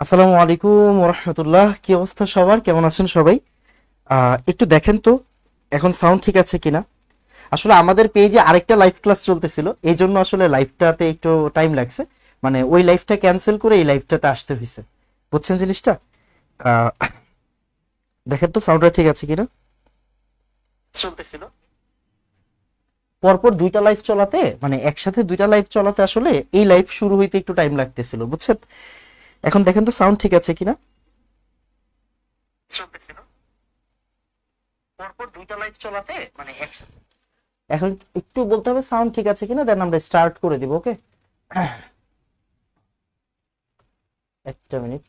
আসসালামু আলাইকুম ওয়া রাহমাতুল্লাহ। কি অবস্থা সবার, কেমন আছেন সবাই? একটু দেখেন তো এখন সাউন্ড ঠিক আছে কিনা। আসলে আমাদের পেজে আরেকটা লাইভ ক্লাস চলতেছিল, এই জন্য আসলে লাইভটাতে একটু টাইম লাগছে। মানে ওই লাইভটা ক্যান্সেল করে এই লাইভটাতে আসতে হয়েছে, বুঝছেন জিনিসটা? আহ, দেখেন তো সাউন্ডটা ঠিক আছে কিনা। চলতেছিল পরপর দুইটা লাইভ চলাতে, মানে একসাথে দুইটা লাইভ চলাতে আসলে এই লাইভ শুরু হইতে একটু টাইম লাগতেছিল, বুঝছেন? এখন দেখেন তো সাউন্ড ঠিক আছে কিনা। চলতেছিল পরপর দুইটা লাইভ চলাতে, মানে একসাথে। এখন একটু বলতে হবে সাউন্ড ঠিক আছে কিনা, দেন আমরা স্টার্ট করে দিব। ওকে, একটা মিনিট।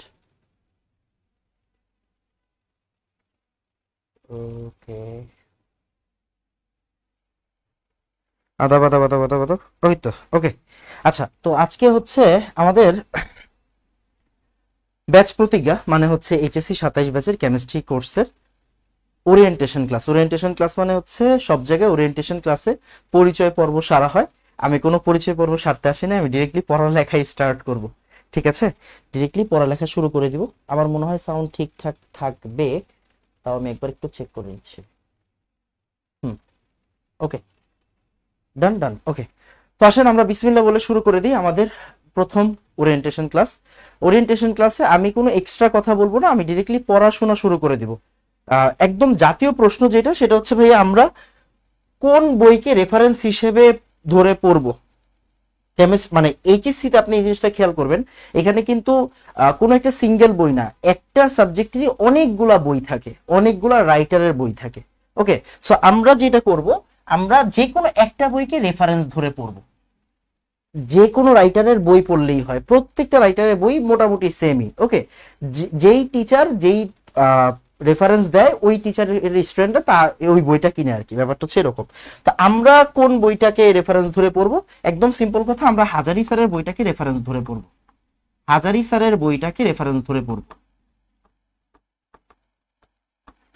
ওকে, আদা বাদা বাদা বাদা বাদা, ওই তো। ওকে, আচ্ছা, তো আজকে হচ্ছে আমাদের ব্যাচ প্রতিজ্ঞা, মানে হচ্ছে এইচএসসি 27 ব্যাচের কেমিস্ট্রি কোর্সের ওরিয়েন্টেশন ক্লাস। ওরিয়েন্টেশন ক্লাস মানে হচ্ছে সব জায়গায় ওরিয়েন্টেশন ক্লাসে পরিচয় পর্ব সারা হয়। আমি কোনো পরিচয় পর্ব সারতে আসি না, আমি ডিরেক্টলি পড়ালেখাই স্টার্ট করব। ঠিক আছে, ডিরেক্টলি পড়ালেখা শুরু করে দিব। আমার মনে হয় সাউন্ড ঠিকঠাক থাকবে, তাও আমি একবার একটু চেক করে নিচ্ছি। হুম, ওকে, ডান ডান। ওকে, তো আসেন আমরা বিসমিল্লাহ বলে শুরু করে দিই আমাদের প্রথম ওরিয়েন্টেশন ক্লাস। ওরিয়েন্টেশন ক্লাসে আমি কোনো এক্সট্রা কথা বলবো না, আমি ডিরেক্টলি পড়াশোনা শুরু করে দিব। একদম জাতীয় প্রশ্ন যেটা, সেটা হচ্ছে ভাইয়া আমরা কোন বইকে রেফারেন্স হিসেবে ধরে পড়বো। মানে এইচএসসি তে আপনি এই জিনিসটা খেয়াল করবেন, এখানে কিন্তু কোনো একটা সিঙ্গেল বই না, একটা সাবজেক্টেরই অনেকগুলা বই থাকে, অনেকগুলা রাইটারের বই থাকে। ওকে, সো আমরা যেটা করব, আমরা যে কোনো একটা বইকে রেফারেন্স ধরে পড়বো। যে কোনো রাইটারের বই পড়লেই হয়, প্রত্যেকটা রাইটারের বই মোটামুটি সেমই। ওকে, যেই টিচার যেই রেফারেন্স দেয়, ওই টিচারের স্টুডেন্টরা তার ওই বইটা কিনে আর কি, ব্যাপারটা হচ্ছে এরকম। তো আমরা কোন বইটাকে রেফারেন্স ধরে পড়বো? একদম সিম্পল কথা, আমরা হাজারি স্যারের বইটাকে রেফারেন্স ধরে পড়বো। হাজারি স্যারের বইটাকে রেফারেন্স ধরে পড়বো।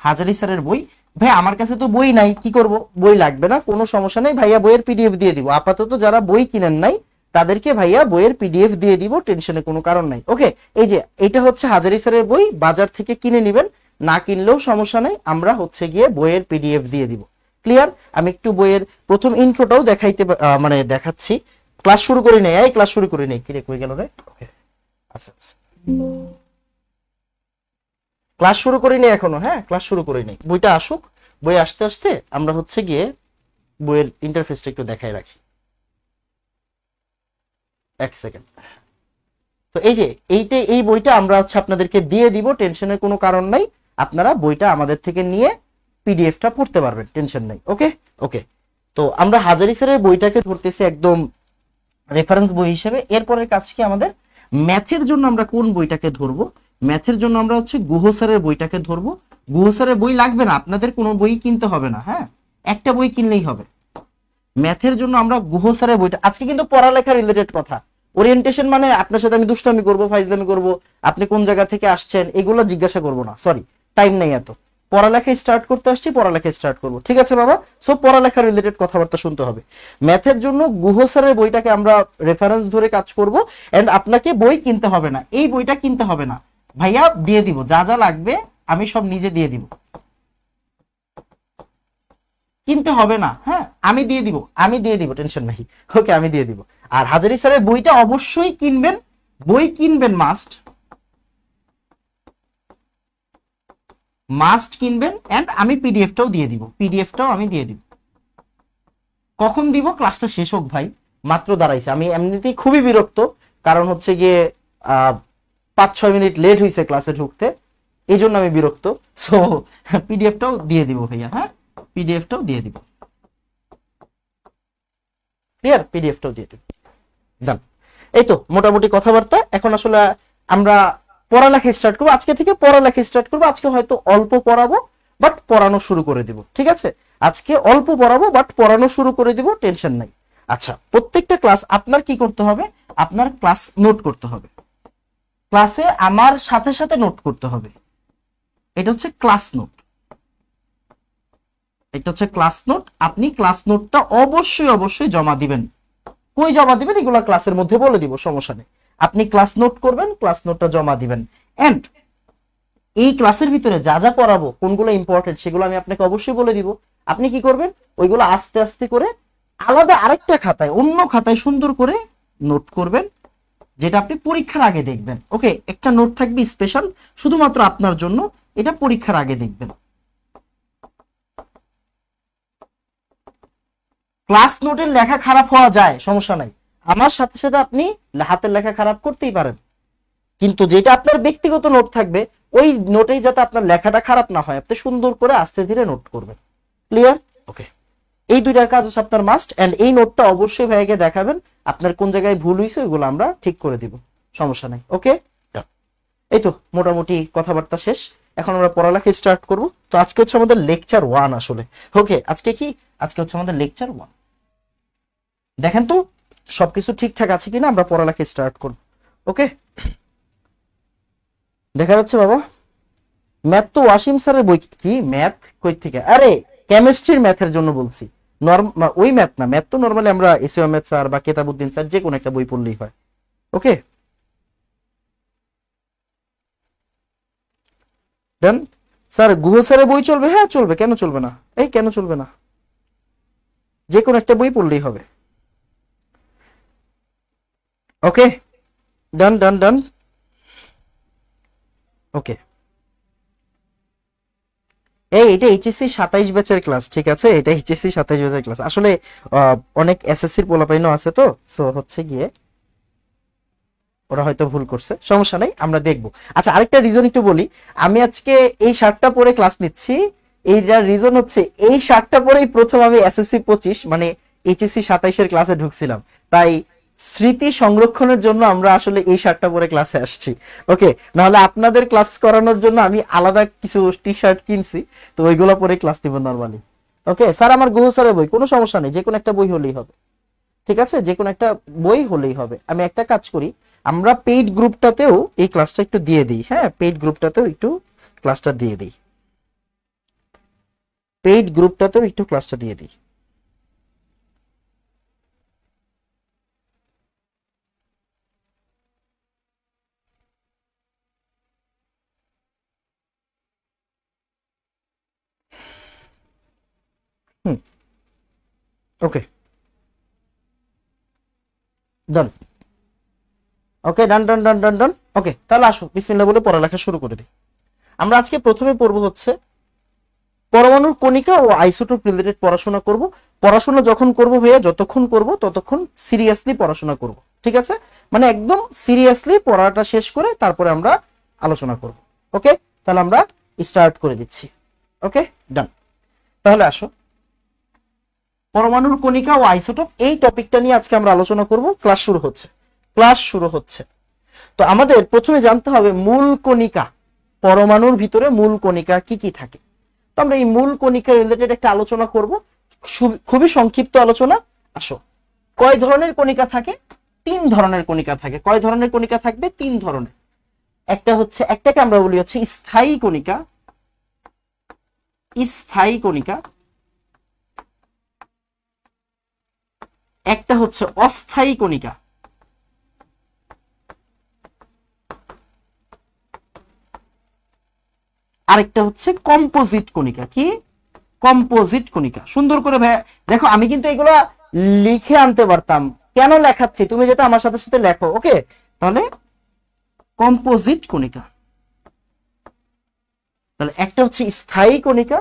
হাজারি স্যারের বই। ভাই আমার কাছে তো বই নাই, কি করব? বই লাগবে না, কোনো সমস্যা নেই ভাইয়া, বইয়ের পিডিএফ দিয়ে দিব। আপাতত যারা বই কিনেন নাই তাদেরকে ভাইয়া বইয়ের পিডিএফ দিয়ে দিব, টেনশনে কোনো কারণ নাই। ওকে, এই যে এটা হচ্ছে হাজারি স্যারের বই, বাজার থেকে কিনে নেবেন, না কিনলেও সমস্যা নাই, আমরা হচ্ছে গিয়ে বইয়ের পিডিএফ দিয়ে দিব। ক্লিয়ার? আমি একটু বইয়ের প্রথম ইন্ট্রোটাও দেখাইতে মানে দেখাচ্ছি। ক্লাস শুরু করি নাই, এই ক্লাস শুরু করি নাই, কি রে কই গেল রে? ওকে, আচ্ছা আচ্ছা, ক্লাস শুরু করিনি এখনো। হ্যাঁ, ক্লাস শুরু করিনি, বইটা আসুক। বই আসতে আসতে আমরা হচ্ছে গিয়ে বইয়ের ইন্টারফেসটা একটু দেখাই রাখি। এক সেকেন্ড। তো এই যে এই বইটা আমরা হচ্ছে আপনাদেরকে দিয়ে দিব, টেনশনের কোনো কারণ নাই। আপনারা বইটা আমাদের থেকে নিয়ে পিডিএফটা পড়তে পারবেন, টেনশন নাই। ওকে ওকে, তো আমরা হাজারি স্যারের বইটাকে ধরতেছি একদম রেফারেন্স বই হিসেবে। এরপরের কাজ কি আমাদের? ম্যাথের জন্য আমরা কোন বইটাকে ধরবো? ম্যাথের জন্য আমরা হচ্ছে গুহ স্যারের বইটাকে ধরবো। গুহ স্যারের বই লাগবে না, আপনাদের কোনো বই কিনতে হবে না। হ্যাঁ, একটা বই কিনলেই হবে। ম্যাথের জন্য আমরা গুহ স্যারের বইটা, আজকে কিন্তু পড়ালেখা রিলেটেড কথা। ওরিয়েন্টেশন মানে আপনার সাথে আমি দুষ্টামি করবো, ফাইজলামি করবো, আপনি কোন জায়গা থেকে আসছেন এগুলো জিজ্ঞাসা করবো না, সরি, টাইম নেই এত। পড়ালেখা স্টার্ট করতে আসছি, পড়ালেখা স্টার্ট করবো, ঠিক আছে বাবা? সো পড়ালেখা রিলেটেড কথাবার্তা শুনতে হবে। ম্যাথের জন্য গুহ স্যারের বইটাকে আমরা রেফারেন্স ধরে কাজ করব। এন্ড আপনাকে বই কিনতে হবে না, এই বইটা কিনতে হবে না ভাইয়া, দিয়ে দিব যা যা লাগবে, আমি সব নিজে দিয়ে দিব, কিনতে হবে না। হ্যাঁ, আমি দিয়ে দিব, আমি দিয়ে দিব, টেনশন নাই। ওকে, আমি দিয়ে দিব। আর হাজারি স্যারের বইটা অবশ্যই কিনবেন, বই কিনবেন, মাস্ট মাস্ট কিনবেন। এন্ড আমি পিডিএফটাও দিয়ে দিব, পিডিএফটাও আমি দিয়ে দিব। কখন দিব? ক্লাসটা শেষ হোক ভাই, মাত্র দাঁড়াইছে। আমি এমনিতেই খুবই বিরক্ত, কারণ হচ্ছে গিয়ে 5-6 মিনিট লেট হয়েছে ক্লাসে ঢুকতে, এই জন্য আমি বিরক্ত। সো পিডিএফটাও দিয়ে দিব ভাইয়া, হ্যাঁ, পিডিএফটাও দিয়ে দিব। ক্লিয়ার? পিডিএফটাও দিয়ে দিব, ডান। এই তো মোটামুটি কথাবার্তা। এখন আসলে আমরা পড়ালেখা স্টার্ট করবো, আজকে থেকে পড়ালেখা স্টার্ট করবো। আজকে হয়তো অল্প পড়াবো, বাট পড়ানো শুরু করে দিব, ঠিক আছে? আজকে অল্প পড়াবো, বাট পড়ানো শুরু করে দিব, টেনশন নাই। আচ্ছা, প্রত্যেকটা ক্লাস আপনার কি করতে হবে? আপনার ক্লাস নোট করতে হবে, ক্লাসে আমার সাথে সাথে নোট করতে হবে। এটা হচ্ছে ক্লাস নোট, এটা হচ্ছে ক্লাস নোট। আপনি ক্লাস নোটটা অবশ্যই অবশ্যই জমা দিবেন। কই জমা দিবেন এগুলো ক্লাসের মধ্যে বলে দিব, সমস্যা নেই। আপনি ক্লাস নোট করবেন, ক্লাস নোটটা জমা দিবেন। এন্ড এই ক্লাসের ভিতরে যা যা পড়াবো, কোনগুলো ইম্পর্টেন্ট সেগুলো আমি আপনাকে অবশ্যই বলে দিব। আপনি কি করবেন, ওইগুলো আস্তে আস্তে করে আলাদা আরেকটা খাতায়, অন্য খাতায় সুন্দর করে নোট করবেন, যেটা আপনি পরীক্ষার আগে দেখবেন। ওকে, একটা নোট থাকবে স্পেশাল শুধুমাত্র আপনার জন্য, এটা পরীক্ষার আগে দেখবেন। ক্লাস নোটের লেখা খারাপ হওয়া যায়, সমস্যা নাই, আমার সাথে সাথে আপনি হাতের লেখা খারাপ করতেই পারেন, কিন্তু যেটা আপনার ব্যক্তিগত নোট থাকবে ওই নোটেই যাতে আপনার লেখাটা খারাপ না হয়, আপনি সুন্দর করে আস্তে ধীরে নোট করবেন। ক্লিয়ার? ওকে, এই দুইটা কাজ হচ্ছে আপনার মাস্ট। এন্ড এই নোটটা অবশ্যই ভাইকে দেখাবেন, আপনার কোন জায়গায় ভুল হয়েছে ওইগুলো আমরা ঠিক করে দিব, সমস্যা নাই। ওকে, এই তো মোটামুটি কথাবার্তা শেষ, এখন আমরা পড়ালেখা স্টার্ট করব। তো আজকে হচ্ছে আমাদের লেকচার 1 আসলে। ওকে, আজকে কি, আজকে হচ্ছে আমাদের লেকচার 1। দেখেন তো সবকিছু ঠিকঠাক আছে কিনা, আমরা পড়ালেখা স্টার্ট করব। ওকে, দেখা যাচ্ছে বাবা? ম্যাথ তো ওয়াসিম স্যারের বই। কি ম্যাথ কই থেকে? আরে কেমিস্ট্রির ম্যাথের জন্য বলছি, ওই ম্যাথ না, ম্যাথ তো নরমালি আমরা এসইও ম্যাথ স্যার বা কেতাবউদ্দিন স্যার যে কোনো একটা বই পড়লেই হয়। ওকে ডান। স্যার গুহ স্যারের বই চলবে? হ্যাঁ চলবে, কেন চলবে না? এই কেন চলবে না, যে কোনো একটা বই পড়লেই হবে। ওকে ডান ডান ডান। ওকে, এটা এইচএসসি 27 ব্যাচের ক্লাস, ঠিক আছে? এটা এইচএসসি 27 ব্যাচের ক্লাস। আসলে অনেক এসএসসির পোলাপাইনও আছে, তো সো হচ্ছে গিয়ে ওরা হয়তো ভুল করছে, সমস্যা নাই, আমরা দেখবো। আচ্ছা, আরেকটা রিজন একটু বলি, আমি আজকে এই শার্টটা পরে ক্লাস নিচ্ছি, এইটার রিজন হচ্ছে এই শার্টটা পরেই প্রথম আমি এসএসসি 25 মানে এইচএসসি 27 এর ক্লাসে ঢুকছিলাম, তাই স্মৃতি সংরক্ষণের জন্য আমরা আসলে এই শার্টটা পরে ক্লাসে আসছি। ওকে, নাহলে আপনাদের ক্লাস করানোর জন্য আমি আলাদা কিছু টি শার্ট কিনছি, তো ওইগুলো পরে ক্লাস নিব নরমালি। ওকে স্যার, আমার গুহ স্যারের বই, কোনো সমস্যা নেই, যে কোনো একটা বই হলেই হবে, ঠিক আছে? যে কোনো একটা বই হলেই হবে। আমি একটা কাজ করি, আমরা পেইড গ্রুপটাতেও এই ক্লাসটা একটু দিয়ে দিই। হ্যাঁ, পেইড গ্রুপটাতেও একটু ক্লাসটা দিয়ে দিই, পেইড গ্রুপটাতেও একটু ক্লাসটা দিয়ে দিই। হুম, ওকে ডান। ওকে ডান ডান ডান ডান ডান। ওকে, তাহলে আসো বিসমিল্লাহ বলে পড়ালেখা শুরু করে দিই। আমরা আজকে প্রথমে পড়বো হচ্ছে পরমাণুর কণিকা ও আইসোটোপ রিলেটেড পড়াশোনা করব। পড়াশোনা যখন করব ভাইয়া, যতক্ষণ করব ততক্ষণ সিরিয়াসলি পড়াশোনা করব, ঠিক আছে? মানে একদম সিরিয়াসলি পড়াটা শেষ করে তারপরে আমরা আলোচনা করব। ওকে, তাহলে আমরা স্টার্ট করে দিচ্ছি। ওকে ডান। তাহলে আসো, পরমাণুর কণিকা ও আইসোটোপ এই টপিকটা নিয়ে আজকে আমরা আলোচনা করব। ক্লাস শুরু হচ্ছে, ক্লাস শুরু হচ্ছে। তো আমাদের প্রথমে জানতে হবে মূল কণিকা, পরমাণুর ভিতরে মূল কণিকা কি কি থাকে। তো আমরা এই মূল কণিকা রিলেটেড একটা আলোচনা করব, খুবই সংক্ষিপ্ত আলোচনা। আসো, কয় ধরনের কণিকা থাকে? 3 ধরনের কণিকা থাকে। কয় ধরনের কণিকা থাকবে? 3 ধরনের। একটা হচ্ছে, একটাকে আমরা বলি হচ্ছে স্থায়ী কণিকা, স্থায়ী কণিকা। একটা হচ্ছে অস্থায়ী কণিকা, আরেকটা হচ্ছে কম্পোজিট কণিকা। কি? কম্পোজিট কণিকা। সুন্দর করে ভাই দেখো, আমি কিন্তু এগুলো লিখে আনতে পারতাম, কেন লেখাচ্ছি? তুমি যেটা আমার সাথে সাথে লেখো। ওকে, তাহলে কম্পোজিট কণিকা। তাহলে একটা হচ্ছে স্থায়ী কণিকা,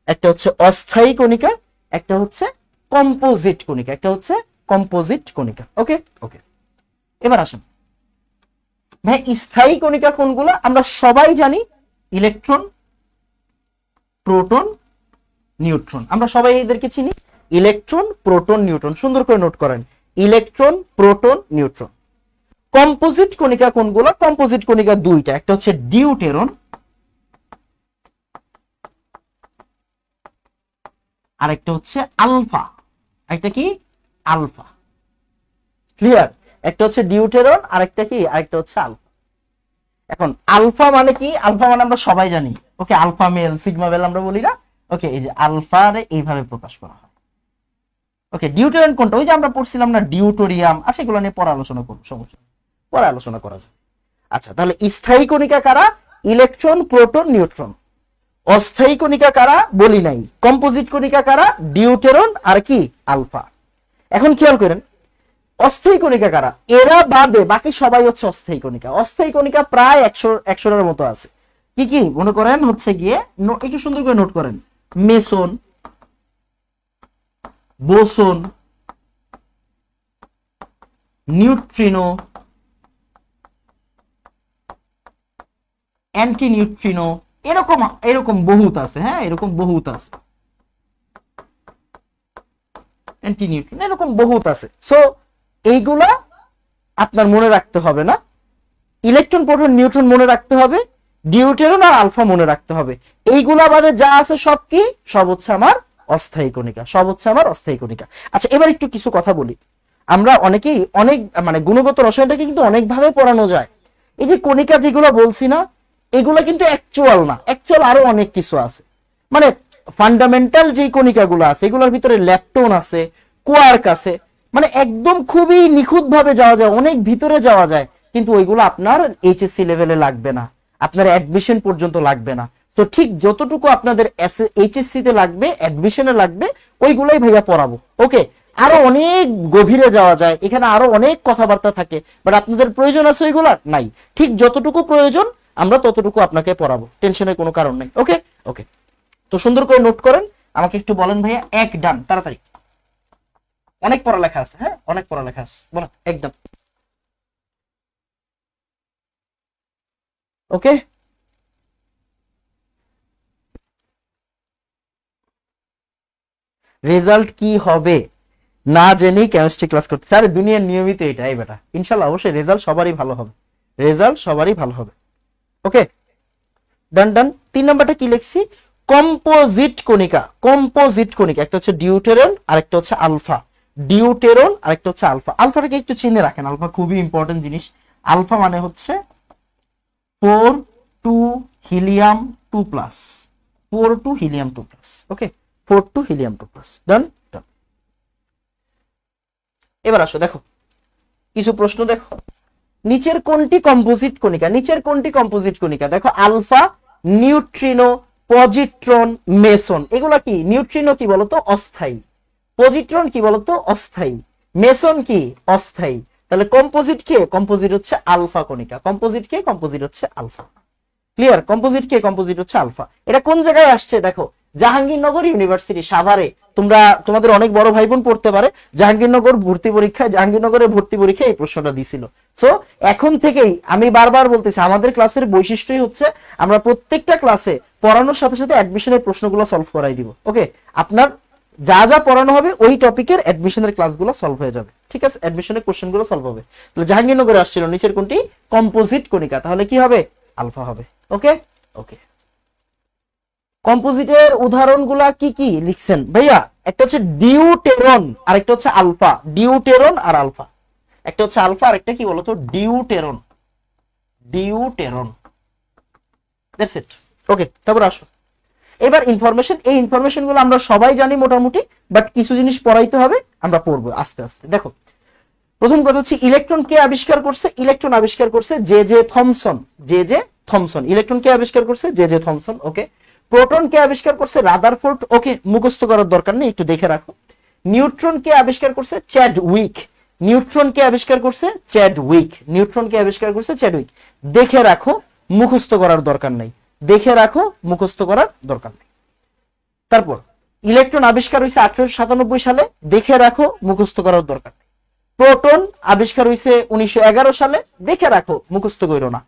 একটা হচ্ছে অস্থায়ী কণিকা, একটা হচ্ছে কম্পোজিট কণিকা, একটা হচ্ছে কম্পোজিট কণিকা। ওকে ওকে, এবার আসেন ভাই, স্থায়ী কণিকা কোনগুলো? আমরা সবাই জানি, ইলেকট্রন, প্রোটন, নিউট্রন। আমরা সবাই এদেরকে চিনি, ইলেকট্রন, প্রোটন, নিউট্রন। সুন্দর করে নোট করেন, ইলেকট্রন, প্রোটন, নিউট্রন। কম্পোজিট কণিকা কোনগুলো? কম্পোজিট কণিকা দুইটা, একটা হচ্ছে ডিউটেরন, আরেকটা হচ্ছে আলফা। একটা কি? আলফা। ক্লিয়ার? একটা হচ্ছে ডিউটেরন, আরেকটা কি? আরেকটা হচ্ছে আলফা। এখন আলফা মানে কি? আলফা মানে আমরা সবাই জানি, ওকে, আলফা মেল সিগমা মেল আমরা বলি না? ওকে, এই যে আলফারে এইভাবে প্রকাশ করা হয়। ওকে, ডিউটেরন কোনটা? ওই যে আমরা পড়ছিলাম না, ডিউটোরিয়াম। আচ্ছা, এগুলো নিয়ে পরে আলোচনা করব, সমস্যা। পরে আলোচনা করা যাবে। আচ্ছা, তাহলে স্থায়ী কণিকা কারা? Electron, proton, neutron. অস্থায়ী কণিকা কারা? বলি নাই। কম্পোজিট কণিকা কারা? ডিউটেরন আর কি? আলফা। এখন খেয়াল করেন অস্থায়ী কণিকা কারা? এরা বাদে বাকি সবাই হচ্ছে অস্থায়ী কণিকা। অস্থায়ী কণিকা প্রায় 100-100টার মতো আছে। কি কি মনে করেন? হচ্ছে গিয়ে একটু সুন্দর করে নোট করেন। Mason, boson, neutrino, anti neutrino, এরকম এরকম বহুত আছে। হ্যাঁ, এরকম বহুত আছে। অ্যান্টি নিউট্রিনো এরকম বহুত আছে। সো এইগুলা আপনার মনে রাখতে হবে না। ইলেকট্রন, প্রোটন, নিউট্রন মনে রাখতে হবে, ডিউটেরন আর আলফা মনে রাখতে হবে। এইগুলা বাদে যা আছে সব কি? সব হচ্ছে আমার অস্থায়ী কণিকা, সব হচ্ছে আমার অস্থায়ী কণিকা। আচ্ছা, এবার একটু কিছু কথা বলি। আমরা অনেকেই অনেক মানে গুণগত রসায়নটাকে কিন্তু অনেক ভাবে পড়ানো যায়। এই যে কণিকা যেগুলো বলছি না, এগুলা কিন্তু অ্যাকচুয়াল না, অ্যাকচুয়াল আরো অনেক কিছু আছে। মানে ফান্ডামেন্টাল যে কণিকাগুলো আছে এগুলোর ভিতরে ল্যাপটন আছে, কোয়ার্ক আছে, মানে একদম খুবই নিখুঁত ভাবে যাওয়া যায়, অনেক ভিতরে যাওয়া যায়, কিন্তু ওইগুলো আপনার এইচএসসি লেভেলে লাগবে না, আপনার অ্যাডমিশন পর্যন্ত লাগবে না। তো ঠিক যতটুকু আপনাদের এইচএসসি তে লাগবে, অ্যাডমিশনে লাগবে, ওইগুলাই ভাইয়া পড়াবো। ওকে, আরো অনেক গভীরে যাওয়া যায়, এখানে আরো অনেক কথাবার্তা থাকে, বাট আপনাদের প্রয়োজন আছে ওইগুলা? নাই। ঠিক যতটুকু প্রয়োজন আমরা ততটুকু আপনাকে পড়াবো, টেনশনের কোনো কারণ নেই। ওকে ওকে, তো সুন্দর করে নোট করেন। আমাকে একটু বলেন ভাইয়া, এক ডান, তাড়াতাড়ি। অনেক পড়ালেখা আছে, হ্যাঁ অনেক পড়ালেখা আছে, বলেন এক ডান। ওকে, রেজাল্ট কি হবে না জেনেই কেমিস্ট্রি ক্লাস করতে? স্যার দুনিয়ার নিয়মিত এটাই বেটা, ইনশাল্লাহ অবশ্যই রেজাল্ট সবারই ভালো হবে, রেজাল্ট সবারই ভালো হবে। ওকে, ডান ডান। 3 নাম্বারটা কি লিখছি? কম্পোজিট কণিকা। কম্পোজিট কণিকা একটা হচ্ছে ডিউটেরন আর একটা হচ্ছে আলফা। ডিউটেরন আর একটা হচ্ছে আলফা। আলফাটাকে একটু চিনে রাখেন, আলফা খুবই ইম্পর্টেন্ট জিনিস। আলফা মানে হচ্ছে 4 2 হিলিয়াম 2+, 4 2 হিলিয়াম 2+। ওকে, 4 2 হিলিয়াম 2+। ডান ডান। এবার আসো দেখো কিছু প্রশ্ন দেখো। নিচের কোনটি কম্পোজিট কণিকা? নিচের কোনটি কম্পোজিট কণিকা? দেখো আলফা, নিউট্রিনো, পজিট্রন, মেসন। এগুলা কি? নিউট্রিনো কি বলতো? অস্থায়ী। পজিট্রন কি বলতো? অস্থায়ী। মেসন কি? অস্থায়ী। তাহলে কম্পোজিট কে? কম্পোজিট হচ্ছে আলফা কণিকা। কম্পোজিট কে? কম্পোজিট হচ্ছে আলফা। ক্লিয়ার? কম্পোজিট কে? কম্পোজিট হচ্ছে আলফা। এটা কোন জায়গায় আসছে দেখো, জাহাঙ্গীরনগর ইউনিভার্সিটি সাভারে। তোমাদের অনেক বড় ভাই বোন পড়তে পারে, জাহাঙ্গীরনগর ভর্তি পরীক্ষায়, জাহাঙ্গীরনগরের ভর্তি পরীক্ষায় এই প্রশ্নটা দিছিল। সো এখন থেকেই আমি বারবার বলতেছি, আমাদের ক্লাসের বৈশিষ্ট্যই হচ্ছে আমরা প্রত্যেকটা ক্লাসে পড়ানোর সাথে সাথে অ্যাডমিশনের প্রশ্নগুলো সলভ করাই দিব। ওকে, আপনার যা যা পড়ানো হবে ওই টপিকের অ্যাডমিশনের ক্লাসগুলো সলভ হয়ে যাবে। ঠিক আছে, অ্যাডমিশনের কোশ্চেনগুলো সলভ হবে। তাহলে জাহাঙ্গীরনগরে আসছিল নিচের কোনটি? কম্পোজিট কণিকা। তাহলে কি হবে? আলফা হবে। ওকে ওকে, কম্পোজিটের উদাহরণগুলা কি কি লিখছেন ভাইয়া? একটা হচ্ছে ডিউটেরন আর একটা হচ্ছে আলফা। ডিউটেরন আর আলফা, একটা হচ্ছে আলফা আর একটা কি বলতো? Deuteron. Deuteron, that's it. Okay, তারপর আসো এবার ইনফরমেশন। এই ইনফরমেশন গুলো আমরা সবাই জানি মোটামুটি, বাট কিছু জিনিস পড়াইতে হবে, আমরা পড়বো আস্তে আস্তে। দেখো প্রথম কথা হচ্ছে ইলেকট্রন কে আবিষ্কার করছে? ইলেকট্রন আবিষ্কার করছে J J Thomson. J J Thomson. Electron কে আবিষ্কার করছে? J J Thomson. Okay, proton কে আবিষ্কার করছে? রাদারফোর্ড। ওকে, মুখস্থ করার দরকার নেই, একটু দেখে রাখো। নিউট্রন কে আবিষ্কার করছে? চ্যাডউইক। নিউট্রন কে আবিষ্কার করছে? চ্যাডউইক। নিউট্রন কে আবিষ্কার করছে? চ্যাডউইক। দেখে রাখো, মুখস্থ করার দরকার নাই, দেখে রাখো, মুখস্থ করার দরকার নেই। তারপর ইলেকট্রন আবিষ্কার হয়েছে 1897 সালে, দেখে রাখো, মুখস্থ করার দরকার নেই। প্রোটন আবিষ্কার হয়েছে 1911 সালে, দেখে রাখো, মুখস্থ করো না।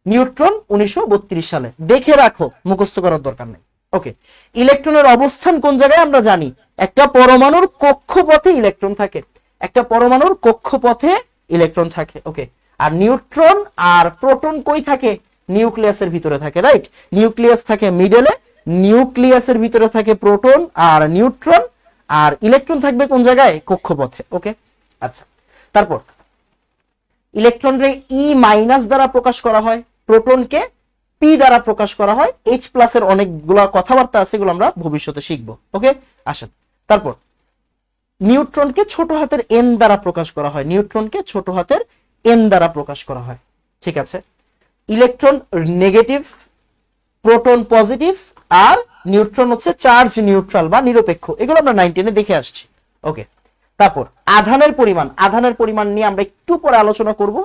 নিউট্রন 1932 সালে, দেখে রাখো, মুখস্থ করার দরকার নেই। ওকে, ইলেকট্রনের অবস্থান কোন জায়গায় আমরা জানি? একটা পরমাণুর কক্ষপথে ইলেকট্রন থাকে, একটা পরমাণুর কক্ষপথে ইলেকট্রন থাকে। ওকে, আর নিউট্রন আর প্রোটন কই থাকে? নিউক্লিয়াসের ভিতরে থাকে, রাইট? নিউক্লিয়াস থাকে মিডলে, নিউক্লিয়াসের ভিতরে থাকে প্রোটন আর নিউট্রন, আর ইলেকট্রন থাকবে কোন জায়গায়? কক্ষপথে। ওকে, আচ্ছা। তারপর ইলেকট্রনকে E- দ্বারা প্রকাশ করা হয়, প্রোটনকে পি দ্বারা প্রকাশ করা হয়। H+ এর অনেকগুলো কথাবার্তা আছে, এগুলো আমরা ভবিষ্যতে শিখবো। ওকে, আসেন। তারপর নিউট্রনকে ছোট হাতের N দ্বারা প্রকাশ করা হয়, নিউট্রনকে ছোট হাতের এন দ্বারা প্রকাশ করা হয়। ঠিক আছে, ইলেকট্রন নেগেটিভ, প্রোটন পজিটিভ, আর নিউট্রন হচ্ছে চার্জ নিউট্রাল বা নিরপেক্ষ। এগুলো আমরা 9 10-এ দেখে আসছি। ওকে, তারপর আধানের পরিমাণ, আধানের পরিমাণ নিয়ে আমরা একটু পরে আলোচনা করব।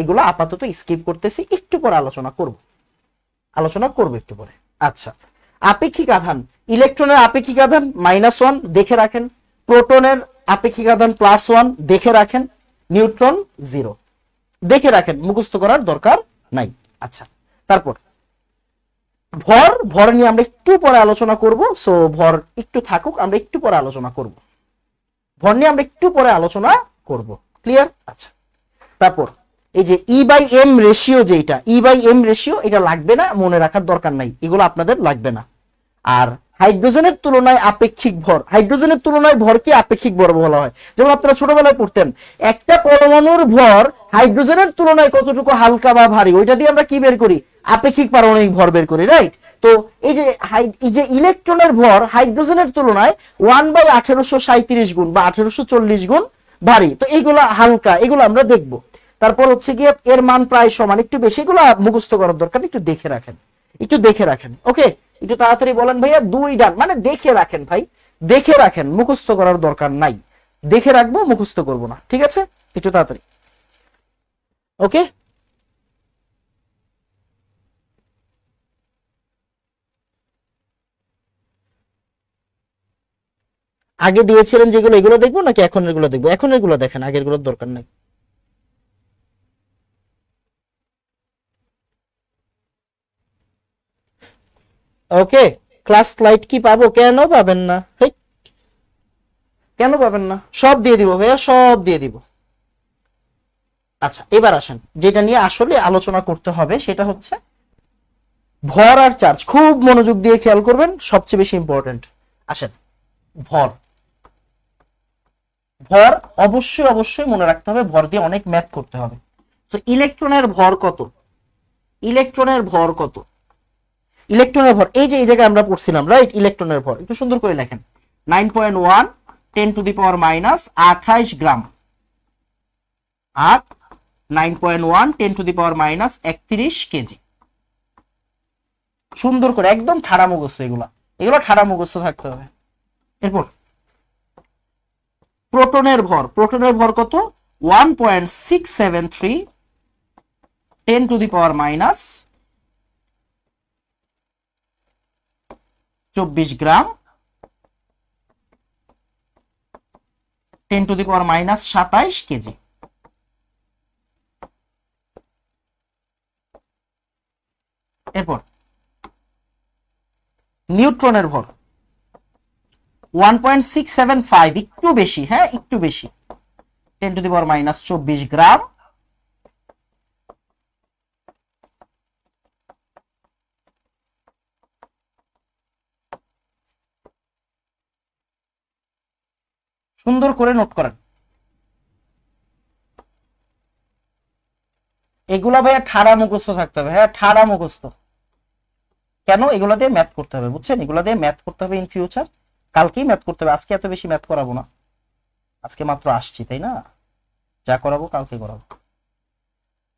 এগুলো আপাতত স্কিপ করতেছি, একটু পরে আলোচনা করব একটু পরে। আচ্ছা, আপেক্ষিক আধান, ইলেকট্রনের আপেক্ষিক আধান -1 দেখে রাখেন, প্রোটনের আপেক্ষিক আধান +1 দেখে রাখেন, নিউট্রন 0 দেখে রাখেন, মুখস্থ করার দরকার নাই। আচ্ছা, তারপর ভর, ভর নিয়ে আমরা একটু পরে আলোচনা করব। সো ভর একটু থাকুক, আমরা একটু পরে আলোচনা করব, ভর নিয়ে আমরা একটু পরে আলোচনা করব। ক্লিয়ার? আচ্ছা, তারপর এই যে E/M রেশিও, যেটা E/M রেশিও, এটা লাগবে না, মনে রাখার দরকার নাই, এগুলো আপনাদের লাগবে না। আর হাইড্রোজেনের তুলনায় আপেক্ষিক ভর, হাইড্রোজেনের তুলনায় ভরকে আপেক্ষিক ভর বলা হয়। যেমন আপনারা ছোটবেলায় পড়তেন, একটা পরমাণুর ভর হাইড্রোজেনের তুলনায় কতটুকু হালকা বা ভারী, ওইটা দিয়ে আমরা কি বের করি? আপেক্ষিক পারমাণবিক ভর বের করি, রাইট? তো এই যে ইলেকট্রনের ভর হাইড্রোজেনের তুলনায় 1/1837 গুণ বা 1840 গুণ ভারী, তো এইগুলা হালকা, এগুলো আমরা দেখব। তারপর হচ্ছে গিয়ে এর মান প্রায় সমান, একটু বেশি, এগুলো মুখস্থ করার দরকার, একটু দেখে রাখেন। ওকে, একটু তাড়াতাড়ি বলেন ভাইয়া। 2 ডান, মানে দেখে রাখেন ভাই, দেখে রাখেন, মুখস্থ করার দরকার নাই, দেখে রাখবো, মুখস্থ করব না। ঠিক আছে, একটু তাড়াতাড়ি। ওকে, আগে দিয়েছিলেন যেগুলো, এগুলো দেখবো নাকি এখন এগুলো দেখবো? এখন এগুলো দেখেন, আগের গুলোর দরকার নাই। ওকে, ক্লাস লাইট কি পাবো? কেন পাবেন না? কেন পাবেন না? সব দিয়ে দিব ভাইয়া, সব দিয়ে দিব। আচ্ছা, এবার আসেন, যেটা নিয়ে আসলে আলোচনা করতে হবে সেটা হচ্ছে ভর আর চার্জ। খুব মনোযোগ দিয়ে খেয়াল করবেন, সবচেয়ে বেশি ইম্পর্টেন্ট। আসেন, ভর, ভর অবশ্যই মনে রাখতে হবে, ভর দিয়ে অনেক ম্যাথ করতে হবে। তো ইলেকট্রনের ভর কত? ইলেকট্রনের ভর কত? ইলেকট্রনের ভর এই যে এই জায়গায় আমরা পড়ছিলাম, রাইট? ইলেকট্রনের ভর একটু সুন্দর করে লেখেন, 9.1 10⁻28 গ্রাম, আর 9.1 10⁻31 কেজি। সুন্দর করে একদম ঠাড়া মুখস্থ, এগুলো ঠাড়া মুখস্থ থাকতে হবে। এরপর প্রোটনের ভর, প্রোটনের ভর কত? 1.673 10⁻24 গ্রাম, 10⁻27 কেজি। এরপর নিউট্রনের ভর 1.675, একটু বেশি, হ্যাঁ একটু বেশি, 10⁻24 গ্রাম, সুন্দর করে নোট করেন। এগুলা ভাইয়া ঠাড়া মুখস্থ থাকতে হবে, হ্যাঁ ঠাড়া মুখস্থ। কেন? এগুলা দিয়ে ম্যাথ করতে হবে, বুঝছেন? এগুলা দিয়ে ম্যাথ করতে হবে ইন ফিউচার, কালকেই ম্যাথ করতে হবে, আজকে এত বেশি ম্যাথ করাবো না, আজকে মাত্র আসছি, তাই না? যা করাবো কালকে করাবো।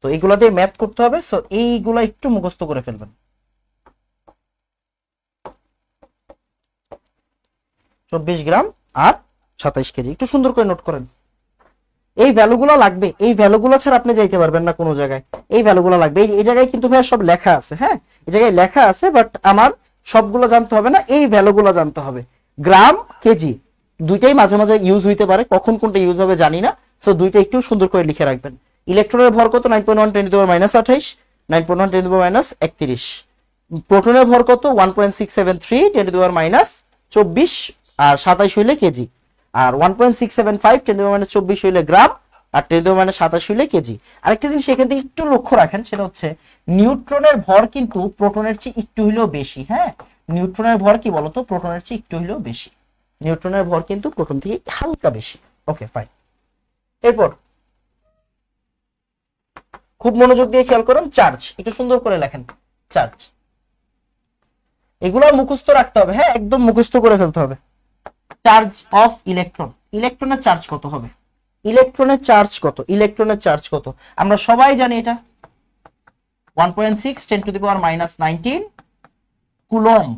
তো এগুলা দিয়ে ম্যাথ করতে হবে, সো এইগুলা একটু মুখস্থ করে ফেলবেন। 24 গ্রাম আর 27 কেজি, একটু সুন্দর করে নোট করেন। এই ভ্যালুগুলো লাগবে, এই ভ্যালুগুলো ছাড়া আপনি যাইতে পারবেন না কোনো জায়গায়, এই ভ্যালুগুলো লাগবে। এই জায়গায় কিন্তু ভাইয়া সব লেখা আছে, হ্যাঁ এই জায়গায় লেখা আছে, বাট আমার সবগুলো জানতে হবে না, এই ভ্যালুগুলো জানতে হবে। গ্রাম, কেজি দুইটাই মাঝে মাঝে ইউজ হইতে পারে, কখন কোনটা ইউজ হবে জানি না, সো দুইটা একটু সুন্দর করে লিখে রাখবেন। ইলেকট্রনের ভর কত? 9.1 10⁻28, 9.1 10⁻31। প্রোটনের ভর কত? 1.673 10⁻24, আর 27 হইলে কেজি, আর 1.675 10⁻24 হইলে গ্রাম, আর 10⁻27 হইলে কেজি। আরেকটা জিনিস এখান থেকে একটু লক্ষ্য রাখেন, সেটা হচ্ছে নিউট্রনের ভর কিন্তু প্রোটনের চেয়ে একটু হইলেও বেশি। হ্যাঁ, নিউট্রনের ভর কি বলতো? প্রোটনের চেয়ে একটু হইলেও বেশি। নিউট্রনের ভর কিন্তু প্রোটন থেকে হালকা বেশি। Okay fine. এরপর খুব মনোযোগ দিয়ে খেয়াল করুন, চার্জ একটু সুন্দর করে লেখেন, চার্জ। এগুলো মুখস্থ রাখতে হবে, হ্যাঁ একদম মুখস্থ করে ফেলতে হবে। চার্জ অফ ইলেকট্রন, ইলেকট্রনের চার্জ কত হবে? ইলেকট্রনের চার্জ কত? ইলেকট্রনের চার্জ কত? আমরা সবাই জানি এটা 1.6 10 to the power minus 19 coulomb.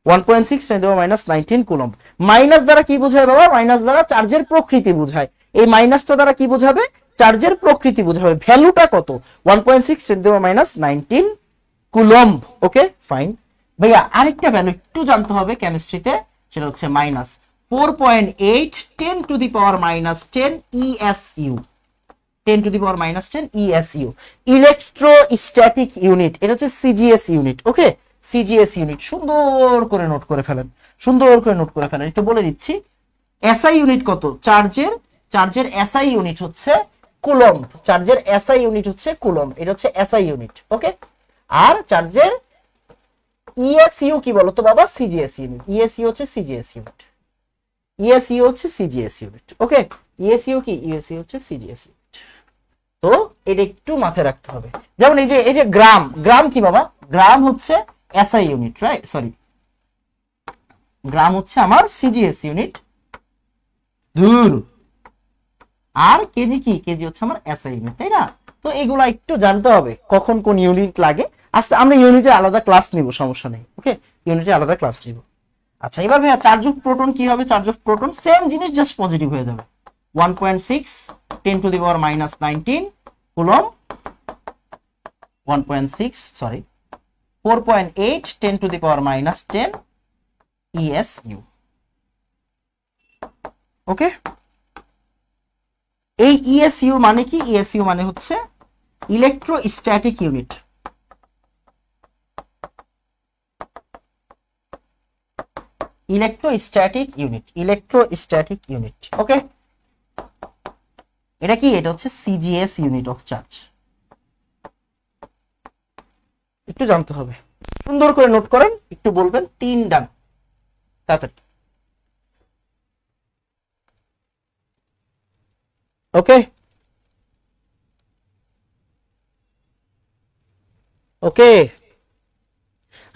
1.6 10 to the power minus 19 coulomb. Minus দ্বারা কি বোঝায় বাবা? মাইনাস দ্বারা চার্জের প্রকৃতি বোঝায়। এই মাইনাসটা দ্বারা কি বোঝাবে? চার্জের প্রকৃতি বোঝাবে। ভ্যালুটা কত? 1.6 10 to the power minus 19 coulomb. Okay fine. ভাইয়া আরেকটা ভ্যালু একটু জানতে হবে কেমিস্ট্রিতে, সেটা হচ্ছে minus 4.8 10 to the power minus 10 ESU। 10 to the power minus 10 ESU, electrostatic unit. এটা হচ্ছে সিজিএস ইউনিট। ওকে, সিজিএস ইউনিট সুন্দর করে নোট করে ফেলেন, সুন্দর করে নোট করে ফেলেন। একটু বলে দিচ্ছি এসআই ইউনিট কত? চার্জের এসআই ইউনিট হচ্ছে কুলম্ব। চার্জের এসআই ইউনিট হচ্ছে কুলম্ব, এটা হচ্ছে এসআই ইউনিট। ওকে, আর চার্জের ইএসইউ কি বলতো বাবা? CGS unit. ইএসইউ হচ্ছে সিজিএস ইউনিট। ইএসইউ হচ্ছে সিজিএস ইউনিট। ওকে, ইএসইউ কি? ইএসইউ হচ্ছে সিজিএস ইউনিট। তো এটা একটু মাথায় রাখতে হবে। যেমন এই যে গ্রাম, গ্রাম কি বাবা? গ্রাম হচ্ছে এসআই ইউনিট, রাইট? সরি, গ্রাম হচ্ছে আমার সিজিএস ইউনিট। দূর। আর কেজি কি? কেজি হচ্ছে আমার এসআই ইউনিট, তাই না? তো এগুলা একটু জানতে হবে কখন কোন ইউনিট লাগে। আচ্ছা, আমরা ইউনিটে আলাদা ক্লাস নিব, সমস্যা নেই। ওকে, ইউনিটে আলাদা ক্লাস নিব। আচ্ছা, এবার ভাইয়া চার্জ অফ প্রোটন কি হবে? চার্জ অফ প্রোটন সেম জিনিস, জাস্ট পজিটিভ হয়ে যাবে। 1.6 10 to the power minus 19 coulomb. 1.6 sorry 4.8 10 to the power minus 10 ESU। Okay, এই ESU মানে কি? ESU মানে হচ্ছে electrostatic unit. Electrostatic unit, electrostatic unit. Okay, এটা কি? এটা হচ্ছে সিজিএস ইউনিট অফ চার্জ। একটু জানতে হবে, সুন্দর করে নোট করেন, একটু বলবেন 3 ডান তাড়াতাড়ি। ওকে ওকে,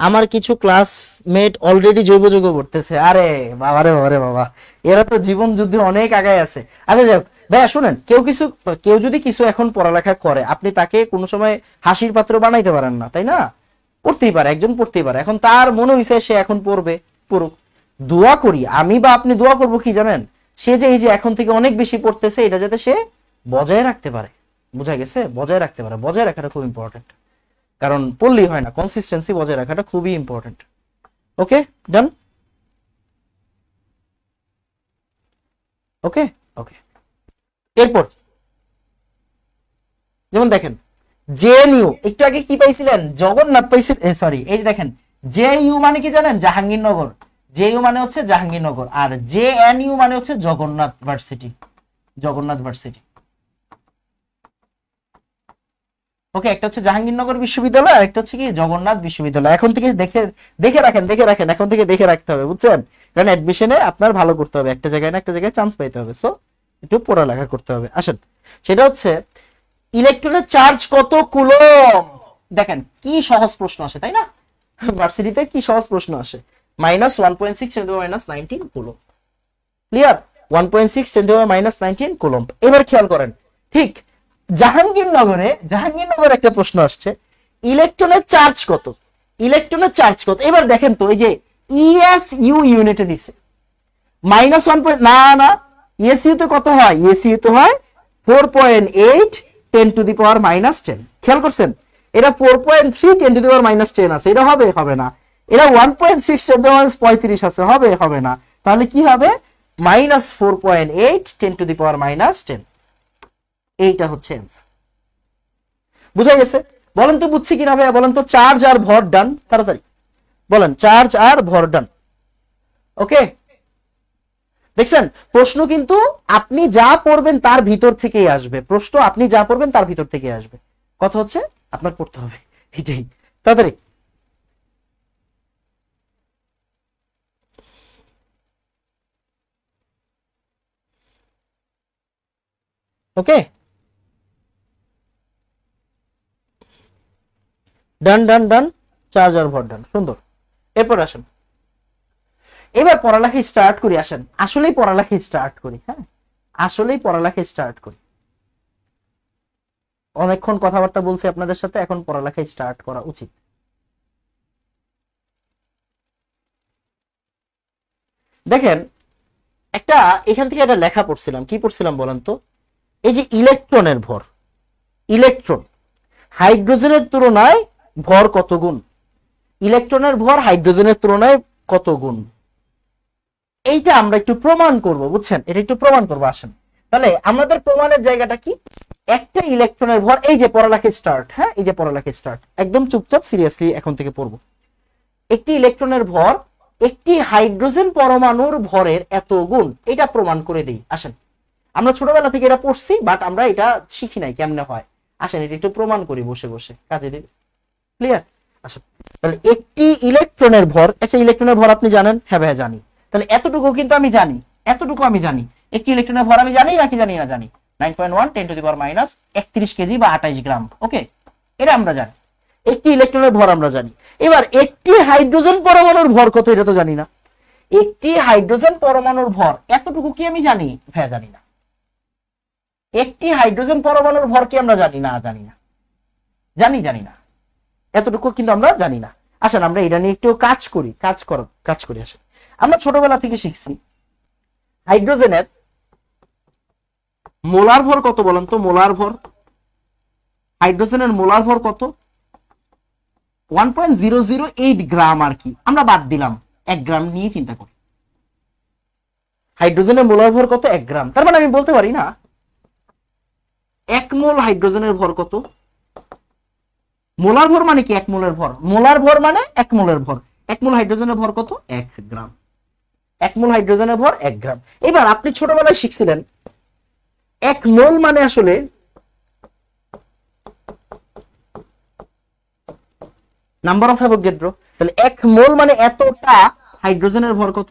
আমার কিছু ক্লাসমেট অলরেডি জৈব যৌগ পড়তেছে। আরে বাবা রে বাবা রে বাবা, এরা তো জীবন যুদ্ধে অনেক আগায় আছে। আচ্ছা যাক ভাইয়া, শুনেন, কেউ যদি কিছু এখন পড়ালেখা করে, আপনি তাকে কোনো সময় হাসির পাত্র বানাইতে পারেন না, তাই না? পড়তেই পারে, একজন পড়তেই পারে। এখন তার মনে হইছে সে এখন পড়বে, পড়ুক। দোয়া করি আমি বা আপনি, দোয়া করবো কি জানেন? সে যে এই যে এখন থেকে অনেক বেশি পড়তেছে, এটা যাতে সে বজায় রাখতে পারে। বুঝা গেছে? বজায় রাখতে পারে। বজায় রাখাটা খুব ইম্পর্টেন্ট, কারণ পড়লেই হয় না, কনসিস্টেন্সি বজায় রাখাটা খুবই ইম্পর্টেন্ট। ওকে ডান। ওকে ওকে, এরপর যেমন দেখেন জেএনইউ, একটু আগে কি পাইছিলেন? জগন্নাথ পাইছিলেন। সরি, এই দেখেন জেইউ মানে কি জানেন? জাহাঙ্গীরনগর। জেইউ মানে হচ্ছে জাহাঙ্গীরনগর, আর জেএনইউ মানে হচ্ছে জগন্নাথ ভার্সিটি। জগন্নাথ ভার্সিটি। ওকে, একটা হচ্ছে জাহাঙ্গীরনগর বিশ্ববিদ্যালয়, আর একটা হচ্ছে কি জগন্নাথ বিশ্ববিদ্যালয়। এখন থেকে দেখে রাখেন, এখন থেকে দেখে রাখতে হবে, বুঝছেন? কারণ অ্যাডমিশনে আপনার ভালো করতে হবে, একটা জায়গায় না একটা জায়গায় চান্স পাইতে হবে। সো একটু পড়ালেখা করতে হবে। আসেন, সেটা হচ্ছে ইলেকট্রনের চার্জ কত কুলম্ব। দেখেন কি সহজ প্রশ্ন আসে, তাই না? ভার্সিটিতে কি সহজ প্রশ্ন আসে। Minus 1.6 × 10⁻19 coulomb. ক্লিয়ার? 1.6 × 10⁻19 কুলম্ব। এবার খেয়াল করেন, ঠিক জাহাঙ্গীরনগরে একটা প্রশ্ন আসছে, ইলেকট্রনের চার্জ কত? ইলেকট্রনের চার্জ কত? এবার দেখেন তো, এই যে ইএসইউ ইউনিটে দিছে -1. না, ইএসইউ তে কত হয়? ইএসইউ তে হয় 4.8 10 টু দি পাওয়ার -10। খেয়াল করছেন? এটা 4.3 10 টু দি পাওয়ার -10 আছে, এটা হবে না। এটা 1.6 10 টু দি পাওয়ার -35 আছে, হবে না। তাহলে কি হবে? -4.8 10 টু দি পাওয়ার -10। এইটা হচ্ছে অ্যান্সার। বুঝা গেছে? বলেন তো বুঝছি কিনা ভাইয়া? বলেন তো চার্জ আর ভর ডান, তাড়াতাড়ি বলেন চার্জ আর ভর ডান। ওকে, দেখছেন প্রশ্ন কিন্তু আপনি যা পড়বেন তার ভিতর থেকেই আসবে। প্রশ্ন আপনি যা পড়বেন তার ভিতর থেকেই আসবে। কথা হচ্ছে আপনার পড়তে হবে, এটাই। তাড়াতাড়ি। ওকে, ডান, চার্জ আর ভর ডান, সুন্দর। এরপর আসেন, এবার পড়ালেখা স্টার্ট করি। আসেন আসলেই পড়ালেখা স্টার্ট করি। হ্যাঁ, আসলেই পড়ালেখা স্টার্ট করি। অনেকক্ষণ কথাবার্তা বলছি আপনাদের সাথে, এখন পড়ালেখা স্টার্ট করা উচিত। দেখেন একটা এখান থেকে একটা লেখা পড়ছিলাম, কি পড়ছিলাম বলেন তো? এই যে ইলেকট্রনের ভর, ইলেকট্রন হাইড্রোজেনের তুলনায় ভর কত গুণ, ইলেকট্রনের ভর হাইড্রোজেনের তুলনায় কত গুণ, এইটা আমরা একটু প্রমাণ করব, বুঝছেন? এটা একটু প্রমাণ করবো, আসেন। তাহলে আমাদের প্রমাণের জায়গাটা কি? একটা ইলেকট্রনের ভর, এই যে পড়ালেখা স্টার্ট, হ্যাঁ এই যে পড়ালেখা স্টার্ট, একদম চুপচাপ সিরিয়াসলি এখন থেকে পড়বো। একটি ইলেকট্রনের ভর একটি হাইড্রোজেন পরমাণুর ভরের এত গুণ, এটা প্রমাণ করে দিই, আসেন। আমরা ছোটবেলা থেকে এটা পড়ছি, বাট আমরা এটা শিখি নাই কেমনে হয়। আসেন এটা একটু প্রমাণ করি বসে বসে, কাজে দিবে। ক্লিয়ার? আসেন, তাহলে একটি ইলেকট্রনের ভর, একটা ইলেকট্রনের ভর আপনি জানেন? হ্যাঁ ভাই জানি। তাহলে এতটুকু কিন্তু আমি জানি, এতটুকু আমি জানি। একটি ইলেকট্রনের ভর আমি জানি নাকি জানি না? জানি। 9.1 10 to the power minus 31 KG বা 28 গ্রাম। ওকে, এটা আমরা জানি। একটি ইলেকট্রনের ভর আমরা জানি। এবার একটি হাইড্রোজেন পরমাণুর ভর কত, এটা তো জানি না। একটি হাইড্রোজেন পরমাণুর ভর এতটুকু কি আমি জানি? হ্যাঁ জানি না। একটি হাইড্রোজেন পরমাণুর ভর কি আমরা জানি না? জানি না। জানি না, এতটুকু কিন্তু আমরা জানি না। আসেন আমরা এটা নিয়ে একটু কাজ করি। আসেন, আমরা ছোটবেলা থেকে শিখছি হাইড্রোজেনের মোলার ভর কত বলেন তো? মোলার ভর, হাইড্রোজেনের মোলার ভর কত? 1.008 গ্রাম আর কি, আমরা বাদ দিলাম, 1 গ্রাম নিয়ে চিন্তা করি। হাইড্রোজেনের মোলার ভর কত? 1 গ্রাম। তার মানে আমি বলতে পারি না 1 মোল হাইড্রোজেনের ভর কত? মোলার ভর মানে কি? 1 মোলের ভর। মোলার ভর মানে 1 মোলের ভর। 1 মোল হাইড্রোজেনের ভর কত? 1 গ্রাম। 1 মোল হাইড্রোজেনের ভর 1 গ্রাম। এবার আপনি ছোটবেলায় শিখছিলেন 1 মোল মানে আসলে নাম্বার অফ অ্যাভোগাড্রো। তাহলে 1 মোল মানে এতটা হাইড্রোজেনের ভর কত?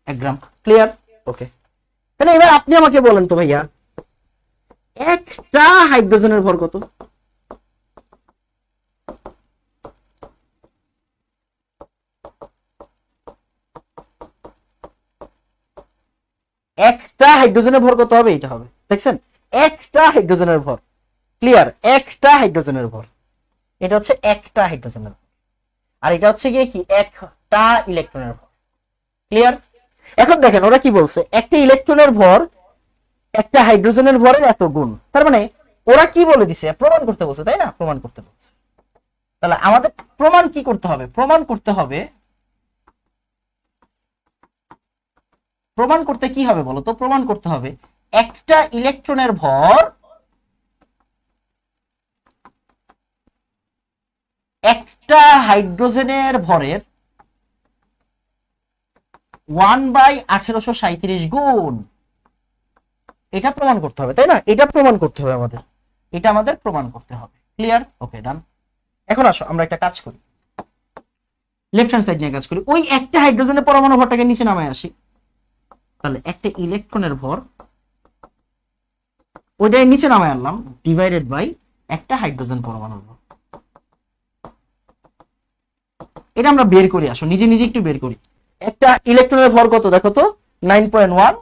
1 গ্রাম। ক্লিয়ার? ওকে, তাহলে এবার আপনি আমাকে বলেন তো ভাইয়া, একটা হাইড্রোজেনের ভর কত? একটা হাইড্রোজেনের ভর কত হবে? এটা হবে, দেখছেন? একটা হাইড্রোজেনের ভর। ক্লিয়ার? একটা হাইড্রোজেনের ভর, এটা হচ্ছে একটা হাইড্রোজেনের ভর, আর এটা হচ্ছে গিয়ে কি? একটা ইলেকট্রনের ভর। ক্লিয়ার? এখন দেখেন ওরা কি বলছে, একটা ইলেকট্রনের ভর একটা হাইড্রোজেনের ভরের এত গুণ। তার মানে ওরা কি বলে দিছে? প্রমাণ করতে বলছে, তাই না? প্রমাণ করতে বলছে। তাহলে আমাদের প্রমাণ কি করতে হবে? প্রমাণ করতে কি হবে বলতো? প্রমাণ করতে হবে একটা ইলেকট্রনের ভর একটা হাইড্রোজেনের ভরের 1/1837 গুণ। এটা প্রমাণ করতে হবে, তাই না? এটা প্রমাণ করতে হবে আমাদের, এটা আমাদের প্রমাণ করতে হবে। ক্লিয়ার? ওকে, ডান। এখন আসো আমরা একটা কাজ করি, লেফট হ্যান্ড সাইড নিয়ে কাজ করি। ওই একটা হাইড্রোজেনের পরমাণু ভরটাকে নিচে নামায় আসি। তাহলে একটা ইলেকট্রনের ভর ওইটাই নিচে নামায় আনলাম, ডিভাইডেড বাই একটা হাইড্রোজেন পরমাণুর ভর। এটা আমরা বের করি, আসো নিজে নিজে একটু বের করি। একটা ইলেকট্রনের ভর কত দেখো তো? 9.1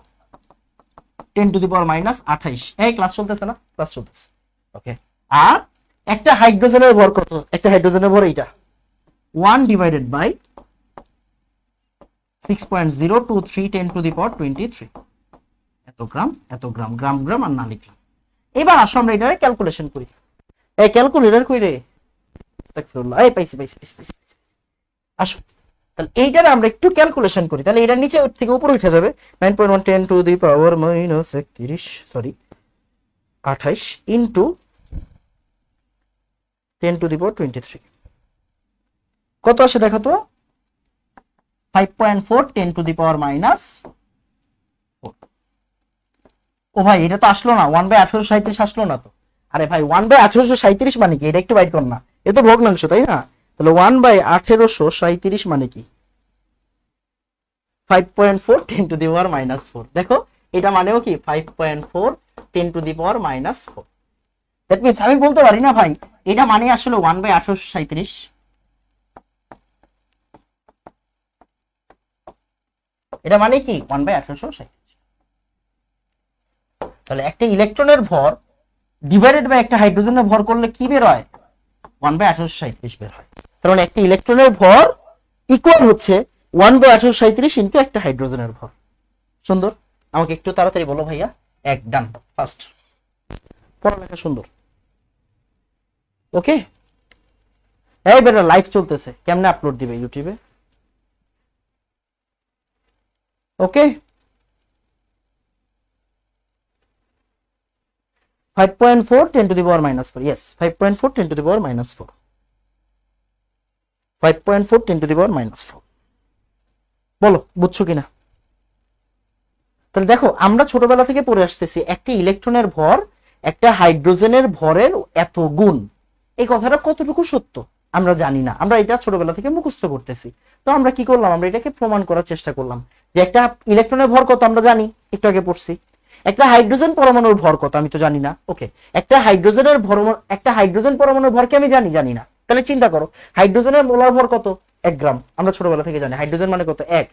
10 টু দি পাওয়ার মাইনাস 28। এই ক্লাস চলতেছে না? ক্লাস চলতেছে। ওকে, আর একটা হাইড্রোজেনের ভর কত? একটা হাইড্রোজেনের ভর এইটা 1 divided by 6.023 10 to the power 23। এত গ্রাম, এত গ্রাম, গ্রাম গ্রাম আর না লিখলাম। এবার আসো আমরা এটা ক্যালকুলেশন করি। এই ক্যালকুলেটর কই রে? এই পাইছি। আসো, তাহলে এইটার আমরা একটু ক্যালকুলেশন করি। তাহলে এটা নিচে থেকে উপরে উঠে যাবে। 9.1 10 to the power minus 28 into 10 to the power 23 কত আসে দেখো তো? 5.4 10 টু দি পাওয়ার মাইনাস 4। ও ভাই এটা তো আসলো না, 1/1837 আসলো না তো। আরে ভাই 1/1837 মানে কি? এটা একটু বাইট কর না, এ তো ভগ্নাংশ তাই না? তাহলে 1/1837 মানে কি? 5.4 10 টু দি পাওয়ার মাইনাস 4। দেখো এটা মানেও কি? 5.4 10 to the power minus 4। That means আমি বলতে পারি না ভাই এটা মানে আসলে 1/1837। এটা মানে কি 1/1837। তাহলে একটা ইলেকট্রনের ভর ডিভাইডেড বাই একটা হাইড্রোজেনের ভর করলে কি বের হয়? 1/1837 বের হয়। তার মানে একটা ইলেকট্রনের ভর ইকুয়াল হচ্ছে 1/1837 ইন্টু একটা হাইড্রোজেনের ভর। সুন্দর। আমাকে একটু তাড়াতাড়ি বলো ভাইয়া। এক, ডান, ফার্স্ট। পড়ালেখা সুন্দর। ওকে, এই বেটা লাইভ চলতেছে, কেমনে আপলোড দিবে ইউটিউবে? ওকে, 5.4 10 to the power minus 4, yes 5.4 10 to the power minus 4, 5.4 10 to the power minus 4। বলো বুঝছো কিনা? তাহলে দেখো আমরা ছোটবেলা থেকে পড়ে আসতেছি একটা ইলেকট্রনের ভর একটা হাইড্রোজেনের ভরের এত গুণ। এই কথাটা কতটুকু সত্য আমরা জানি না, আমরা এটা ছোটবেলা থেকে মুখস্থ করতেছি। তো আমরা কি করলাম, আমরা এটাকে প্রমাণ করার চেষ্টা করলাম যে একটা ইলেকট্রনের ভর কত আমরা জানি, একটু আগে পড়ছি। একটা হাইড্রোজেন পরমাণুর ভর কত আমি তো জানি না। ওকে, একটা হাইড্রোজেন পরমাণুর ভর কি আমি জানি না। তাহলে চিন্তা করো হাইড্রোজেনের মোলার ভর কত? 1 গ্রাম। আমরা ছোটবেলা থেকে জানি হাইড্রোজেন মানে কত? 1,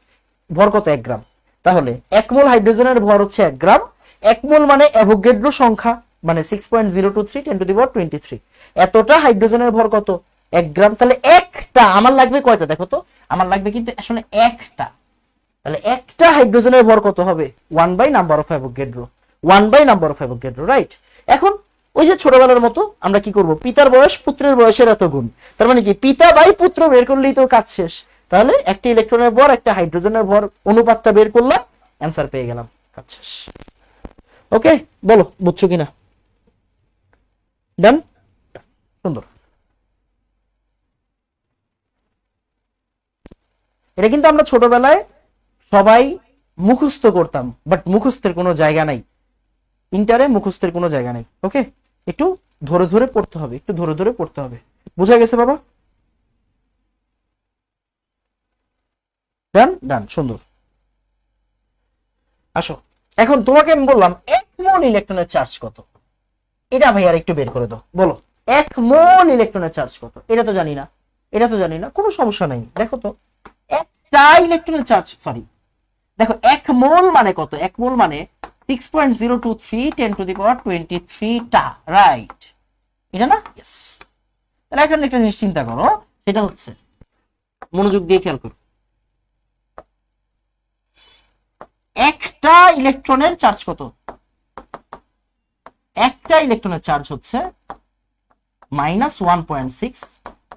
ভর কত? 1 গ্রাম। তাহলে 1 মোল হাইড্রোজেনের ভর হচ্ছে 1 গ্রাম। 1 মোল মানে অ্যাভোগাড্রো সংখ্যা, মানে 6.023 10 to the power 23। এতটা হাইড্রোজেনের ভর কত? 1 গ্রাম। তাহলে একটা আমার লাগবে কয়টা দেখো তো, আমার লাগবে কিন্তু আসলে একটা। তাহলে একটা হাইড্রোজেনের ভর কত হবে? 1 by number of Avogadro, 1 by number of Avogadro, right. এখন ওই যে ছোটবেলার মতো আমরা কি করব, পিতার বয়স পুত্রের বয়সের এত গুণ, তার মানে কি পিতা বাই পুত্র বের করলেই তো কাজ শেষ। তাহলে একটা ইলেকট্রনের ভর একটা হাইড্রোজেনের ভর অনুপাতটা বের করলাম, অ্যান্সার পেয়ে গেলাম, কাজ শেষ। ওকে, বলো বুঝছো কিনা? ডান, সুন্দর। এটা কিন্তু আমরা ছোটবেলায় সবাই মুখস্থ করতাম, বাট মুখস্থের কোনো জায়গা নাই, ইন্টারে মুখস্থের কোনো জায়গা নাই। ওকে, একটু ধরে ধরে পড়তে হবে, একটু ধরে ধরে পড়তে হবে। বুঝা গেছে বাবা? ডান ডান, সুন্দর। আসো, এখন তোমাকে আমি বললাম 1 মোল ইলেকট্রনের চার্জ কত, এটা ভাই আর একটু বের করে দাও। বলো 1 মোল ইলেকট্রনের চার্জ কত? এটা তো জানি না, এটা তো জানি না, কোনো সমস্যা নাই। দেখো তো একটা ইলেকট্রনের চার্জ, সরি দেখো 1 মোল মানে কত? 1 মোল মানে 6.023 10 to the power 23 টা, রাইট? এটা না? ইয়েস। তাহলে এখন একটা জিনিস চিন্তা করো, সেটা হচ্ছে মনোযোগ দিয়ে খেয়াল করো, একটা ইলেকট্রনের চার্জ কত? একটা ইলেকট্রনের চার্জ হচ্ছে -1.6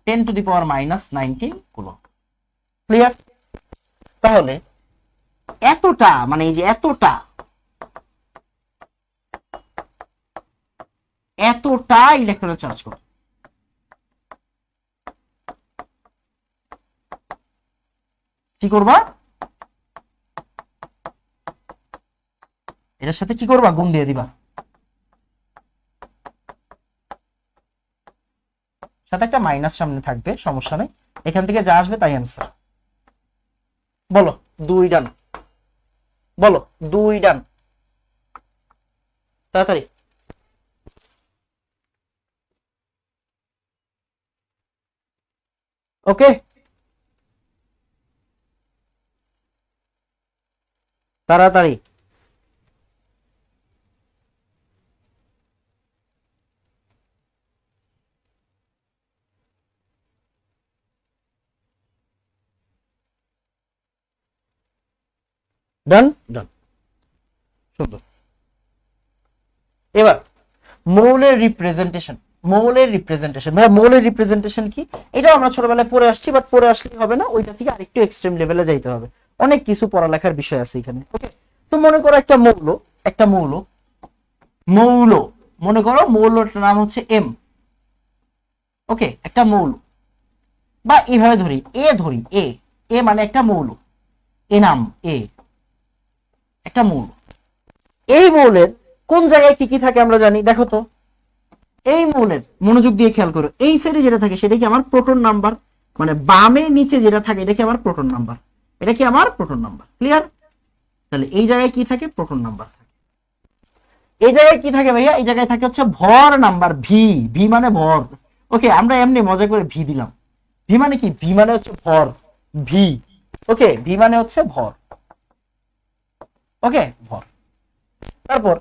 10 to the power -19 coulomb. Clear? তাহলে এতটা মানে এই যে এতটা ইলেকট্রনের চার্জ কত? কি করবা? এটার সাথে কি করবা? গুণ দিয়ে দিবা, সাথে একটা মাইনাস সামনে থাকবে, সমস্যা নেই, এখান থেকে যা আসবে তাই অ্যান্সার। বলো 2 ডান, বলো 2 ডান, তাড়াতাড়ি। ওকে, তাড়াতাড়ি। ডান ডান, সুন্দর। এবার মৌলের রিপ্রেজেন্টেশন, মৌলের রিপ্রেজেন্টেশন ভাই, মৌলের রিপ্রেজেন্টেশন কি? এটাও আমরা ছোটবেলায় পড়ে আসছি, বাট পড়ে আসলে হবে না, ওইটা থেকে আরেকটু এক্সট্রিম লেভেলে যাইতে হবে, অনেক কিছু পড়ালেখার বিষয় আছে এখানে। ওকে, তো মনে করো একটা মৌল, একটা মৌল মনে করো মৌলটার নাম হচ্ছে এম। ওকে, একটা মৌল, বা এইভাবে ধরি এ মানে একটা মৌল, এ নাম এ, একটা মৌল। এই মৌলের কোন জায়গায় কি কি থাকে আমরা জানি, দেখো তো এই মৌলের, মনোযোগ দিয়ে খেয়াল করো, এই সাইডে যেটা থাকে সেটা কি আমার প্রোটন নাম্বার, মানে বামে নিচে যেটা থাকে এটা কি আমার প্রোটন নাম্বার, এটা কি আমার প্রোটন নাম্বার। ক্লিয়ার? তাহলে এই জায়গায় কি থাকে? প্রোটন নাম্বার থাকে। এই জায়গায় কি থাকে ভাইয়া? এই জায়গায় থাকে হচ্ছে ভর নাম্বার, ভি মানে ভর। ওকে, আমরা এমনি মজা করে ভি দিলাম, ভি মানে কি? ভি মানে হচ্ছে ভর, ভি। ওকে, ভি মানে হচ্ছে ভর। ওকে, ভর। তারপর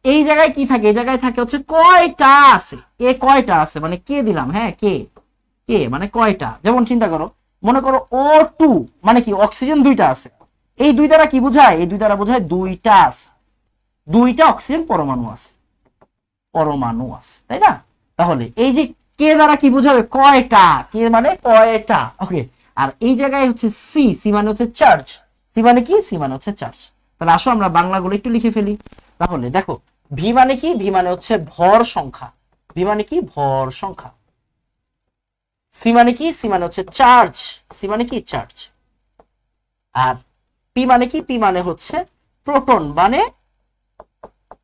এই জায়গায় কি থাকে, এই জায়গায় থাকে হচ্ছে কয়টা আছে, এ কয়টা আছে মানে কে দিলাম, হ্যাঁ কে, কে মানে কয়টা। যেমন চিন্তা করো, মনে করো O2 মানে কি অক্সিজেন দুইটা আছে, এই দুই দ্বারা কি বোঝায়, এই দুই দ্বারা বোঝায় দুইটা আছে, দুইটা অক্সিজেন পরমাণু আছে, পরমাণু আছে, তাই না? তাহলে এই যে কে দ্বারা কি বোঝাবে, কয়টা, কে মানে কয়টা, ওকে। আর এই জায়গায় হচ্ছে সি, সি মানে হচ্ছে চার্জ, সি মানে কি, সি মানে হচ্ছে চার্জ। তাহলে আসো আমরা বাংলাগুলো একটু লিখে ফেলি। তাহলে দেখো ভি মানে কি, ভি মানে হচ্ছে ভর সংখ্যা, ভি মানে কি ভর সংখ্যা। সি মানে কি, সি মানে হচ্ছে চার্জ, সি মানে কি চার্জ। আর পি মানে কি, পি মানে হচ্ছে প্রোটন মানে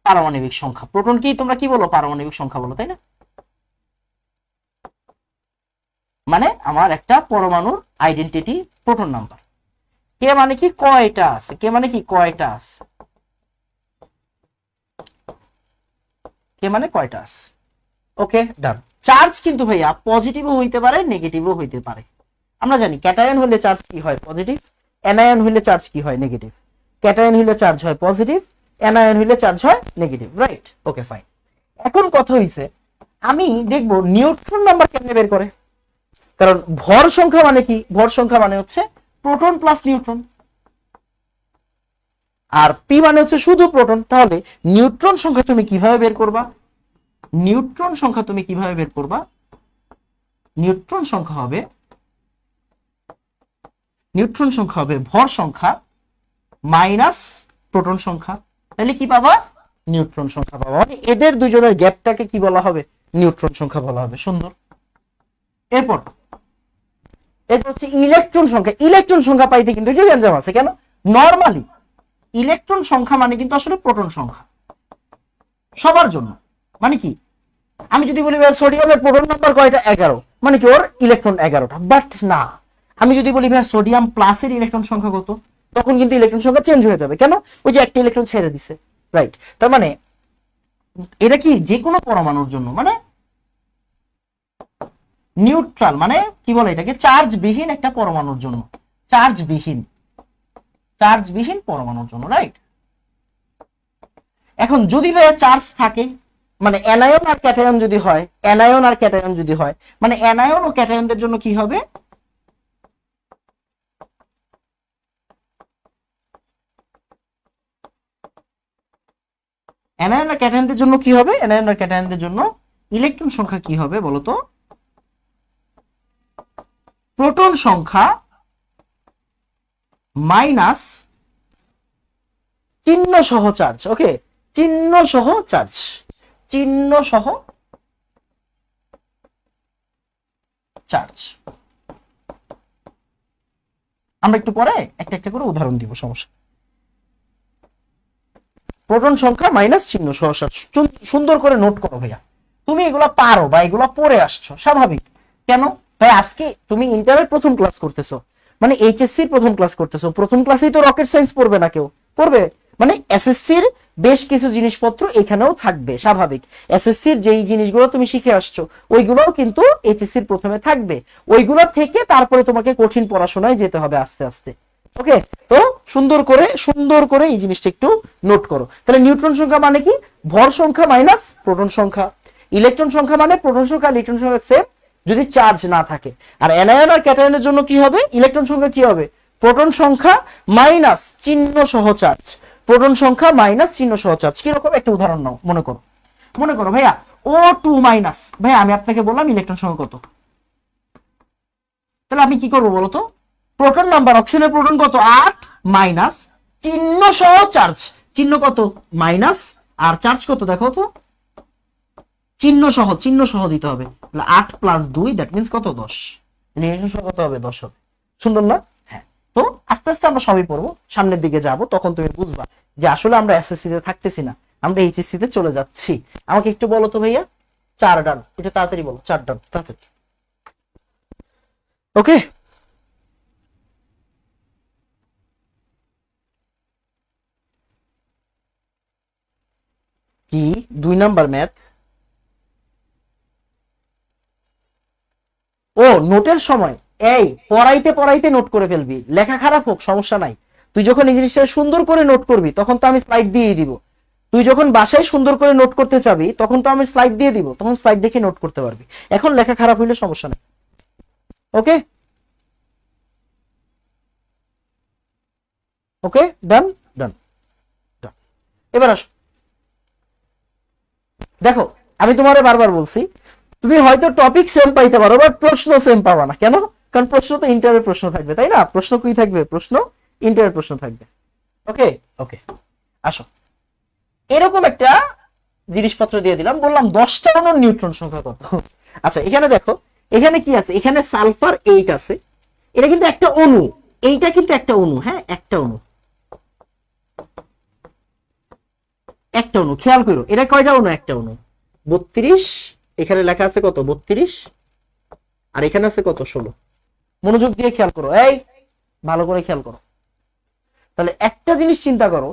পারমাণবিক সংখ্যা। প্রোটন কি তোমরা কি বলো, পারমাণবিক সংখ্যা বলো, তাই না? মানে আমার একটা পরমাণুর আইডেন্টিটি প্রোটন নাম্বার। কে মানে কি কয়টা আছে, কে মানে কি কয়টা আছে, কে মানে কয়টা আছে। ওকে ডান। চার্জ কিন্তু ভাইয়া পজিটিভও হইতে পারে নেগেটিভও হইতে পারে। আমরা জানি ক্যাটায়ন হলে চার্জ কি হয়, পজিটিভ, অ্যানায়ন হলে চার্জ কি হয়, নেগেটিভ। ক্যাটায়ন হলে চার্জ হয় পজিটিভ, অ্যানায়ন হলে চার্জ হয় নেগেটিভ, রাইট? Okay fine. এখন কথা হইছে আমি দেখবো নিউট্রন নাম্বার কেমনে বের করে। কারণ ভর সংখ্যা মানে কি, ভর সংখ্যা মানে হচ্ছে প্রোটন প্লাস নিউট্রন, আর পি মানে হচ্ছে শুধু প্রোটন। তাহলে নিউট্রন সংখ্যা তুমি কিভাবে বের করবা, নিউট্রন সংখ্যা তুমি কিভাবে বের করবা, নিউট্রন সংখ্যা হবে, নিউট্রন সংখ্যা হবে ভর সংখ্যা মাইনাস প্রোটন সংখ্যা। তাহলে কি পাবা, নিউট্রন সংখ্যা পাবা। মানে এদের দুজনের গ্যাপটাকে কি বলা হবে, নিউট্রন সংখ্যা বলা হবে। সুন্দর। এরপর হচ্ছে ইলেকট্রন সংখ্যা। ইলেকট্রন সংখ্যা পাইতে কিন্তু যে গ্যাঞ্জাম আছে, কেন, নরমালি ইলেকট্রন সংখ্যা মানে কিন্তু আসলে প্রোটন সংখ্যা সবার জন্য। মানে কি, আমি যদি বলি ভাই সোডিয়ামের প্রোটন নাম্বার কয়টা, 11, মানে কি ওর ইলেকট্রন 11টা। বাট না, আমি যদি বলি ভাই সোডিয়াম প্লাসের ইলেকট্রন সংখ্যা কত, তখন কিন্তু ইলেকট্রন সংখ্যা চেঞ্জ হয়ে যাবে। কেন, ওই যে একটা ইলেকট্রন ছেড়ে দিছে, রাইট? তার মানে এটা কি যে কোনো পরমাণুর জন্য, মানে নিউট্রাল, মানে কি বলে এটাকে, চার্জ বিহীন একটা পরমাণুর জন্য, চার্জ বিহীন পরমাণুর জন্য, রাইট? এখন যদি ভাইয়া চার্জ থাকে, মানে অ্যানায়ন আর ক্যাটায়ন যদি হয়, অ্যানায়ন আর ক্যাটায়ন যদি হয়, মানে অ্যানায়ন ও ক্যাটায়নদের জন্য কি হবে, অ্যানায়ন আর ক্যাটায়নদের জন্য কি হবে, অ্যানায়ন আর ক্যাটায়নদের জন্য ইলেকট্রন সংখ্যা কি হবে বলতো, প্রোটন সংখ্যা মাইনাস চিহ্ন সহ চার্জ। ওকে, চিহ্ন সহ চার্জ, চিহ্ন সহ চার্জ। আমরা একটু পরে একটা একটা করে উদাহরণ দিব, সমস্যা। প্রোটন সংখ্যা মাইনাস চিহ্ন সহ চার্জ, সুন্দর করে নোট করো ভাইয়া। তুমি এগুলা পারো বা এগুলা পড়ে আসছো, স্বাভাবিক। কেন ভাই, আজকে তুমি ইন্টারের প্রথম ক্লাস করতেছো, মানে এইচএসসির প্রথম ক্লাস করতেছো, প্রথম ক্লাসেই তো রকেট সায়েন্স পড়বে না কেউ, পড়বে? মানে এসএসসির বেশ কিছু জিনিসপত্র এখানেও থাকবে, স্বাভাবিক। এসএসসির যেই জিনিসগুলো তুমি শিখে আসছো ওইগুলোও কিন্তু এইচএসসির প্রথমে থাকবে, ওইগুলো থেকে তারপরে তোমাকে কঠিন পড়াশোনায় যেতে হবে আস্তে আস্তে। ওকে, তো সুন্দর করে এই জিনিসটা একটু নোট করো। তাহলে নিউট্রন সংখ্যা মানে কি, ভর সংখ্যা মাইনাস প্রোটন সংখ্যা। ইলেকট্রন সংখ্যা মানে প্রোটন সংখ্যা ইলেকট্রন সংখ্যা সেম যদি চার্জ না থাকে। আর অ্যানায়ন আর ক্যাটায়নের জন্য কি হবে, ইলেকট্রন সংখ্যা কি হবে, প্রোটন সংখ্যা মাইনাস চিহ্ন সহ চার্জ, প্রোটন সংখ্যা মাইনাস চিহ্ন সহ চার্জ। কিরকম, একটা উদাহরণ নাও, মনে করো ভাইয়া O2 মাইনাস, ভাইয়া আমি আপনাকে বললাম ইলেকট্রন সংখ্যা কত, তাহলে আমি কি করবো বলতো, প্রোটন নাম্বার, অক্সিজেনের প্রোটন কত 8, মাইনাস চিহ্ন সহ চার্জ, চিহ্ন কত মাইনাস, আর চার্জ কত দেখো তো, চিহ্ন সহ দিতে হবে। 8 + 2 দ্যাট মিন্স কত, 10। ইলেকট্রন সংখ্যা কত হবে, 10 হবে। সুন্দর না? হ্যাঁ। তো আস্তে আস্তে আমরা সবই পড়বো, সামনের দিকে যাব, তখন তুমি বুঝবা যে আসলে আমরা এসএসসি তে থাকতেছি না, আমরা এইচএসসি তে চলে যাচ্ছি। আমাকে একটু বলো তো ভাইয়া, 4 ডান, এটা তাড়াতাড়ি বলো, 4 ডান তাড়াতাড়ি। ওকে, কি 2 নাম্বার ম্যাথ? ও নোটের সময়, এই পড়াইতে নোট করে ফেলবি, লেখা খারাপ হোক সমস্যা নাই, তুই যখন এই জিনিসটা সুন্দর করে নোট করবি তখন তো আমি স্লাইড দিয়ে দিব, তুই যখন বাসায় সুন্দর করে নোট করতে চাবি তখন তো আমি স্লাইড দিয়ে দিব, তখন স্লাইড দেখে নোট করতে পারবি। এখন লেখা খারাপ হইলে সমস্যা নেই। ওকে ওকে, ডান ডান ডান। এবার আসো, দেখো আমি তোমারে বারবার বলছি তুমি হয়তো টপিক সেম পাইতে পারো বাট প্রশ্ন সেম পাবা না। কেন? কারণ প্রশ্ন তো ইন্টারের প্রশ্ন থাকবে, তাই না? প্রশ্ন কি থাকবে? প্রশ্ন ইন্টারের প্রশ্ন থাকবে। ওকে ওকে, আসো এরকম একটা জিনিসপত্র দিয়ে দিলাম, বললাম 10টা অণুর নিউট্রন সংখ্যা কত। আচ্ছা এখানে দেখো, এখানে কি আছে? এখানে সালফার 8 আছে, এটা কিন্তু একটা অণু, এইটা কিন্তু একটা অণু, হ্যাঁ একটা অণু, একটা অণু। খেয়াল করো এটা কয়টা অণু? একটা অণু। 32, এখানে লেখা আছে কত? 32, আর এখানে আছে কত? 16। মনোযোগ দিয়ে খেয়াল করো, এই ভালো করে খেয়াল করো। তাহলে একটা জিনিস চিন্তা করো,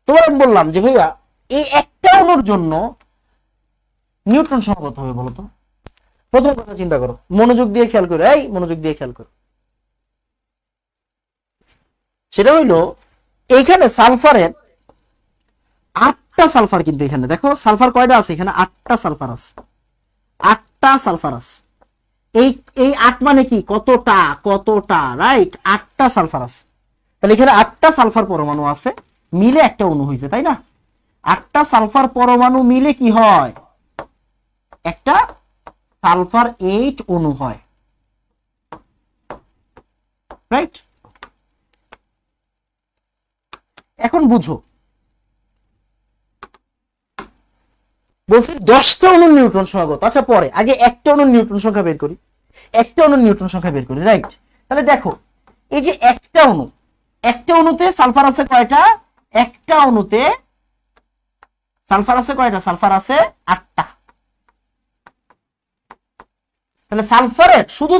তোমার বললাম যে ভাইয়া এই একটা অণুর জন্য নিউট্রন সংখ্যা কত হবে বলো তো? প্রথম কথা চিন্তা করো, মনোযোগ দিয়ে খেয়াল করো, এই মনোযোগ দিয়ে খেয়াল করো। সেটা হইলো এইখানে সালফারের 8টা সালফার, কিন্তু এখানে দেখো সালফার কয়টা আছে? এখানে 8টা সালফার আছে, 8টা সালফার আছে। এই এই 8 মানে কি? কতটা? কতটা, রাইট? 8টা সালফার আছে। তাহলে এখানে 8টা সালফার পরমাণু আছে, মিলে একটা অণু হয়েছে, তাই না? 8টা সালফার পরমাণু মিলে কি হয়? একটা সালফার 8 অণু হয়, রাইট? এখন বুঝো, বলছি 10টা অণুর নিউট্রন সংখ্যা কত? আচ্ছা পরে, আগে একটা অণুর নিউট্রন সংখ্যা বের করি, একটা অণুর নিউট্রন সংখ্যা বের করি, রাইট? তাহলে দেখো এই যে একটা অণু, একটা অণুতে সালফার আছে কয়টা? একটা অণুতে সালফার আছে কয়টা? সালফার আছে 8টা। তাহলে সালফারের, শুধু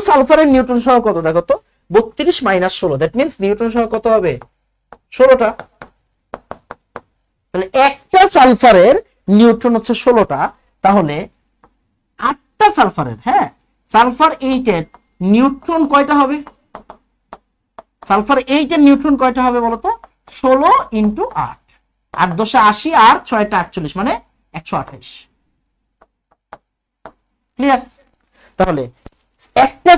সালফারের নিউট্রন সংখ্যা কত দেখো তো? 32 - 16, দ্যাট মিন্স নিউট্রন সংখ্যা কত হবে? 16টা। তাহলে একটা সালফারের নিউট্রন হচ্ছে 16টা, তাহলে 8টা সালফারের, হ্যাঁ সালফার 8 এর নিউট্রন কয়টা হবে? সালফার 8 এর নিউট্রন কয়টা হবে বলতো? 16 × 8, 8 × 10 = 80 আর 6 টা 48, মানে 128। ক্লিয়ার? তাহলে একটা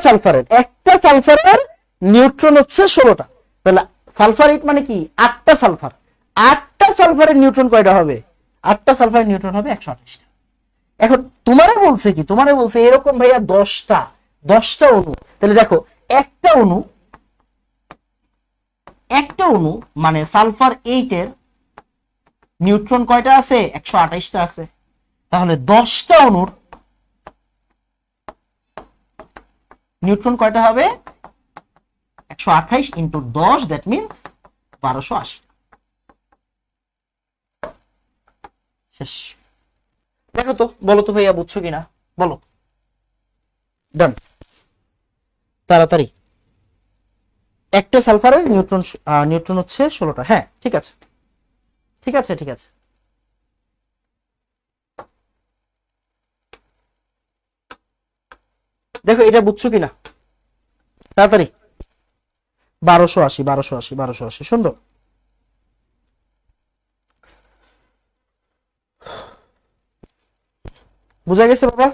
সালফারের নিউট্রন হচ্ছে 16টা, তাহলে সালফার 8 মানে কি? 8টা সালফার, 8টা সালফারের নিউট্রন কয়টা হবে? 8টা সালফারের নিউট্রন হবে 128টা। এখন তোমারে বলছে কি? তোমারে বলছে এরকম ভাইয়া 10টা অণু। তাহলে দেখো একটা অণু মানে সালফার 8 এর নিউট্রন কয়টা আছে? 128টা আছে। তাহলে 10টা অণুর নিউট্রন কয়টা হবে? 128 × 10, দ্যাট মিন্স 1280। শেষ। দেখো তো, বলো তো ভাইয়া বুঝছো কিনা, বলো। ডান, তাড়াতাড়ি। একটা সালফারের নিউট্রন হচ্ছে 16টা, হ্যাঁ ঠিক আছে ঠিক আছে ঠিক আছে। দেখো এটা বুঝছো কিনা, তাড়াতাড়ি। 1280 সুন্দর। বুঝা গেছে বাবা?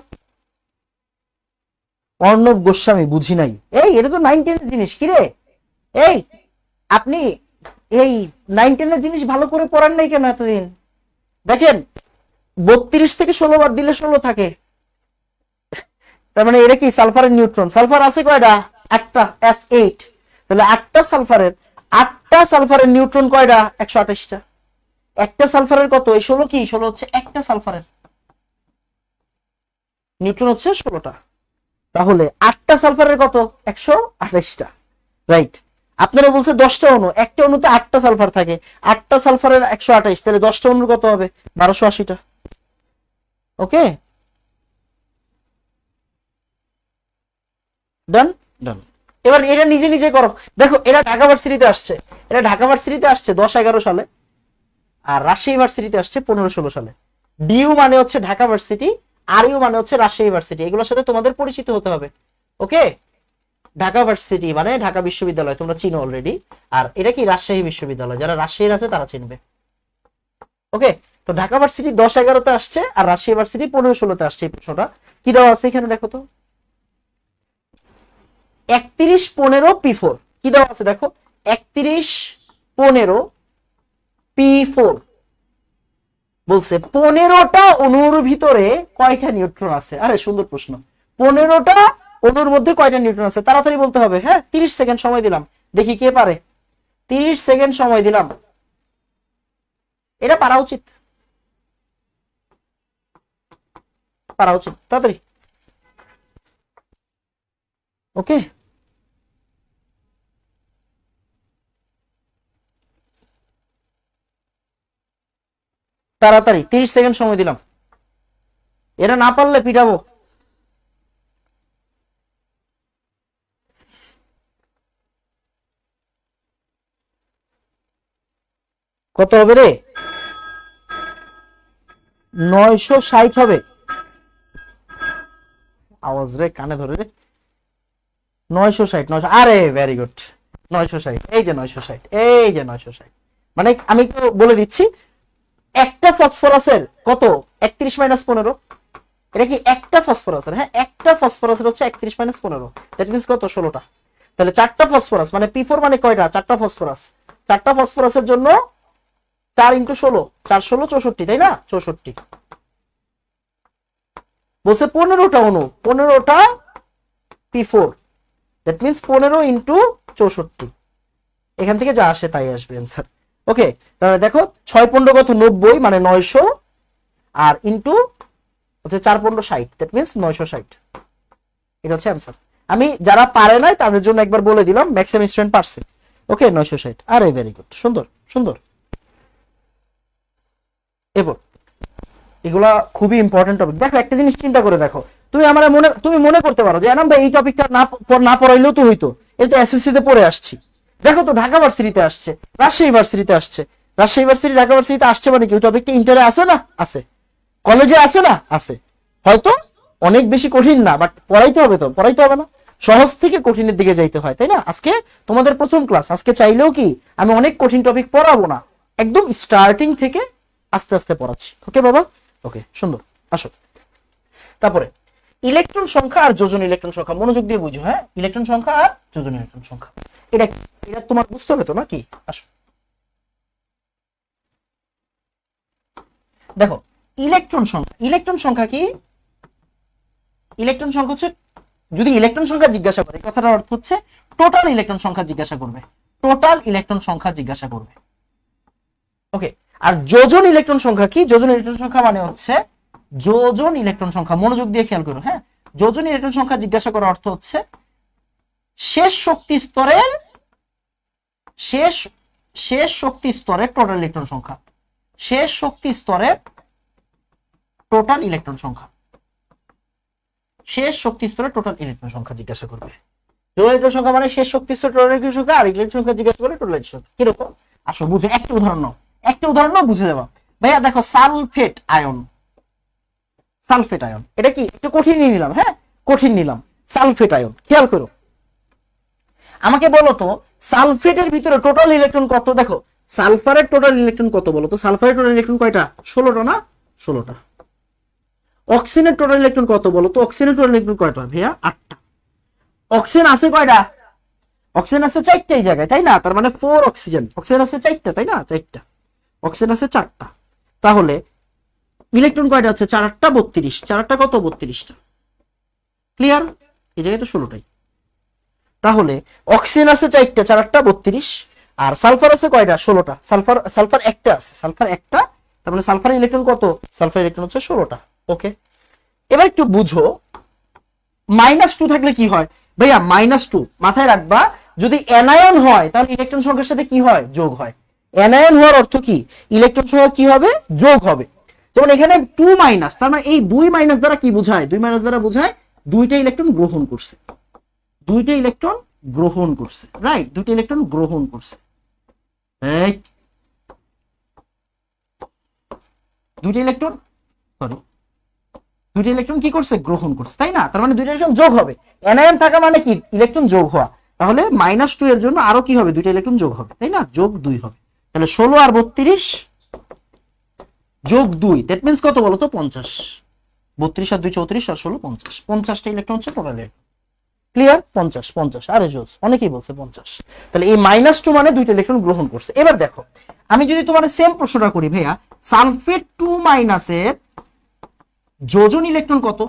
অর্ণব গোস্বামী, বুঝি নাই। এই এটা তো 9, 10 জিনিস। কিরে এই আপনি এই 9, 10 জিনিস ভালো করে পড়ান নাই কেন এতদিন? দেখেন 32 থেকে 16 বাদ দিলে 16 থাকে, তার মানে এটা কি সালফারের নিউট্রন? সালফার আছে কয়টা? 8টা, S8। তাহলে 8টা সালফারের নিউট্রন কয়টা? 128টা। একটা সালফারের কত? এই 16 কি? 16 হচ্ছে একটা সালফারের নিউট্রন হচ্ছে 16টা। তাহলে 8টা সালফারের কত? 128টা, রাইট? আপনারা বলছে 10টা অণু, একটা অণুতে 8টা সালফার থাকে, 8টা সালফারের 128, তাহলে 10টা অণুর কত হবে? 1280টা। ওকে, ডান ডান। এবার এটা নিজে নিজে করো। দেখো এটা ঢাকা ভার্সিটিতে আসছে, 10-11 সালে, আর রাজশাহী ভার্সিটিতে আসছে 15-16 সালে। ডিইউ মানে হচ্ছে ঢাকা ভার্সিটি, আর ইউ মানে হচ্ছে রাজশাহী ভার্সিটি। এগুলোর সাথে তোমাদের পরিচিত হতে হবে। ওকে, ঢাকা ভার্সিটি মানে ঢাকা বিশ্ববিদ্যালয়, তোমরা চিনো অলরেডি। আর এটা কি রাজশাহী বিশ্ববিদ্যালয়, যারা রাজশাহীর আছে তারা চিনবে। ওকে, তো ঢাকা ভার্সিটি 10-11তে আসছে আর রাজশাহী ভার্সিটি 15-16তে আসছে। এই প্রশ্নটা কি দেওয়া আছে এখানে দেখো তো, 31-15 কি দেওয়া আছে দেখো, 31-15 P4 বলছে 15টা অণুর ভিতরে কয়টা নিউট্রন আছে। আরে সুন্দর প্রশ্ন, 15টা অণুর মধ্যে কয়টা নিউট্রন আছে, তাড়াতাড়ি বলতে হবে। হ্যাঁ, 30 সেকেন্ড সময় দিলাম, দেখি কে পারে। 30 সেকেন্ড সময় দিলাম, এটা পারা উচিত, পারা উচিত, তাড়াতাড়ি। ওকে, তাড়াতাড়ি 30 সেকেন্ড সময় দিলাম, এরা না পারলে পিটাবো। কত হবে রে, 960 হবে। আওয়াজ রে কানে ধরে রে, 960। আরে ভেরি গুড, 960, এই যে 960, এই যে 960। মানে আমি একটু বলে দিচ্ছি, একটা ফসফরাসের কত 31-15, এটা কি একটা ফসফরাসের, হ্যাঁ একটা ফসফরাসের হচ্ছে 31-15, দ্যাট মিন্স কত 16টা। তাহলে 4টা ফসফরাস মানে P4 মানে কয়টা, 4টা ফসফরাস। 4টা ফসফরাসের জন্য 4 × 16, 4-16 64, তাই না, 64। বলছে 15টা অণু, 15টা P4, দ্যাট মিন্স 15 × 64। এখান থেকে যা আসে তাই আসবে অ্যান্সার। ওকে, তাহলে দেখো 6-15 কত 90 মানে 900, আর ইনটু হচ্ছে 4-15 60, দ্যাট মিন্স 960। এটা হচ্ছে অ্যান্সার। আমি যারা পারে নাই তাদের জন্য একবার বলে দিলাম, ম্যাক্সিমাম স্টুডেন্ট পারছে। ওকে, 960। আরে ভেরি গুড, সুন্দর সুন্দর। এরপর এগুলা খুবই ইম্পর্টেন্ট টপিক। দেখো একটা জিনিস চিন্তা করে দেখো, তুমি মনে করতে পারো যে এনাম ভাই এই টপিকটা না পড়াইলেও তো হইতো, এটা এসএসসি তে পড়ে আসছি। দেখো তো ঢাকা ভার্সিটিতে আসছে, রাজশাহী ভার্সিটিতে আসছে, রাজশাহী ভার্সিটি ঢাকা ভার্সিটিতে আসছে মানে কি ওই টপিকটা ইন্টারে আছে না, আছে, কলেজে আছে না, আছে। হয়তো অনেক বেশি কঠিন না, বাট পড়াইতে হবে, তো পড়াইতে হবে না, সহজ থেকে কঠিনের দিকে যাইতে হয়, তাই না। আজকে তোমাদের প্রথম ক্লাস, আজকে চাইলেও কি আমি অনেক কঠিন টপিক পড়াবো না, একদম স্টার্টিং থেকে আস্তে আস্তে পড়াচ্ছি। ওকে বাবা, ওকে সুন্দর। আসো তারপরে ইলেকট্রন সংখ্যা আর যোজন ইলেকট্রন সংখ্যা, মনোযোগ দিয়ে বুঝো। হ্যাঁ, ইলেকট্রন সংখ্যা আর যোজন ইলেকট্রন সংখ্যা, এটা এটা তোমার বুঝতে হবে তো নাকি। আসো দেখো, ইলেকট্রন সংখ্যা, ইলেকট্রন সংখ্যা কি, ইলেকট্রন সংখ্যা হচ্ছে, যদি ইলেকট্রন সংখ্যা জিজ্ঞাসা করে কথাটার অর্থ হচ্ছে টোটাল ইলেকট্রন সংখ্যা জিজ্ঞাসা করবে, টোটাল ইলেকট্রন সংখ্যা জিজ্ঞাসা করবে। ওকে, আর যোজন ইলেকট্রন সংখ্যা কি, যোজন ইলেকট্রন সংখ্যা মানে হচ্ছে যোজন ইলেকট্রন সংখ্যা, মনোযোগ দিয়ে খেয়াল করো। হ্যাঁ, যোজন ইলেকট্রন সংখ্যা জিজ্ঞাসা করার অর্থ হচ্ছে শেষ শক্তি স্তরের শেষ শক্তি স্তরের টোটাল ইলেকট্রন সংখ্যা, শেষ শক্তি স্তরের টোটাল ইলেকট্রন সংখ্যা, শেষ শক্তি স্তরের টোটাল ইলেকট্রন সংখ্যা জিজ্ঞাসা করবে। যোজন ইলেকট্রন সংখ্যা মানে শেষ শক্তি স্তরের টোটাল ইলেকট্রন সংখ্যা, আর ইলেকট্রন সংখ্যা জিজ্ঞাসা করলে টোটাল ইলেকট্রন সংখ্যা। কিরকম আসো বুঝে, একটা উদাহরণ নাও, একটা উদাহরণ বুঝে যাবা। ভাইয়া দেখো সালফেট আয়ন, সালফেট আয়ন এটা কি একটু কঠিন নিলাম, হ্যাঁ কঠিন নিলাম। সালফেট আয়ন খেয়াল করো, আমাকে বলো তো সালফেটের ভিতরে টোটাল ইলেকট্রন কত। দেখো সালফারের টোটাল ইলেকট্রন কত বলো তো, সালফারের টোটাল ইলেকট্রন কয়টা, 16টা না, 16টা। অক্সিজেনের টোটাল ইলেকট্রন কত বলো তো, অক্সিজেনের টোটাল ইলেকট্রন কয়টা ভাইয়া, 8টা। অক্সিজেন আছে কয়টা, অক্সিজেন আছে 4টাই জায়গায়, তাই না, তার মানে 4 অক্সিজেন, অক্সিজেন আছে 4টা, তাই না, 4টা অক্সিজেন আছে 4টা। তাহলে ইলেকট্রন কয়টা আছে, 4-8 32, 4-8 কত 32টা। ক্লিয়ার, এই জায়গায় তো 16টাই। তাহলে অক্সিজেন আছে 4টা, 4-8 32, আর সালফার আছে কয়টা, 16টা। সালফার একটা আছে, সালফার একটা, তার মানে সালফারের ইলেকট্রন কত, সালফার ইলেকট্রন হচ্ছে 16টা। ওকে, এবার একটু বুঝো -2 থাকলে কি হয় ভাইয়া, -2 মাথায় রাখবা, যদি অ্যানায়ন হয় তাহলে ইলেকট্রন সংখ্যার সাথে কি হয়, যোগ হয়। অ্যানায়ন হওয়ার অর্থ কি, ইলেকট্রন সংখ্যা কি হবে, যোগ হবে। যেমন এখানে 2 তার মানে এই 2 দ্বারা কি বোঝায়, 2 দ্বারা বোঝায় 2টা ইলেকট্রন গ্রহণ করছে, 2টা ইলেকট্রন গ্রহণ করছে, রাইট, 2টা ইলেকট্রন গ্রহণ করছে, এই 2টা ইলেকট্রন, সরি দুইটা ইলেকট্রন কি করছে, গ্রহণ করছে, তাই না? তার মানে দুইটা ইলেকট্রন যোগ হবে। এনায়ন থাকা মানে কি, ইলেকট্রন যোগ হওয়া। তাহলে -2 এর জন্য আরো কি হবে, দুইটা ইলেকট্রন যোগ হবে, তাই না? যোগ 2 হবে। তাহলে 16 আর 32 যোগ 2, দ্যাট মিন্স কত বলো তো, 50। 32 আর 2 34 আর 16 50, 50টা ইলেকট্রন হচ্ছে টোটাল ইলেকট্রন। ক্লিয়ার? 50 50 আরে জোস, অনেকেই বলছে 50। তাহলে এই -2 মানে দুইটা ইলেকট্রন গ্রহণ করছে। এবার দেখো, আমি যদি তোমার সেম প্রশ্নটা করি, ভাইয়া সালফেট 2- এর যোজন ইলেকট্রন কত,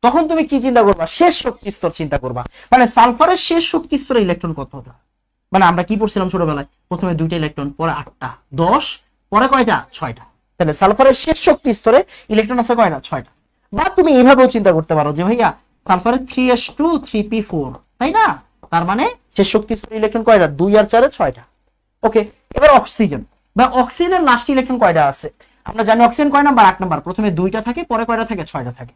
তখন তুমি কি চিন্তা করবা, শেষ শক্তি স্তর চিন্তা করবা। মানে সালফারের শেষ শক্তি স্তরে ইলেকট্রন কত হবে। মানে আমরা কি পড়ছিলাম ছোটবেলায়, প্রথমে 2টা ইলেকট্রন, পরে 8টা, 10, পরে কয়টা, 6টা। তাহলে সালফারের শেষ শক্তি স্তরে ইলেকট্রন আছে কয়টা, 6টা। বা তুমি এইভাবেও চিন্তা করতে পারো যে ভাইয়া সালফারের 3s2 3p4, তাই না? তার মানে শেষ শক্তি স্তরে ইলেকট্রন কয়টা, 2 আর 4 এ 6টা। ওকে, এবার অক্সিজেন বা অক্সিজেনের লাস্ট ইলেকট্রন কয়টা আছে, আমরা জানি অক্সিজেন কয় নাম্বার, 8 নাম্বার। প্রথমে 2টা থাকে, পরে কয়টা থাকে, 6টা থাকে,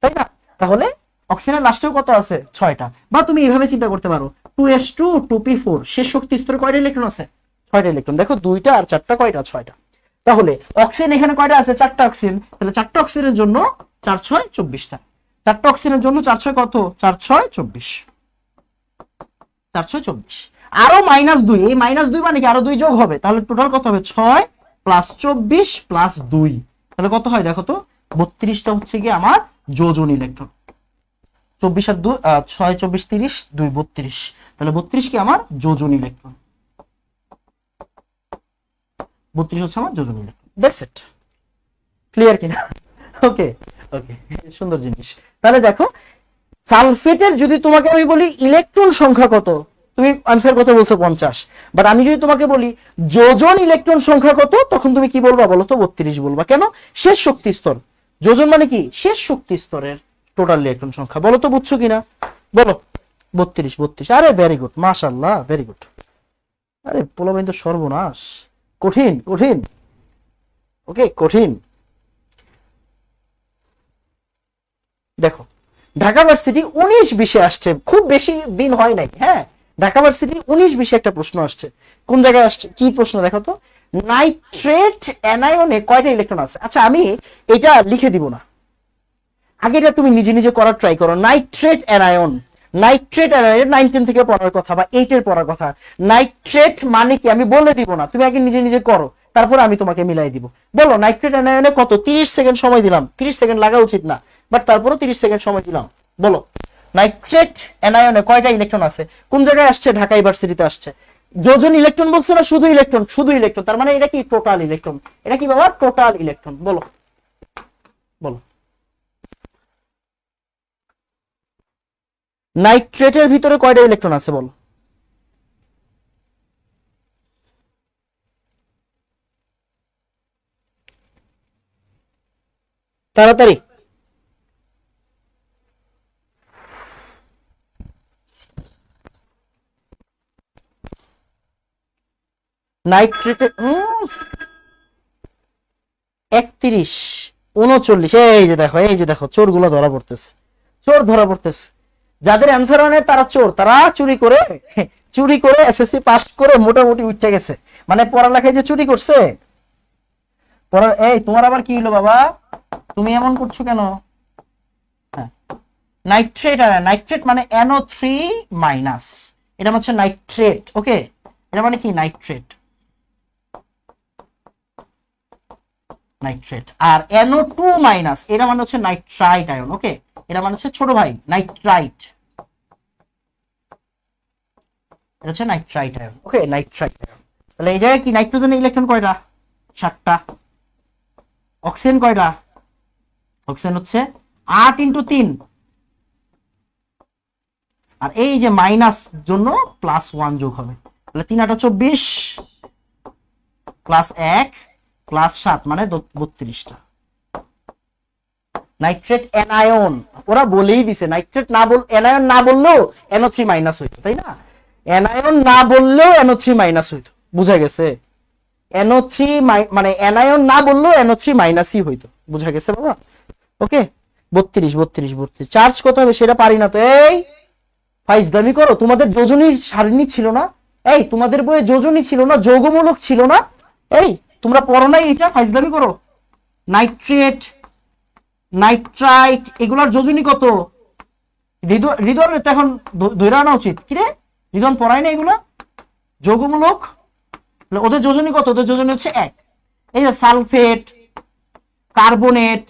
তাই না? তাহলে অক্সিজেনের লাস্টেও কত আছে, 6টা। বা তুমি এইভাবে চিন্তা করতে পারো 2s2 2p4, শেষ শক্তি স্তরে কয়টা ইলেকট্রন আছে, 6টা ইলেকট্রন। দেখো 2টা আর 4টা কয়টা, 6টা। তাহলে অক্সিজেন এখানে কয়টা আছে, 4টা অক্সিজেন। তাহলে 4টা অক্সিজেনের জন্য 4 6 24টা। 4টা অক্সিজেনের জন্য 4 6 কত, 4 6 24, 4 6 24। আরো -2, এই -2 মানে কি আরো 2 যোগ হবে, তাহলে টোটাল কত হবে, 6 + 24 + 2, তাহলে কত হয় দেখো তো, 32টা হচ্ছে কি আমার যোজন ইলেকট্রন। 24 আর 2 6 24 30 2 32, তাহলে 32 কি আমার যোজন ইলেকট্রন। 32 হচ্ছে আমার যোজন ইলেকট্রন। That's it. ক্লিয়ার কিনা? ওকে ওকে, সুন্দর জিনিস। তাহলে দেখো সালফেটের যদি তোমাকে আমি বলি ইলেকট্রন সংখ্যা কত, তুমি আনসার কত বলছো, 50। বাট আমি যদি তোমাকে বলি যোজন ইলেকট্রন সংখ্যা কত, তখন তুমি কি বলবা বলো তো, 32 বলবা। কেন? শেষ শক্তি স্তর। যোজন মানে কি, শেষ শক্তি স্তরের টোটাল ইলেকট্রন সংখ্যা। বলো তো বুঝছো কিনা, বলো। 32 32, আরে ভেরি গুড, মাশাআল্লাহ, ভেরি গুড। আরে পোলাবেন তো সর্বনাশ, কঠিন কঠিন। ওকে, কঠিন। দেখো ঢাকা ভার্সিটি 19-20 আসছে, খুব বেশি দিন হয় নাই। হ্যাঁ, ঢাকা ভার্সিটি 19-20 একটা প্রশ্ন আসছে। কোন জায়গায় আসছে, কি প্রশ্ন দেখো তো, নাইট্রেট অ্যানায়নে কয়টা ইলেকট্রন আছে। আচ্ছা, আমি এটা লিখে দিব না, আগে এটা তুমি নিজে নিজে করার ট্রাই করো। নাইট্রেট অ্যানায়ন, নাইট্রেট অ্যানায়ন 9 10 থেকে পড়ার কথা বা 8 এর পড়ার কথা। নাইট্রেট মানে কি আমি বলে দিব না, তুমি আগে নিজে নিজে করো, তারপর আমি তোমাকে মিলাই দিব। বলো নাইট্রেট অ্যানায়নে কত, 30 সেকেন্ড সময় দিলাম। 30 সেকেন্ড লাগা উচিত না, বাট তারপরও 30 সেকেন্ড সময় দিলাম। বলো নাইট্রেট অ্যানায়নে কয়টা ইলেকট্রন আছে, কোন জায়গায় আসছে, ঢাকা ইউনিভার্সিটিতে আসছে। যোজন ইলেকট্রন বলছে না, শুধু ইলেকট্রন, শুধু ইলেকট্রন, তার মানে এটা কি টোটাল ইলেকট্রন। এটা কি বাবা, টোটাল ইলেকট্রন। বলো বলো নাইট্রেটের ভিতরে কয়টা ইলেকট্রন আছে, বলো। তাড়াতাড়ি। নাইট্রেটের 31 39, এই যে দেখো, এই যে দেখো, চোর গুলো ধরা পড়তেছে, চোর ধরা পড়তেছে। যাদের অ্যান্সার হয় তারা চোর, তারা চুরি করে এসএসসি পাস করে মোটামুটি উঠে গেছে। মানে পড়ালেখায় যে চুরি করছে পড়া। এই তোমার আবার কি হলো বাবা, তুমি এমন করছো কেন? নাইট্রেট, আর নাইট্রেট মানে NO3-, এটা হচ্ছে নাইট্রেট। ওকে, এটা মানে কি, নাইট্রেট, নাইট্রেট। আর NO2-, এটা মানে হচ্ছে নাইট্রাইট আয়ন। ওকে, এটা মানে হচ্ছে ছোট ভাই নাইট্রাইট, এটা হচ্ছে নাইট্রাইট আয়ন। ওকে, নাইট্রাইট আয়ন। তাহলে এই জায়গায় কি, নাইট্রোজেনের ইলেকট্রন কয়টা, 7টা। অক্সিজেন কয়টা, অক্সিজেন হচ্ছে 8 × 3, আর এই যে মাইনাস জন্য +1 যোগ হবে, তাহলে 3 8 24 +1 +7 মানে 32টা। নাইট্রেট অ্যানায়ন, ওরা বলেই দিছে, নাইট্রেট না বল, অ্যানায়ন না বললেও NO3- হইতো, তাই না? অ্যানায়ন না বললেও NO3- হইতো, বুঝা গেছে? NO3 মানে অ্যানায়ন না বললেও NO3- হইতো, বুঝা গেছে বাবা? ওকে, 32 32 32, চার্জ কত হবে সেটা পারি না তো। এই ফাইজলামি করো, তোমাদের যোজনী সারণী ছিল না? এই তোমাদের বইয়ে যোজনী ছিল না, যৌগমূলক ছিল না? এই তোমরা পড়ো নাই এটা, ফাইজলামি করো। নাইট্রেট, নাইট্রাইট, এগুলার যোজনী কত? হৃদয়ের তো এখন ধরে আনা উচিত। কিরে হৃদয় পড়ায় না এগুলা যৌগমূলক, ওদের যোজনী কত? ওদের যোজনী হচ্ছে 1। এই যে সালফেট, কার্বনেট,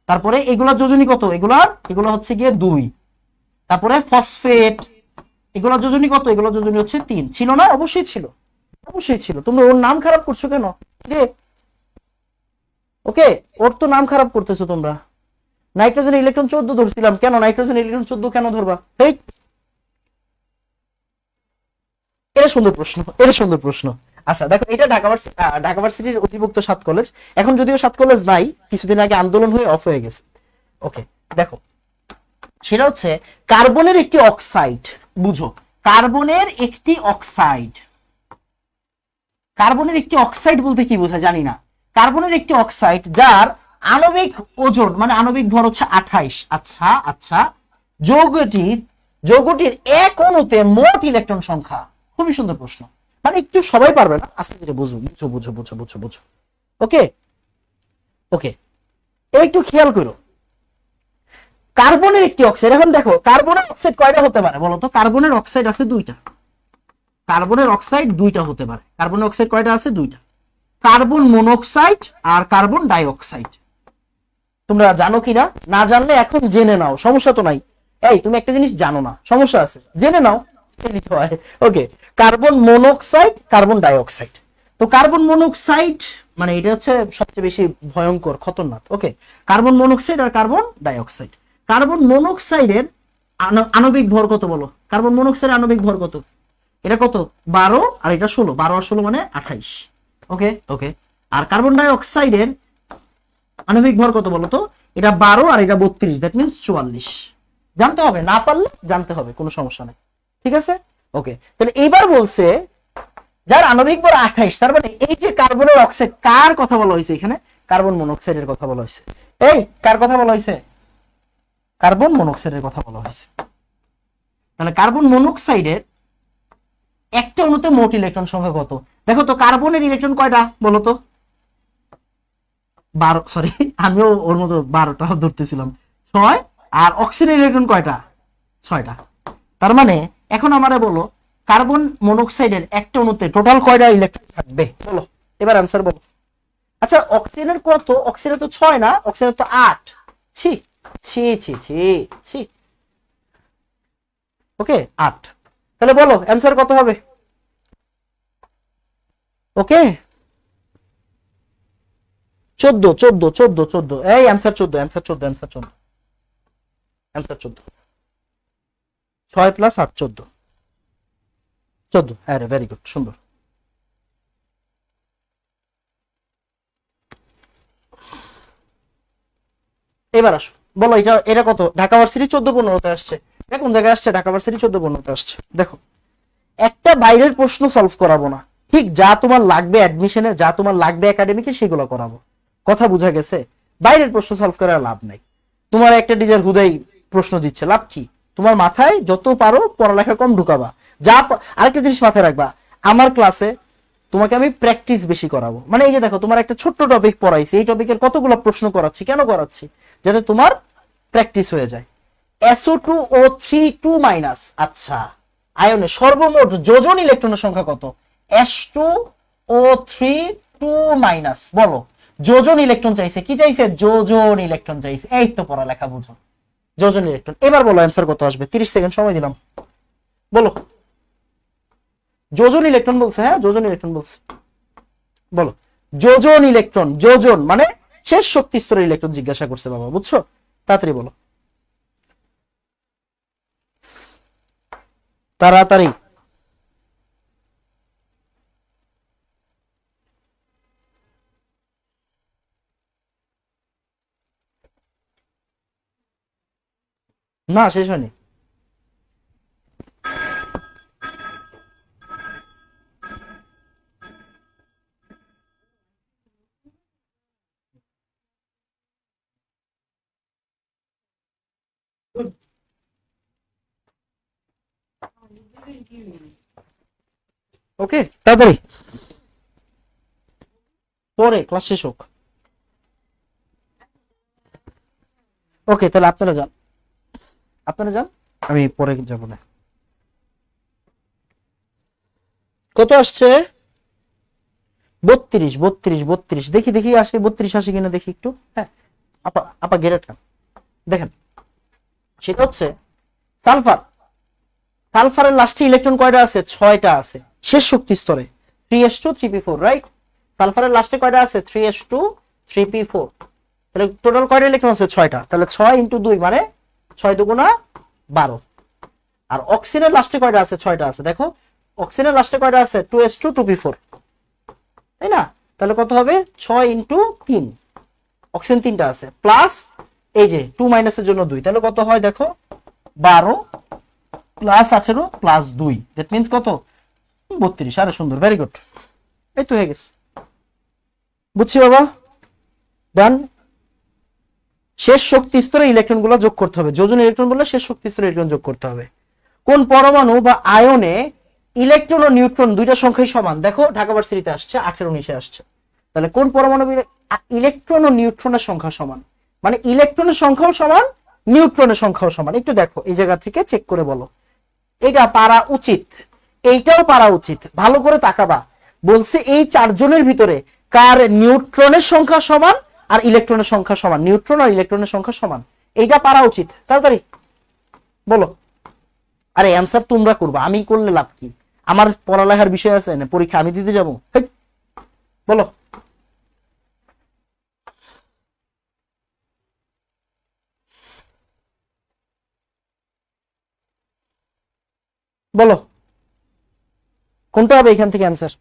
তারপরে এগুলার যোজনী কত? এগুলা হচ্ছে গিয়ে 2। তারপরে ফসফেট, এগুলোর যোজনী কত? এগুলোর যোজনী হচ্ছে 3। ছিল না? অবশ্যই ছিল, অবশ্যই ছিল। তোমরা ওর নাম খারাপ করছো কেন? ওকে, ওর তো নাম খারাপ করতেছো তোমরা। নাইট্রোজেন ইলেকট্রন 14 ধরছিলাম, কেন নাইট্রোজেন ইলেকট্রন 14 কেন ধরবা? এই এটা সুন্দর প্রশ্ন, এটা সুন্দর প্রশ্ন। আচ্ছা দেখো, এটা ঢাকা ভার্সিটির অধিভুক্ত 7 কলেজ। এখন যদিও 7 কলেজ নাই, কিছুদিন আগে আন্দোলন হয়ে অফ হয়ে গেছে। ওকে দেখো, সেটা হচ্ছে কার্বনের একটি অক্সাইড। বুঝো, কার্বনের একটি অক্সাইড। কার্বনের একটি অক্সাইড বলতে কি বোঝায় জানি না। কার্বনের একটি অক্সাইড যার আণবিক ওজন মানে আণবিক ভর হচ্ছে 28। আচ্ছা আচ্ছা, যৌগটির এক অণুতে মোট ইলেকট্রন সংখ্যা। খুবই সুন্দর প্রশ্ন, মানে একটু সবাই পারবে না, আস্তে ধীরে বুঝো বুঝো বুঝো বুঝো বুঝো বুঝো। ওকে ওকে, একটু খেয়াল করো। কার্বনের একটি অক্সাইড, এখন দেখো কার্বনের অক্সাইড কয়টা হতে পারে বলো তো? কার্বনের অক্সাইড আছে 2টা। কার্বনের অক্সাইড 2টা হতে পারে। কার্বনের অক্সাইড কয়টা আছে? 2টা। কার্বন মনোক্সাইড আর কার্বন ডাই অক্সাইড। তোমরা জানো কিনা? না জানলে এখন জেনে নাও, সমস্যা তো নাই। এই তুমি একটা জিনিস জানো না, সমস্যা আছে, জেনে নাও। ওকে, carbon monoxide, carbon die oxide. তো কার্বন মনোক্সাইড মানে এটা হচ্ছে সবচেয়ে বেশি ভয়ঙ্কর, খতরনাক। ওকে, কার্বন মনোক্সাইড আর কার্বন ডাই অক্সাইড। কার্বন মনোক্সাইডের আণবিক ভর কত বলো? কার্বন মনোক্সাইডের আণবিক ভর কত? এটা কত? 12 আর এটা 16। 12 আর 16 মানে 28। ওকে ওকে, আর কার্বন ডাই অক্সাইডের আণবিক ভর কত বলো তো? এটা 12 আর এটা 32, দ্যাট মিন্স 44। জানতে হবে, না পারলে জানতে হবে, কোনো সমস্যা নেই। ঠিক আছে? ওকে, তাহলে এইবার বলছে যার আণবিক ভর 28, তার মানে এই যে কার্বনের অক্সাইড, কার কথা বলা হয়েছে এখানে? কার্বন মনোক্সাইডের কথা বলা হয়েছে। এই কার কথা বলা হয়েছে? কার্বন মনোক্সাইডের কথা বলা হয়েছে। তাহলে কার্বন মনোক্সাইডের একটা অণুতে মোট ইলেকট্রন সংখ্যা কত? দেখো তো, কার্বনের ইলেকট্রন কয়টা বলো তো? 12, সরি আমিও ওর মতো 12টা ধরতেছিলাম। 6। আর অক্সিজেনের ইলেকট্রন কয়টা? 6টা। তার মানে এখন আমারে বলো, কার্বন মনোক্সাইডের একটা অণুতে টোটাল কয়টা ইলেকট্রন থাকবে বলো? এবার आंसर বলো। আচ্ছা অক্সিজেনের কত? অক্সিজেনের তো 6 না, অক্সিজেনের তো 8। ছি ছি ছি ছি ছি। ওকে 8। তাহলে বলো आंसर কত হবে? ওকে 14 14 14 14। এই आंसर 14, आंसर 14, आंसर 14, आंसर 14। 6 + 8 14। 14, আরে ভেরি গুড, সুন্দর। এবার আসো, বলো এটা এটা কত? ঢাকা ভার্সিটি 14-15তে আসছে। এটা কোন জায়গায় আসছে? ঢাকা ভার্সিটি 14-15তে আসছে। দেখো, একটা বাইরের প্রশ্ন সলভ করাবো না, ঠিক যা তোমার লাগবে অ্যাডমিশনে, যা তোমার লাগবে একাডেমিকে, সেগুলো করাবো। কথা বোঝা গেছে? বাইরের প্রশ্ন সলভ করার লাভ নাই। তোমার একটা টিচার হুদাই প্রশ্ন দিচ্ছে, লাভ কি? তোমার মাথায় যত পারো পড়ালেখা কম ঢুকাবা। আরেকটা জিনিস মাথায় রাখবা, আমার ক্লাসে তোমাকে আমি প্র্যাকটিস বেশি করাবো। মানে এই যে দেখো, তোমার একটা ছোট্ট টপিক পড়াইছি, এই টপিকের কতগুলো প্রশ্ন করাচ্ছি। কেন করাচ্ছি? যাতে তোমার প্র্যাকটিস হয়ে যায়। SO2O3 2-। আচ্ছা, আয়নে সর্বমোট যোজন ইলেকট্রনের সংখ্যা কত? S2O3 2-। বলো, যোজন ইলেকট্রন চাইছে, কি চাইছে? যোজন ইলেকট্রন চাইছে। এই তো পড়ালেখা বুঝো, যোজন ইলেকট্রন। এবার বলো आंसर কত আসবে? 30 সেকেন্ড সময় দিলাম, বলো। যোজন ইলেকট্রন বলছে, হ্যাঁ যোজন ইলেকট্রন বলছে। বলো যোজন ইলেকট্রন, যোজন মানে শেষ শক্তি স্তরের ইলেকট্রন জিজ্ঞাসা করছে বাবা, বুঝছো? তাড়াতাড়ি বলো, তাড়াতাড়ি। না শেষ হয়নি। ওকে তাড়াতাড়ি। পরে ক্লাস শেষ হোক। ওকে, তাহলে আপনারা যান, আমি পরে যাব না। কত আসছে? 32 32 32। দেখি দেখি আসে 32 আসে কিনা দেখি একটু। হ্যাঁ আপা, আপা গেরেটটা দেখেন, সেটা হচ্ছে সালফার। সালফারের লাস্টে ইলেকট্রন কয়টা আছে? 6টা আছে শেষ শক্তি স্তরে, 3s2 3p4, রাইট? সালফারের লাস্টে কয়টা আছে? 3s2 3p4। তাহলে টোটাল কয়টা ইলেকট্রন আছে? 6টা। তাহলে 6 × 2 মানে 6 দুগুণা 12। আর অক্সিজেনের লাস্টে কয়টা আছে? 6টা আছে। দেখো অক্সিজেনের লাস্টে কয়টা আছে? 2s2 2p4, তাই না? তাহলে কত হবে? 6 × 3, অক্সিজেন 3টা আছে, প্লাস এই যে 2 মাইনাসের জন্য 2, তাহলে কত হয় দেখো? 12 প্লাস 18 প্লাস 2, দ্যাট মিন্স কত? 32। আরে সুন্দর, ভেরি গুড, এই তো হয়ে গেছে। বুঝছি বাবা, ডান। শেষ শক্তি স্তরে ইলেকট্রন গুলো যোগ করতে হবে, যোজন ইলেকট্রন বললে শেষ শক্তি স্তরে ইলেকট্রন যোগ করতে হবে। কোন পরমাণু বা আয়নে ইলেকট্রন ও নিউট্রন দুইটা সংখ্যাই সমান? দেখো ঢাকা ভার্সিটিতে আসছে 18-19 আসছে। তাহলে কোন পরমাণু ইলেকট্রন ও নিউট্রনের সংখ্যা সমান? মানে ইলেকট্রনের সংখ্যাও সমান, নিউট্রনের সংখ্যাও সমান। একটু দেখো এই জায়গা থেকে চেক করে বলো, এটা পারা উচিত, এইটাও পারা উচিত। ভালো করে তাকাবা, বলছে এই চারজনের ভিতরে কার নিউট্রনের সংখ্যা সমান আর ইলেকট্রনের সংখ্যা সমান, নিউট্রন আর ইলেকট্রনের সংখ্যা সমান, এইটা পারা উচিত। তাড়াতাড়ি বলো। আরে অ্যান্সার তোমরা করবা, আমি করলে লাভ কি? আমার পড়ালেখার বিষয় আছে না, পরীক্ষা আমি দিতে যাবো? বলো। বলো কোনটা হবে এখান থেকে answer?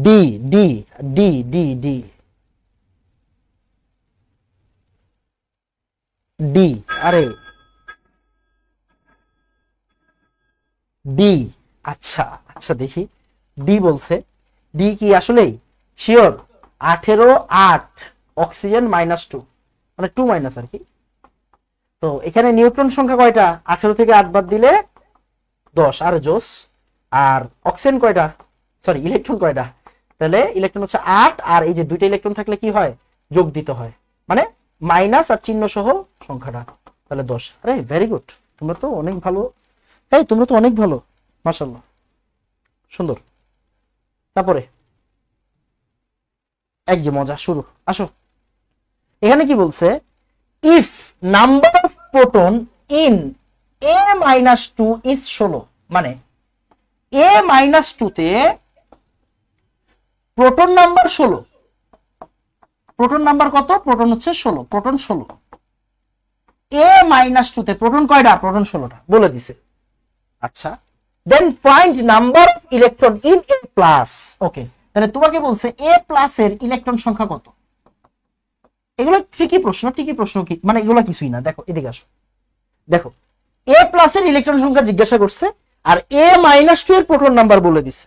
D D D D D D. আরে ডি, আচ্ছা আচ্ছা দেখি, ডি বলছে। ডি কি আসলেই শিওর? 18 8, অক্সিজেন -2, মানে 2 মাইনাস আর কি। তো এখানে নিউট্রন সংখ্যা কয়টা? 18 থেকে 8 বাদ দিলে 10, আর জোস। আর অক্সিজেন কয়টা, সরি ইলেকট্রন কয়টা? তাহলে ইলেকট্রন হচ্ছে 8, আর এই যে দুইটা ইলেকট্রন থাকলে কি হয়? যোগ দিতে হয়, মানে মাইনাস আর চিহ্ন সহ সংখ্যাটা, তাহলে 10। আরে ভেরি গুড, তোমরা তো অনেক ভালো, এই তোমরা তো অনেক ভালো, মাশাআল্লাহ, সুন্দর। তারপরে এক যে মজা শুরু, আসো। এখানে কি বলছে? If number of proton in a-2 is 16, মানে a-2 তে প্রোটন নাম্বার 16। প্রোটন নাম্বার কত? প্রোটন হচ্ছে 16, প্রোটন 16। a-2 তে প্রোটন কয়টা? প্রোটন 16টা বলে দিছে। আচ্ছা, then find number of electron in a plus. Okay, তাহলে তোমাকে বলছে a প্লাস এর ইলেকট্রন সংখ্যা কত? এগুলো ট্রিকি প্রশ্ন, ট্রিকি প্রশ্ন কি মানে এগুলো কিছুই না। দেখো এদিকে আসো, দেখো a প্লাস এর ইলেকট্রন সংখ্যা জিজ্ঞাসা করছে, আর a-2 এর প্রোটন নাম্বার বলে দিছে।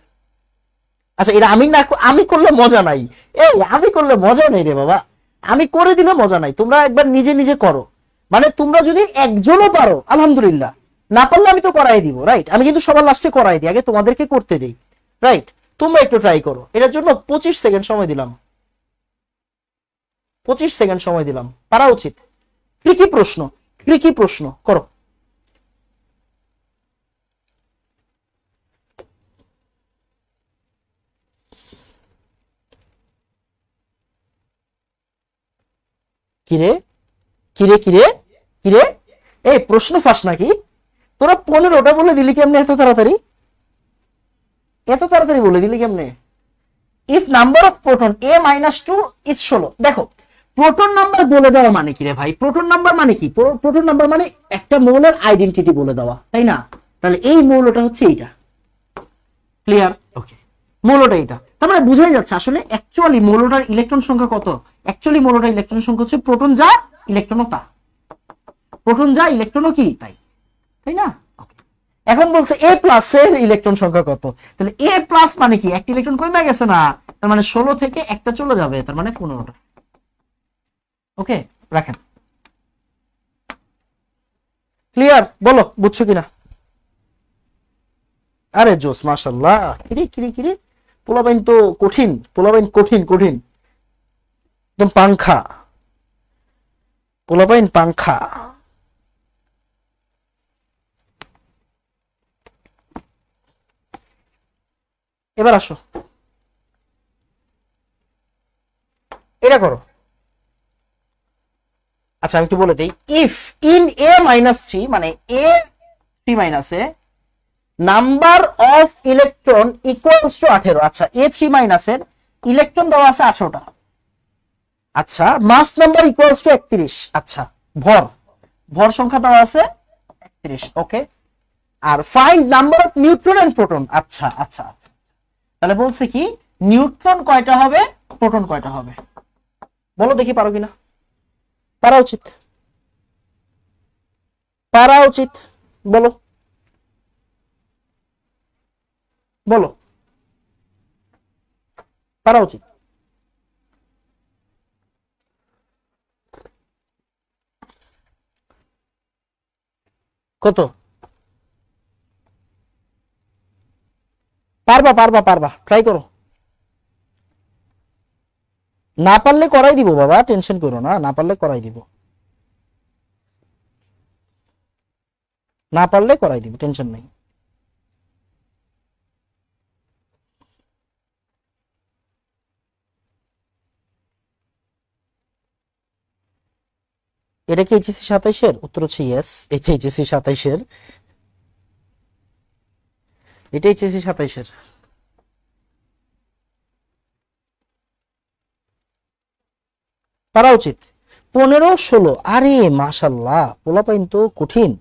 আচ্ছা, এটা আমি না, আমি করলে মজা নাই, এই আমি করলে মজা নেই রে বাবা, আমি করে দিলে মজা নাই। তোমরা একবার নিজে নিজে করো, মানে তোমরা যদি একজনও পারো আলহামদুলিল্লাহ, না পারলে আমি তো করাই দিব, রাইট? আমি কিন্তু সবার লাস্টে করাই দিই, আগে তোমাদেরকে করতে দেই, রাইট? তোমরা একটু ট্রাই করো। এটার জন্য 25 সেকেন্ড সময় দিলাম, 25 সেকেন্ড সময় দিলাম, পারা উচিত। ট্রিকি প্রশ্ন, ট্রিকি প্রশ্ন করো। কিরে কিরে কিরে কিরে, এই প্রশ্ন ফাঁস নাকি? তোরা 15টা বলে দিলি কেমনে এত তাড়াতাড়ি? এত তাড়াতাড়ি বলে দিলি কেমনে? If number of proton a-2 is 16। দেখো প্রোটন নাম্বার বলে দেওয়া মানে কি রে ভাই? প্রোটন নাম্বার মানে কি? প্রোটন নাম্বার মানে একটা মৌলের আইডেন্টিটি বলে দেওয়া, তাই না? তাহলে এই মৌলটা হচ্ছে এইটা, ক্লিয়ার? ওকে, মৌলটা এইটা, তার মানে বুঝাই যাচ্ছে আসলে অ্যাকচুয়ালি মৌলটার ইলেকট্রন সংখ্যা কত। অ্যাকচুয়ালি মৌলটার ইলেকট্রন সংখ্যা হচ্ছে প্রোটন যা ইলেকট্রনও তা, প্রোটন যা ইলেকট্রনও কি তাই, তাই না? এখন বলছে a প্লাস এর ইলেকট্রন সংখ্যা কত। তাহলে a প্লাস মানে কি? একটা ইলেকট্রন কমে গেছে না, তার মানে 16 থেকে একটা চলে যাবে, তার মানে 15টা। ওকে, রাখেন। ক্লিয়ার? বলো বুঝছো কিনা? আরে জোস, মাশাআল্লাহ। কিরে কিরে কিরে, পোলাপাইন তো কঠিন, পোলাপাইন কঠিন কঠিন, একদম পাংখা, পোলাপাইন পাংখা। এবার আসো, এটা করো। আচ্ছা আমি একটু বলে দিই, if in A minus three, মানে A three minus A number of electron equals to 18। আচ্ছা এ থ্রি মাইনাসের ইলেকট্রন দেওয়া আছে 18টা। আচ্ছা মাস নাম্বার ইকুয়ালস টু 31। আচ্ছা ভর, ভর সংখ্যা দেওয়া আছে 31। ওকে, আর find number of neutron and proton. আচ্ছা আচ্ছা আচ্ছা, তাহলে বলছে কি নিউট্রন কয়টা হবে, প্রোটন কয়টা হবে, বলো দেখি পারো কিনা। পারা উচিত, পারা উচিত, বলো বলো, পারা উচিত। কত? পারবা পারবা পারবা, ট্রাই করো। না পারলে করাই দিব বাবা, টেনশন করো না, না পারলে করাই দিব, না পারলে করাই দিব, টেনশন নাই। এটা কি এইচএসসি 27-এর? উত্তর হচ্ছে ইয়েস, এটা এইচএসসি 27-এর, এটা এইচএসসি 27-এর। পারা উচিত। 15 16, আরে মাশাল্লাহ, পোলাপাইন তো কঠিন।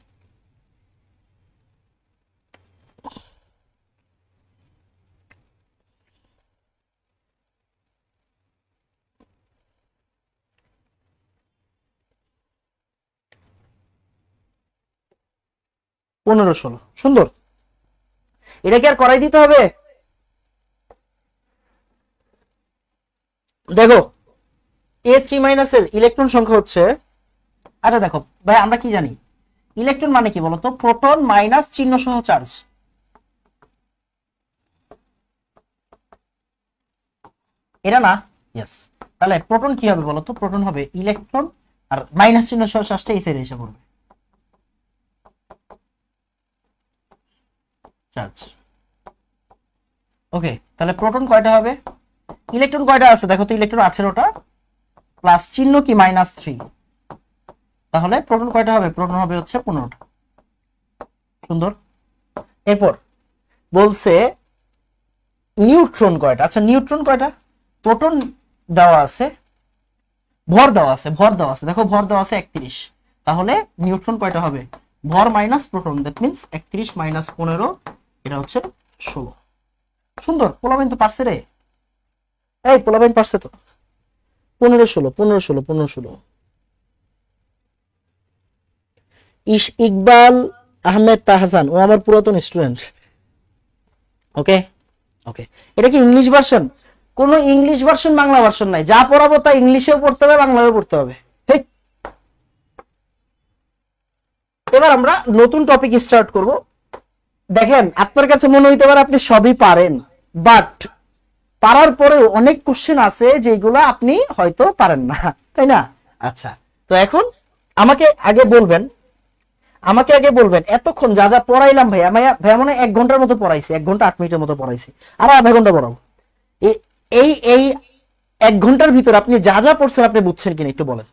পনেরো ষোলো, সুন্দর। এটা কি আর করাই দিতে হবে? দেখো এ থ্রি মাইনাসের ইলেকট্রন সংখ্যা হচ্ছে, আচ্ছা দেখো ভাই আমরা কি জানি, ইলেকট্রন মানে কি বলতো, প্রোটন মাইনাস চিহ্ন সহ চার্জ। এটা না, ইয়েস। তাহলে প্রোটন কি হবে বলতো, প্রোটন হবে ইলেকট্রন আর মাইনাস চিহ্ন সহ চার্জটা এই সাইডে এসে পড়বে, চার্জ। ওকে, তাহলে প্রোটন কয়টা হবে, ইলেকট্রন কয়টা আছে দেখো তো, ইলেকট্রন 18টা প্লাস চিহ্ন কি -3, তাহলে প্রোটন কয়টা হবে, প্রোটন হবে হচ্ছে 15টা। সুন্দর। এরপর বলছে নিউট্রন কয়টা। আচ্ছা নিউট্রন কয়টা, প্রোটন দেওয়া আছে, ভর দেওয়া আছে, ভর দেওয়া আছে, দেখো ভর দেওয়া আছে 31, তাহলে নিউট্রন কয়টা হবে, ভর minus proton, that means 31 minus 15, এটা হচ্ছে 16। সুন্দর, পোলাবেন তো পারছে রে, এই পোলাবেন পারছে তো। 15 16 15 16 15 16। ইকবাল আহমেদ তাহসান, ও আমার পুরাতন স্টুডেন্ট। ওকে ওকে, এটা কি ইংলিশ ভার্সন? কোন ইংলিশ ভার্সন বাংলা ভার্সন নাই, যা পড়াবো তা ইংলিশেও পড়তে হবে বাংলায়ও পড়তে হবে। এবার আমরা নতুন টপিক স্টার্ট করব। দেখেন আপনার কাছে মনে হইতে পারে আপনি সবই পারেন, বাট পারার পরেও অনেক কোশ্চেন আছে যেগুলো আপনি হয়তো পারেন না, তাই না? আচ্ছা, তো এখন আমাকে আগে বলবেন, আমাকে আগে বলবেন এতক্ষণ যা যা পড়াইলাম ভাইয়া, ভাইয়া মনে হয় 1 ঘন্টার মতো পড়াইছি, 1 ঘন্টা 8 মিনিটের মতো পড়াইছি, আর আধা ঘন্টা পড়াবো। এই এই 1 ঘন্টার ভিতর আপনি যা যা পড়ছেন আপনি বুঝছেন কিনা একটু বলেন,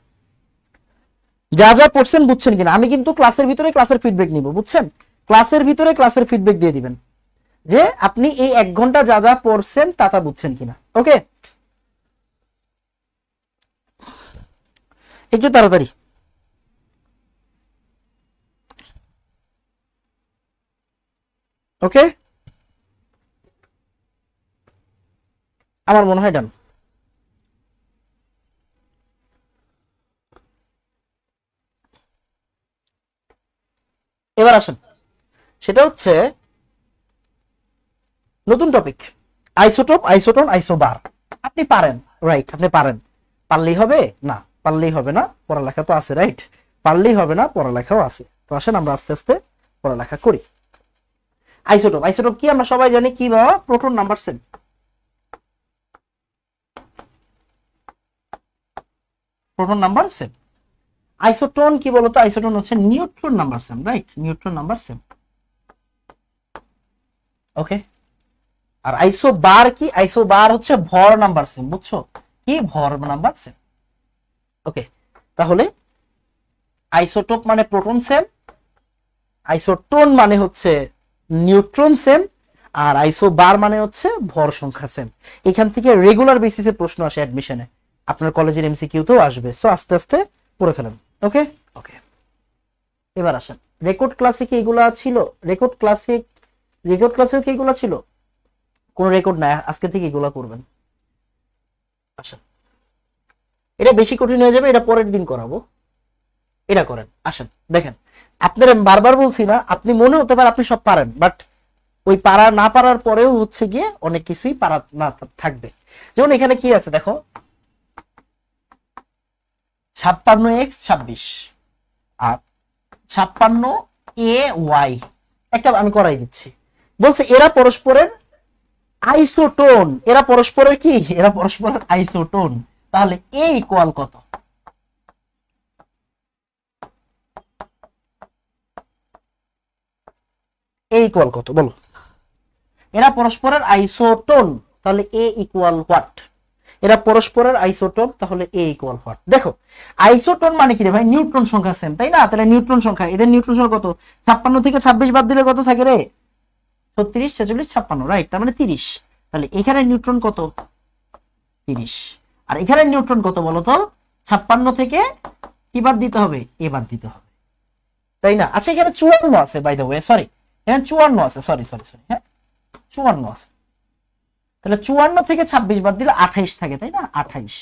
যা যা পড়ছেন বুঝছেন কিনা। আমি কিন্তু ক্লাসের ভিতরে ক্লাসের ফিডব্যাক নিব, বুঝছেন? ক্লাসের ভিতরে ক্লাসের ফিডব্যাক দিয়ে দিবেন যে আপনি এই 1 ঘন্টা যা যা পড়ছেন তা তা বুঝছেন কিনা। ওকে, একটু তাড়াতাড়ি। ওকে, আমার মনে হয় ডান। এবার আসেন, সেটা হচ্ছে নতুন টপিক, আইসোটোপ, আইসোটোন, আইসোবার। আপনি পারেন, রাইট, আপনি পারেন, পারলেই হবে না, পারলেই হবে না, পড়ালেখা তো আছে, রাইট, পারলেই হবে না, পড়ালেখাও আছে। তো আসেন আমরা আস্তে আস্তে পড়ালেখা করি। আইসোটোপ, আইসোটোপ কি আমরা সবাই জানি কি বাবা, proton number same. Proton number same. Isotone কি বলতো, আইসোটোন হচ্ছে neutron number same, right, neutron number same. Okay, আর আইসোবার কি, আইসোবার হচ্ছে ভর নাম্বার সেম, বুঝছো কি, ভর নাম্বার সেম। ওকে, তাহলে আইসোটোপ মানে প্রোটন সেম, আইসোটোন মানে হচ্ছে নিউট্রন সেম, আর আইসোবার মানে হচ্ছে ভর সংখ্যা সেম। এখান থেকে রেগুলার বেসিসে প্রশ্ন আসে অ্যাডমিশনে, আপনার কলেজের এমসিকিউতেও আসবে, সো আস্তে আস্তে পড়ে ফেলেন। ওকে ওকে, এবার আসেন, রেকর্ড ক্লাসে কি এগুলা ছিল? রেকর্ড ক্লাসেও কি এগুলা ছিল? কোন রেকর্ড নাই, আজকে থেকে এগুলা করবেন। আসেন, এটা বেশি কঠিন হয়ে যাবে, এটা পরের দিন করাবো, এটা করেন। আসেন দেখেন, আপনারা বারবার বলছি না, আপনি মনে হতে পারে আপনি সব পারেন, বাট ওই পারা না পারার পরেও হচ্ছে গিয়ে অনেক কিছুই পারা না থাকবে। যেমন এখানে কি আছে দেখো, 56x26 আর 56ay, একটা আমি করাই দিচ্ছি। বলছে এরা পরস্পরের আইসোটোন, এরা পরস্পরের কি, এরা পরস্পরের আইসোটোন। তাহলে এ ইকুয়াল কত? এ ইকুয়াল কত বলো? এরা পরস্পরের আইসোটোন, তাহলে এ ইকুয়াল হোয়াট? এরা পরস্পরের আইসোটোন, তাহলে এ ইকুয়াল হোয়াট? দেখো আইসোটোন মানে কি রে ভাই, নিউট্রন সংখ্যা সেম, তাই না? তাহলে নিউট্রন সংখ্যা, এদের নিউট্রন সংখ্যা কত? 56 থেকে 26 বাদ দিলে কত থাকে রে? 36, 46, 56, রাইট, তার মানে 30। তাহলে এখানে নিউট্রন কত? 30। আর এখানে নিউট্রন কত বলো তো? 56 থেকে কি বাদ দিতে হবে? এ বাদ দিতে হবে, তাই না? আচ্ছা এখানে 54 আছে, বাই দ্য ওয়ে, সরি, এখানে 54 আছে, সরি সরি সরি, হ্যাঁ 54 আছে। তাহলে 54 থেকে 26 বাদ দিলে 28 থাকে, তাই না? 28,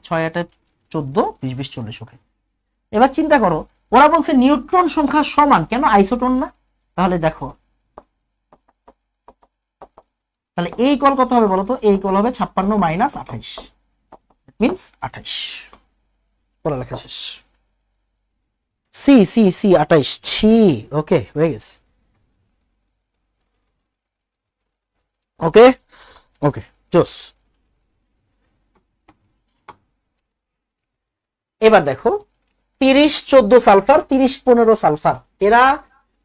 6 8 14, 20 20 40, ওকে। এবার চিন্তা করো, ওরা বলছে নিউট্রন সংখ্যা সমান, কেন আইসোটোন না? তাহলে দেখো, তাহলে এ ইকুয়াল কত হবে বলো তো? এ ইকুয়াল হবে 56 মাইনাস 28, মিন্স 28। পড়ালেখা শেষ। সি সি সি 28, ছি, ওকে হয়ে গেছে। ওকে ওকে, জোস। এবার দেখো 30 14 সালফার, 30 15 সালফার, এরা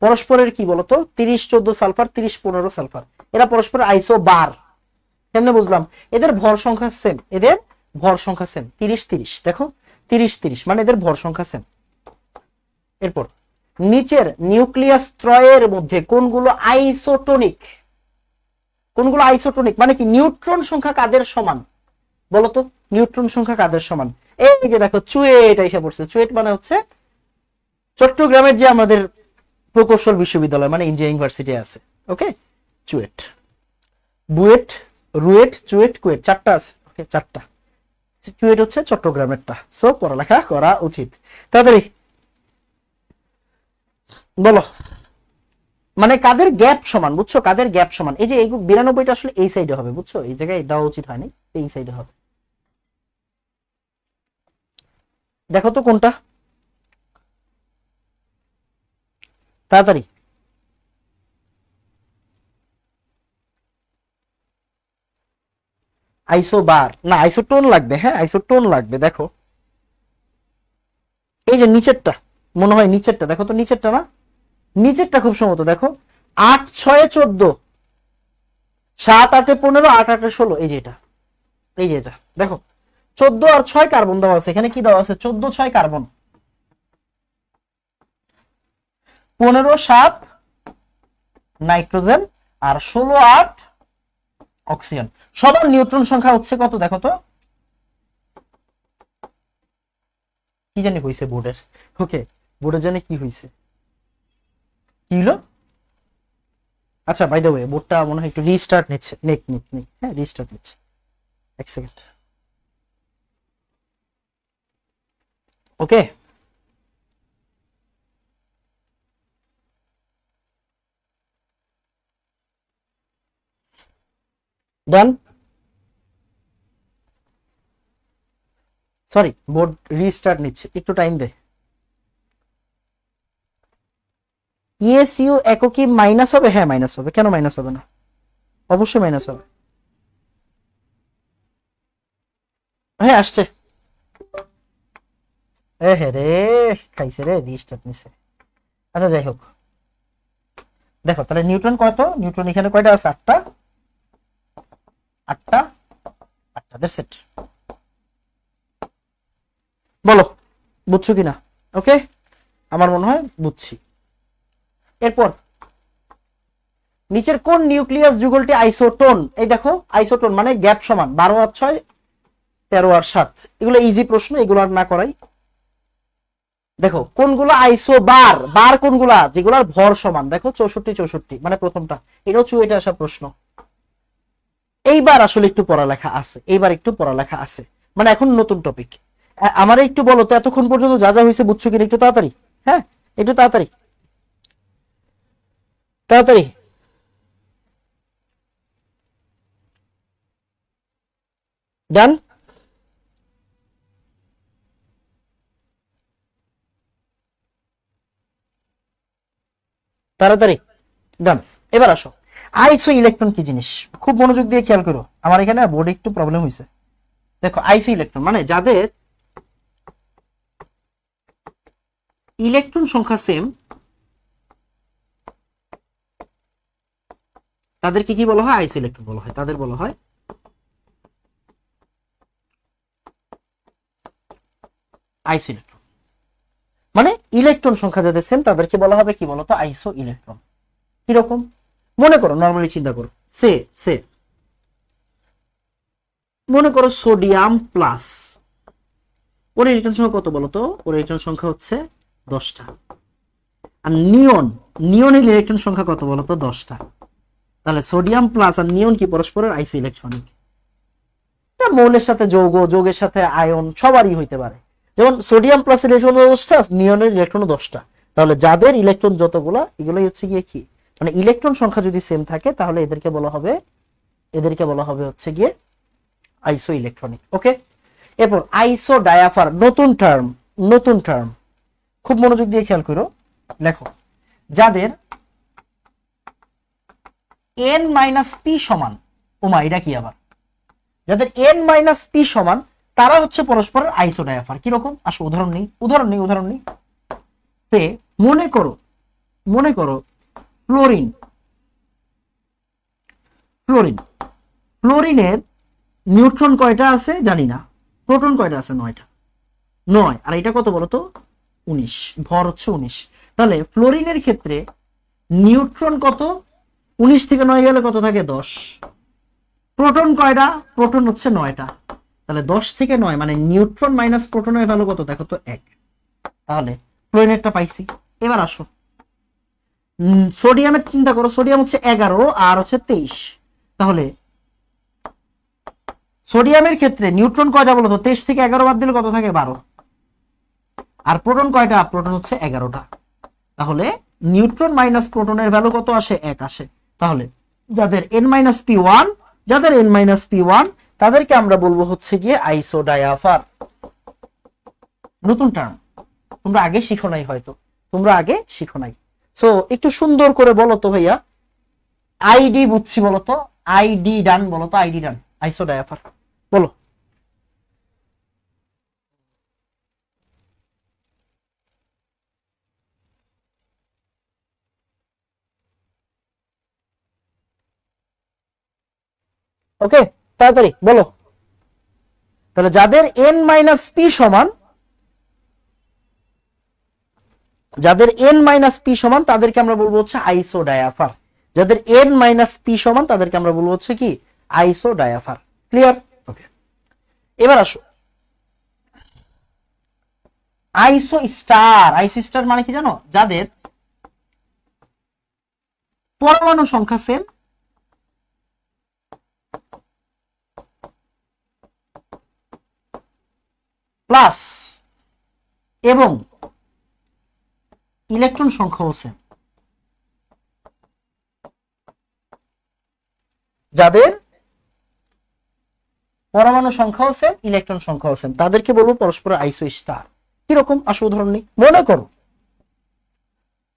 পরস্পরের কি বলতো? 30 14 সালফার, 30 15 সালফার, এরা পরস্পরের আইসোবার। কেমনে বুঝলাম? এদের ভর সংখ্যা সেম, এদের ভর সংখ্যা সেম, 30 30, দেখো 30 30 মানে এদের ভর সংখ্যা সেম। এরপর নিচের নিউক্লিয়াস ত্রয়ের মধ্যে কোনগুলো আইসোটোনিক? কোনগুলো আইসোটোনিক মানে কি, নিউট্রন সংখ্যা কাদের সমান বলতো? নিউট্রন সংখ্যা কাদের সমান? এই যে দেখো চুয়েট এসে পড়ছে। চুয়েট মানে হচ্ছে চট্টগ্রামের যে আমাদের প্রকৌশল বিশ্ববিদ্যালয়, মানে ইন্ডিয়া ইউনিভার্সিটি আছে, ওকে। চুয়েট, বুয়েট, রুয়েট, চুয়েট, কুয়েট, চারটা আছে, ওকে, চারটা। চুয়েট হচ্ছে চট্টগ্রামেরটা, সো পড়ালেখা করা উচিত। তাড়াতাড়ি বলো, মানে কাদের গ্যাপ সমান, বুঝছো? কাদের গ্যাপ সমান? এই যে এই 92টা আসলে এই সাইডে হবে, বুঝছো? এই জায়গায় দেওয়া উচিত হয়নি, এই সাইডে হবে। দেখো তো কোনটা, তাড়াতাড়ি। আইসোবার না, আইসোটোন লাগবে, হ্যাঁ আইসোটোন লাগবে। দেখো এই যে নিচেরটা, মনে হয় নিচেরটা, দেখো তো নিচেরটা না, নিচেরটা খুব সম্ভবত। দেখো 8 6 14, 7 8 15, 8 8 16, এই যে এটা, এই যে এটা দেখো 14 আর 6 কার্বন দেওয়া আছে। এখানে কি দেওয়া আছে? 14 6 কার্বন, 15 7 নাইট্রোজেন, আর 16 8 অক্সিজেন। সবার নিউট্রন সংখ্যা হচ্ছে কত দেখো তো? কি জানি হইছে বোর্ডের, ওকে, বোর্ডের জানি কি হইছে, কি হলো? আচ্ছা বাই দ্য ওয়ে, বোর্ডটা মনে হয় একটু রিস্টার্ট নিচ্ছে, নেক নেক নেক, হ্যাঁ রিস্টার্ট নিচ্ছে, এক সেকেন্ড। ওকে, ডান। সরি, বোর্ড রিস্টার্ট নিচ্ছে, একটু টাইম দে। ESU এককই মাইনাস হবে? হ্যাঁ মাইনাস হবে, কেন মাইনাস হবে না, অবশ্যই মাইনাস হবে। হ্যাঁ আসছে, হ্যাঁ রে খাইছে রে, রিস্টার্ট নিছে। আচ্ছা যাই হোক, দেখো তাহলে নিউটন কত, নিউটন এখানে কয়টা আছে, আটটা, আটটা, আটটা, দ্যাটস ইট। বলো বুঝছো কিনা? ওকে, আমার মনে হয় বুঝছি। এরপর নিচের কোন নিউক্লিয়াস যুগলটি আইসোটোন? এই দেখো আইসোটোন মানে গ্যাপ সমান, 12 আর 6 13 আর 7, এগুলো ইজি প্রশ্ন, এগুলো আর না করাই। দেখো কোনগুলো আইসো বার, বার কোনগুলা, যেগুলোর ভর সমান, দেখো 64 64 মানে প্রথমটা, এটাও চুয়েটে আসা প্রশ্ন। এইবার আসলে একটু পড়ালেখা আছে, এইবার একটু পড়ালেখা আছে, মানে এখন নতুন টপিক। আমারে একটু বলো তো এতক্ষণ পর্যন্ত যা যা হয়েছে বুঝছো কিনা, একটু তাড়াতাড়ি, হ্যাঁ একটু তাড়াতাড়ি তাড়াতাড়ি। ডান, তাড়াতাড়ি ডান। এবার আসো, আইসো ইলেকট্রন কি জিনিস, খুব মনোযোগ দিয়ে খেয়াল করো, আমার এখানে বোর্ডে একটু প্রবলেম হয়েছে। দেখো আইসো ইলেকট্রন মানে যাদের ইলেকট্রন সংখ্যা সেম, তাদেরকে কি বলা হয়, আইসো ইলেকট্রন বলা হয়, তাদের বলা হয় আইসো ইলেকট্রন। মানে ইলেকট্রন সংখ্যা যাদের সেম তাদেরকে বলা হবে কি বলতো, আইসো ইলেকট্রন। কিরকম মনে করো, নরমালি চিন্তা করো, সে সে মনে করো সোডিয়াম প্লাস, ওর ইলেকট্রন সংখ্যা কত বলতো, ওর ইলেকট্রন সংখ্যা হচ্ছে 10টা। আর নিয়ন, নিয়নের ইলেকট্রন সংখ্যা কত বলতো, 10টা। তাহলে সোডিয়াম প্লাস আর নিয়ন কি পরস্পরের আইসো ইলেকট্রনিক। এটা মৌলের সাথে যৌগ, যৌগের সাথে আয়ন সবারই হইতে পারে। যেমন সোডিয়াম প্লাস ইলেকট্রন 10টা, নিয়নের ইলেকট্রন 10টা। তাহলে যাদের ইলেকট্রন যতগুলা, এগুলোই হচ্ছে গিয়ে কি, মানে ইলেকট্রন সংখ্যা যদি সেম থাকে তাহলে এদেরকে বলা হবে, এদেরকে বলা হবে হচ্ছে গিয়ে আইসো ইলেকট্রনিক। ওকে, এরপর আইসো ডায়াফার, নতুন টার্ম, নতুন টার্ম, খুব মনোযোগ দিয়ে খেয়াল করো। লেখো যাদের n-p সমান, ওমা এটা কি আবার, যাদের n-p সমান তারা হচ্ছে পরস্পরের আইসো ডায়াফার। কিরকম, আসো উদাহরণ নেই, উদাহরণ নেই, উদাহরণ নেই। তে মনে করো, মনে করো ফ্লোরিন, ফ্লোরিন, ফ্লোরিনের নিউট্রন কয়টা আছে জানি না, প্রোটন কয়টা আছে, 9টা, 9, আর এটা কত বলতো 19, ভর হচ্ছে 19। তাহলে ফ্লোরিনের ক্ষেত্রে নিউট্রন কত, 19 থেকে 9 গেলে কত থাকে, 10। প্রোটন কয়টা, প্রোটন হচ্ছে 9টা। তাহলে 10 থেকে 9 মানে নিউট্রন মাইনাস প্রোটনের ভ্যালু কত দেখো তো 1। তাহলে ফ্লোরিনেরটা পাইছি। এবার আসো সোডিয়ামের চিন্তা করো, সোডিয়াম হচ্ছে 11 আর হচ্ছে 23। তাহলে সোডিয়ামের ক্ষেত্রে নিউট্রন কয়টা বলো তো, 23 থেকে 11 বাদ দিলে কত থাকে, 12। আর প্রোটন কয়টা, প্রোটন হচ্ছে 11টা। তাহলে নিউট্রন মাইনাস প্রোটনের ভ্যালু কত আসে, 1 আসে। তাহলে যাদের n-p1, যাদের n-p1 তাদেরকে আমরা বলবো হচ্ছে গিয়ে আইসো ডায়াফার। নতুন টার্ম, তোমরা আগে শিখো নাই, হয়তো তোমরা আগে শিখো নাই। সো একটু সুন্দর করে বলো তো ভাইয়া, আইডি বুঝছি বলো তো, আইডি ডান বলো তো, আইডি ডান, আইসো ডায়াফার বলো। ওকে তাড়াতাড়ি বলো। তাহলে যাদের n-p সমান, যাদের n-p সমান তাদেরকে আমরা বলবো হচ্ছে আইসো ডায়াফার। যাদের n-p সমান তাদেরকে আমরা বলবো হচ্ছে কি, আইসো ডায়াফার। ক্লিয়ার? ওকে, এবার আসো আইসো স্টার। আইসো স্টার মানে কি জানো, যাদের পরমাণু সংখ্যা সেম প্লাস এবং ইলেকট্রন সংখ্যাও সেম। যাদের পরমাণু সংখ্যাও সেম, ইলেকট্রন সংখ্যাও সেম, তাদেরকে বলবো পরস্পর আইসো স্টার। কিরকম, আসো উদাহরণ নেই। মনে করো,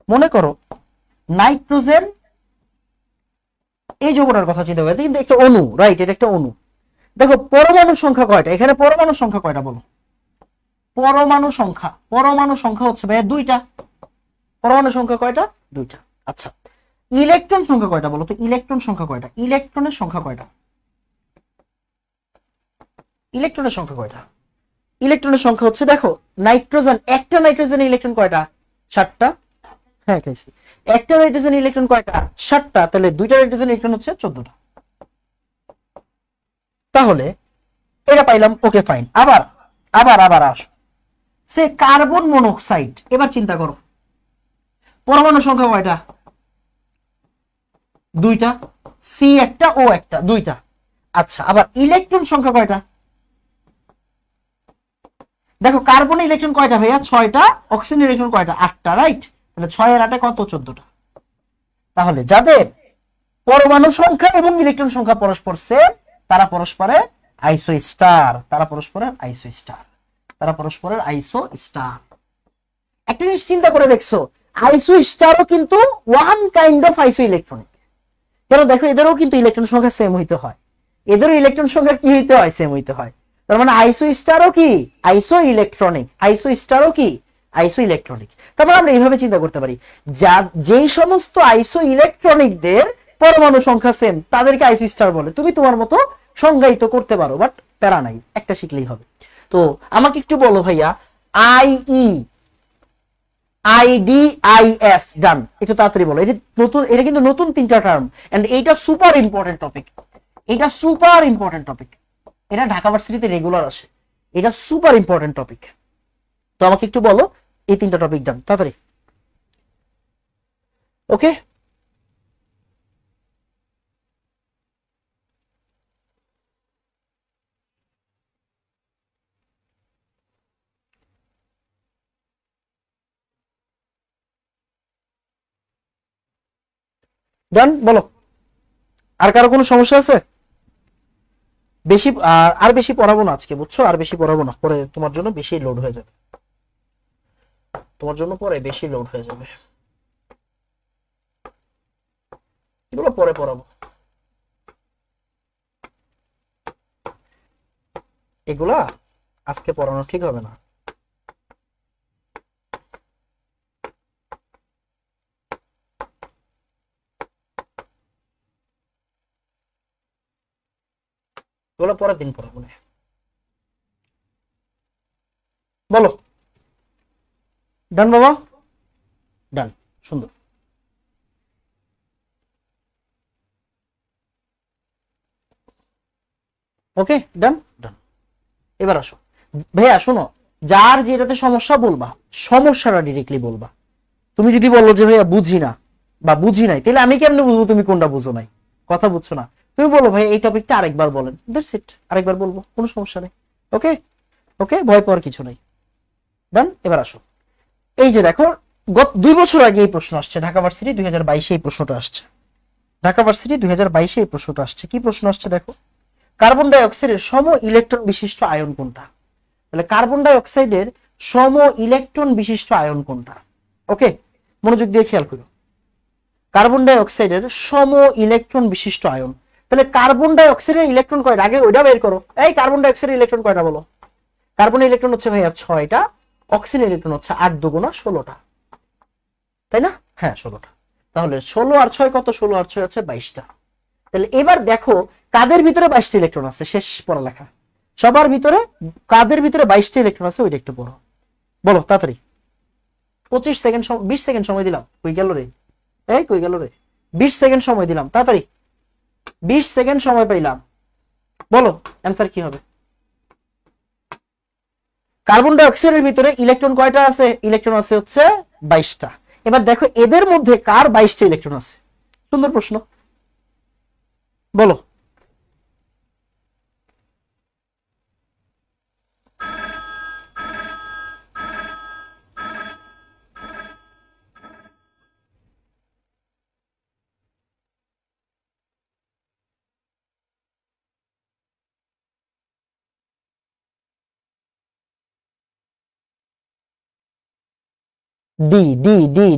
মনে করো নাইট্রোজেন এই যৌগটার কথা চিন্তা করে কিন্তু একটা অণু, রাইট, এটা একটা অণু। দেখো পরমাণু সংখ্যা কয়টা, এখানে পরমাণু সংখ্যা কয়টা বলো? পরমাণু সংখ্যা হচ্ছে ভাইয়া দুইটা। পরমাণু সংখ্যা কয়টা? দুইটা। আচ্ছা, ইলেকট্রন সংখ্যা কয়টা বলো তো? ইলেকট্রন সংখ্যা কয়টা? ইলেকট্রনের সংখ্যা কয়টা? ইলেকট্রনের সংখ্যা কয়টা? ইলেকট্রনের সংখ্যা হচ্ছে, দেখো নাইট্রোজেন, একটা নাইট্রোজেন ইলেকট্রন কয়টা? 7টা। হ্যাঁ খাইছি। একটা নাইট্রোজেন ইলেকট্রন কয়টা? 7টা। তাহলে দুইটা নাইট্রোজেন ইলেকট্রন হচ্ছে 14টা। তাহলে এটা পাইলাম, ওকে ফাইন। আবার আবার আবার আসো, সে কার্বন মনোক্সাইড, এবার চিন্তা করো পরমাণু সংখ্যা কয়টা? দুইটা। সি একটা, ও একটা, দুইটা। আচ্ছা, আবার ইলেকট্রন সংখ্যা কয়টা? দেখো কার্বন ইলেকট্রন কয়টা ভাইয়া? 6টা। অক্সিজেন ইলেকট্রন কয়টা? 8টা, রাইট। তাহলে 6 আর 8 কত? 14টা। তাহলে যাদের পরমাণু সংখ্যা এবং ইলেকট্রন সংখ্যা পরস্পর সেম, তারা পরস্পরের আইসো স্টার। একটা জিনিস চিন্তা করে দেখছো, আইসো স্টারও কিন্তু ওয়ান কাইন্ড অফ আইসো ইলেকট্রনিক। কেন? দেখো এদেরও কিন্তু ইলেকট্রন সংখ্যা সেম হইতে হয়, এদেরও ইলেকট্রন সংখ্যা কি হইতে হয়? সেম হইতে হয়। তার মানে আইসো স্টারও কি? আইসো ইলেকট্রনিক। তার মানে আমরা এইভাবে চিন্তা করতে পারি, যেই সমস্ত আইসো ইলেকট্রনিকদের পরমাণু সংখ্যা সেম তাদেরকে আইসো স্টার বলে। তুমি তোমার মতো সংজ্ঞায়িত করতে পারো, বাট প্যারা নাই, একটা শিখলেই হবে। তো আমাকে একটু বলো ভাইয়া, আইই আইডিআইএস, ডান। একটু তাড়াতাড়ি বলো, এটা নতুন, এটা কিন্তু নতুন 3টা টার্ম, এন্ড এইটা সুপার ইম্পর্টেন্ট টপিক। এটা ঢাকা ভার্সিটিতে রেগুলার আসে, এটা সুপার ইম্পর্টেন্ট টপিক। তো আমাকে একটু বলো এই 3টা টপিক, ডান, তাড়াতাড়ি। ওকে, ডান, বলো। আর কারো কোনো সমস্যা আছে? বেশি আর বেশি পড়াবো না আজকে, বুঝছো? আর বেশি পড়াবো না, পরে তোমার জন্য বেশি লোড হয়ে যাবে, এগুলো পরে পড়াবো, এগুলা আজকে পড়ানো ঠিক হবে না। এগুলো পরের দিন পড়াবো না। বলো, ডান বাবা, ডান, সুন্দর। ওকে, ডান। এবার আসো ভাইয়া, শোনো, যার যেটাতে সমস্যা বলবা, সমস্যাটা ডিরেক্টলি বলবা। তুমি যদি বলো যে ভাইয়া বুঝি না বা বুঝি নাই, তাহলে আমি কেমনে বুঝবো তুমি কোনটা বুঝো নাই? কথা বুঝছো না? তুমি বলো ভাই এই টপিকটা আরেকবার বলেন, দ্যাটস ইট, আরেকবার বলবো, কোনো সমস্যা নেই। ওকে, ভয় পাওয়ার কিছু নাই। ডান। এবার আসো, এই যে দেখো, গত 2 বছর আগে এই প্রশ্ন আসছে, ঢাকা ভার্সিটি 2022 এই প্রশ্নটা আসছে। কি প্রশ্ন আসছে দেখো, কার্বন ডাই অক্সাইডের সম ইলেকট্রন বিশিষ্ট আয়ন কোনটা? তাহলে কার্বন ডাই অক্সাইডের সম ইলেকট্রন বিশিষ্ট আয়ন কোনটা? ওকে, মনোযোগ দিয়ে খেয়াল করো, কার্বন ডাই অক্সাইডের সম ইলেকট্রন বিশিষ্ট আয়ন। তাহলে কার্বন ডাই অক্সাইডের ইলেকট্রন কয়টা? আগে ওইটা বের করো। এই কার্বন ডাই অক্সাইডের ইলেকট্রন কয়টা বলো? কার্বন ইলেকট্রন হচ্ছে ভাইয়া 6টা, অক্সিজেন ইলেকট্রন হচ্ছে 8 দুগুণা 16টা, তাই না? হ্যাঁ 16টা। তাহলে 16 আর 6 কত? 16 আর 6 হচ্ছে 22টা। তাহলে এবার দেখো কাদের ভিতরে 22টা ইলেকট্রন আছে, শেষ পড়ালেখা। সবার ভিতরে কাদের ভিতরে 22টা ইলেকট্রন আছে ওইটা একটু পড়ো, বলো তাড়াতাড়ি। 25 সেকেন্ড, 20 সেকেন্ড সময় দিলাম, কই গেল রে? 20 সেকেন্ড সময় দিলাম, তাড়াতাড়ি। 20 সেকেন্ড সময় পাইলাম, বলো অ্যান্সার কি হবে? কার্বন ডাই অক্সাইডের ভিতরে ইলেকট্রন কয়টা আছে? ইলেকট্রন আছে হচ্ছে 22টা। এবার দেখো এদের মধ্যে কার 22টা ইলেকট্রন আছে? সুন্দর প্রশ্ন, বলো।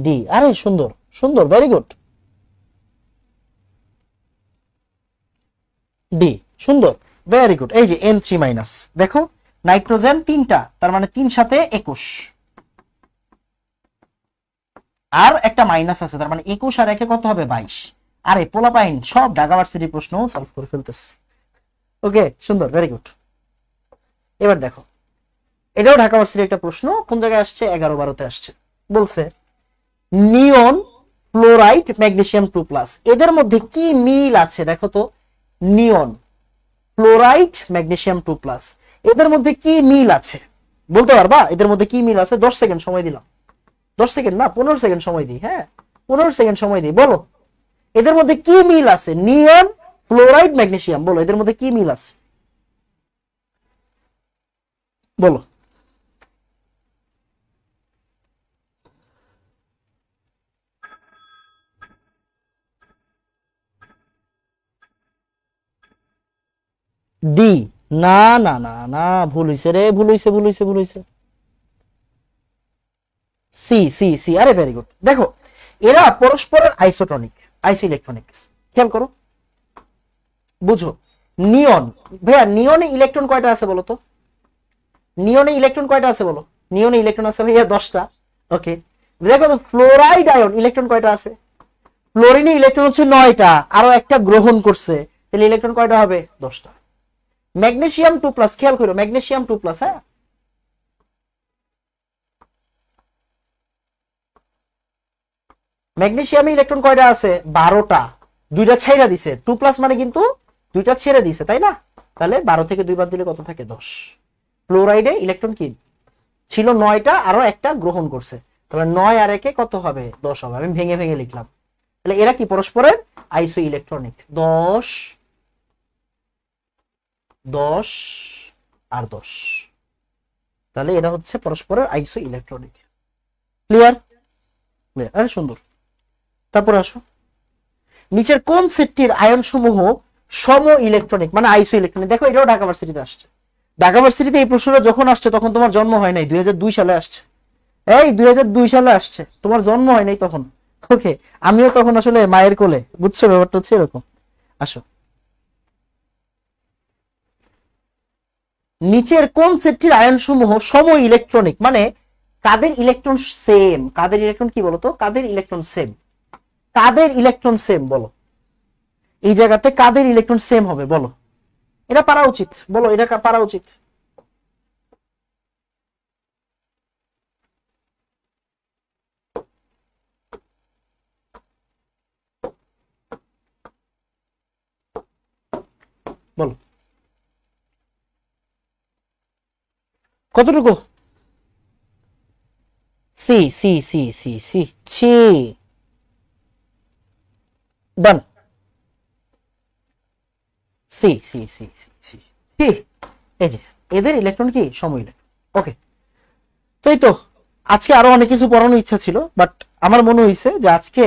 ডি, আরে সুন্দর, সুন্দর, ভেরি গুড। ডি, সুন্দর, ভেরি গুড। এই যে N3 মাইনাস, দেখো নাইট্রোজেন 3টা, তার মানে 3 সাথে 21, আর একটা মাইনাস আছে, তার মানে 21 আর 1 কত হবে 22। আরে পোলাপাইন সব ঢাকা ভার্সিটির প্রশ্ন সলভ করে ফেলতেছে। ওকে, সুন্দর, ভেরি গুড। এবার দেখো, এটাও ঢাকা ভার্সিটির একটা প্রশ্ন, কোন জায়গায় আসছে 11-12তে আসছে। বলছে নিয়ন, ফ্লোরাইড, ম্যাগনেসিয়াম 2+, এদের মধ্যে কি মিল আছে দেখো তো। নিয়ন, ফ্লোরাইড, ম্যাগনেসিয়াম 2+, এদের মধ্যে কি মিল আছে বলতে পারবা? এদের মধ্যে কি মিল আছে? 10 সেকেন্ড সময় দিলাম। 10 সেকেন্ড না, 15 সেকেন্ড সময় দিই। হ্যাঁ, 15 সেকেন্ড সময় দিই। বলো এদের মধ্যে কি মিল আছে? নিয়ন, ফ্লোরাইড, ম্যাগনেসিয়াম, বলো এদের মধ্যে কি মিল আছে? বলো। ডি, না না না না, ভুল হইছে রে, ভুল হইছে, ভুল হইছে, ভুল হইছে। সি সি সি, আরে ভেরি গুড। দেখো এরা পরস্পরের আইসোটনিক, আইসো ইলেকট্রনিক্স, খেয়াল করো, বুঝো। নিয়ন, ভাইয়া নিয়নে ইলেকট্রন কয়টা আছে বলো তো? নিয়নে ইলেকট্রন কয়টা আছে বলো? নিয়নে ইলেকট্রন আছে ভাইয়া 10টা। ওকে, দেখো তো ফ্লোরাইড আয়ন ইলেকট্রন কয়টা আছে? ফ্লোরিনে ইলেকট্রন হচ্ছে 9টা, আরো একটা গ্রহণ করছে, তাহলে ইলেকট্রন কয়টা হবে? 10টা। ম্যাগনেসিয়াম 2+, খেয়াল করো, ম্যাগনেসিয়াম 2+, হ্যাঁ, ম্যাগনেসিয়ামে ইলেকট্রন কয়টা আছে? 12টা, 2টা ছেড়ে দিছে। 2+ মানে কিন্তু 2টা ছেড়ে দিছে, তাই না? তাহলে 12 থেকে 2 বাদ দিলে কত থাকে? 10। ফ্লোরাইডে ইলেকট্রন কি ছিল? 9টা, আরো একটা গ্রহণ করছে, তাহলে 9 আর 1 কত হবে? 10 হবে। আমি ভেঙে ভেঙে লিখলাম। তাহলে এরা কি পরস্পরের আইসো ইলেকট্রনিক। 10 10 আর 10, তাহলে এরা হচ্ছে পরস্পরের আইসো ইলেকট্রনিক। ক্লিয়ার? ক্লিয়ার, আরে সুন্দর। তারপর আসো, নিচের কোন সেটটির আয়ন সমূহ সম ইলেকট্রনিক, মানে আইসো ইলেকট্রনিক? দেখো এটাও ঢাকা ভার্সিটিতে আসছে। ঢাকা ভার্সিটিতে এই প্রশ্নটা যখন আসছে তখন তোমার জন্ম হয় নাই, 2002 সালে আসছে। এই 2002 সালে আসছে, তোমার জন্ম হয় নাই তখন। ওকে, আমিও তখন আসলে মায়ের কোলে, বুঝছো ব্যাপারটা হচ্ছে এরকম। আসো, নিচের কোন সেটটির আয়ন সমূহ সম ইলেকট্রনিক, মানে কাদের ইলেকট্রন সেম? কাদের ইলেকট্রন কি বলতো? কাদের ইলেকট্রন সেম? কাদের ইলেকট্রন সেম বলো? এই জায়গাতে কাদের ইলেকট্রন সেম হবে বলো? এটা পারা উচিত, বলো এটা পারা উচিত। বলো কতটুকু? সি সি সি সি সি ছি, ডান। সি সি সি সি সি সি, এই যে এদের ইলেকট্রন কি সম ইলেকট্রন। ওকে, তো এই তো আজকে আরো অনেক কিছু পড়ানোর ইচ্ছা ছিল, বাট আমার মনে হয়েছে যে আজকে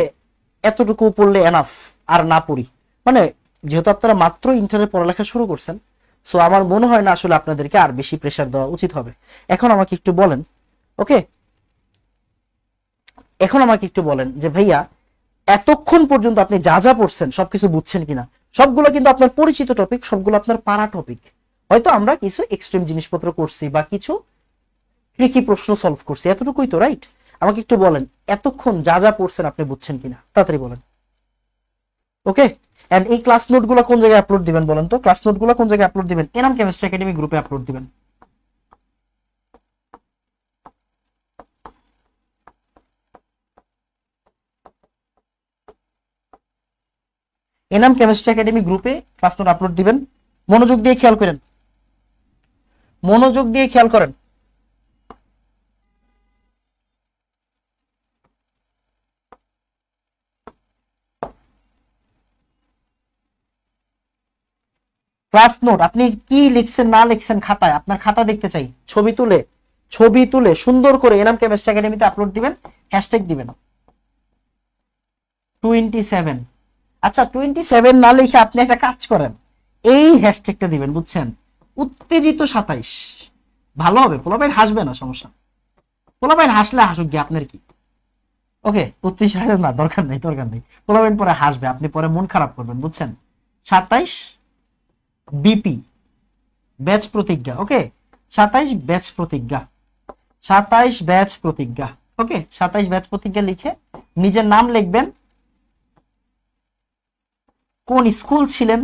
এতটুকু পড়লে এনাফ, আর না পড়ি। মানে যেহেতু আপনারা মাত্র ইন্টারে পড়ালেখা শুরু করছেন, সো আমার মনে হয় না আসলে আপনাদেরকে আর বেশি প্রেসার দেওয়া উচিত হবে। এখন আমাকে একটু বলেন, ওকে, এখন আমাকে একটু বলেন যে ভাইয়া এতক্ষণ পর্যন্ত আপনি যা যা পড়ছেন সবকিছু বুঝছেন কিনা? সবগুলো কিন্তু আপনার পরিচিত টপিক, সবগুলো আপনার পারা টপিক। হয়তো আমরা কিছু এক্সট্রিম জিনিসপত্র করছি বা কিছু ট্রিকি প্রশ্ন সলভ করছি, এতটুকুই তো, রাইট? আমাকে একটু বলেন এতক্ষণ যা যা পড়ছেন আপনি বুঝছেন কিনা, তাড়াতাড়ি বলেন। ওকে, এন্ড এই ক্লাস নোটগুলো কোন জায়গায় আপলোড দিবেন বলেন তো? ক্লাস নোটগুলো কোন জায়গায় আপলোড দিবেন? এনাম কেমিস্ট্রি একাডেমি গ্রুপে আপলোড দিবেন। এনাম কেমিস্ট্রি একাডেমি গ্রুপে ক্লাস নোট আপলোড দিবেন। মনোযোগ দিয়ে খেয়াল করেন, মনোযোগ দিয়ে খেয়াল করেন। ক্লাস নোট আপনি কি লিখছেন না লিখছেন খাতায়, আপনার খাতা দেখতে চাই। ছবি তুলে, ছবি তুলে সুন্দর করে এনাম কেমিস্ট্রি একাডেমিতে আপলোড দিবেন, হ্যাশট্যাগ দিবেন 27। আচ্ছা 27 না লিখে আপনি একটা কাজ করেন, এই হ্যাশট্যাগটা দিবেন, বুঝছেন? উত্তেজিত 27, ভালো হবে। পোলাপাইন হাসবে না, সমস্যা। পোলাপাইন হাসলে হাসুক গিয়ে, আপনার কি? ওকে 32,000 না, দরকার নেই দরকার নেই, পোলাবেন পরে হাসবে, আপনি পরে মন খারাপ করবেন, বুঝছেন। 27 বিপি ব্যাচ প্রতিজ্ঞা, ওকে 27 ব্যাচ প্রতিজ্ঞা, 27 ব্যাচ প্রতিজ্ঞা, ওকে 27 ব্যাচ প্রতিজ্ঞা লিখে নিজের নাম লিখবেন, কোন স্কুল ছিলেন,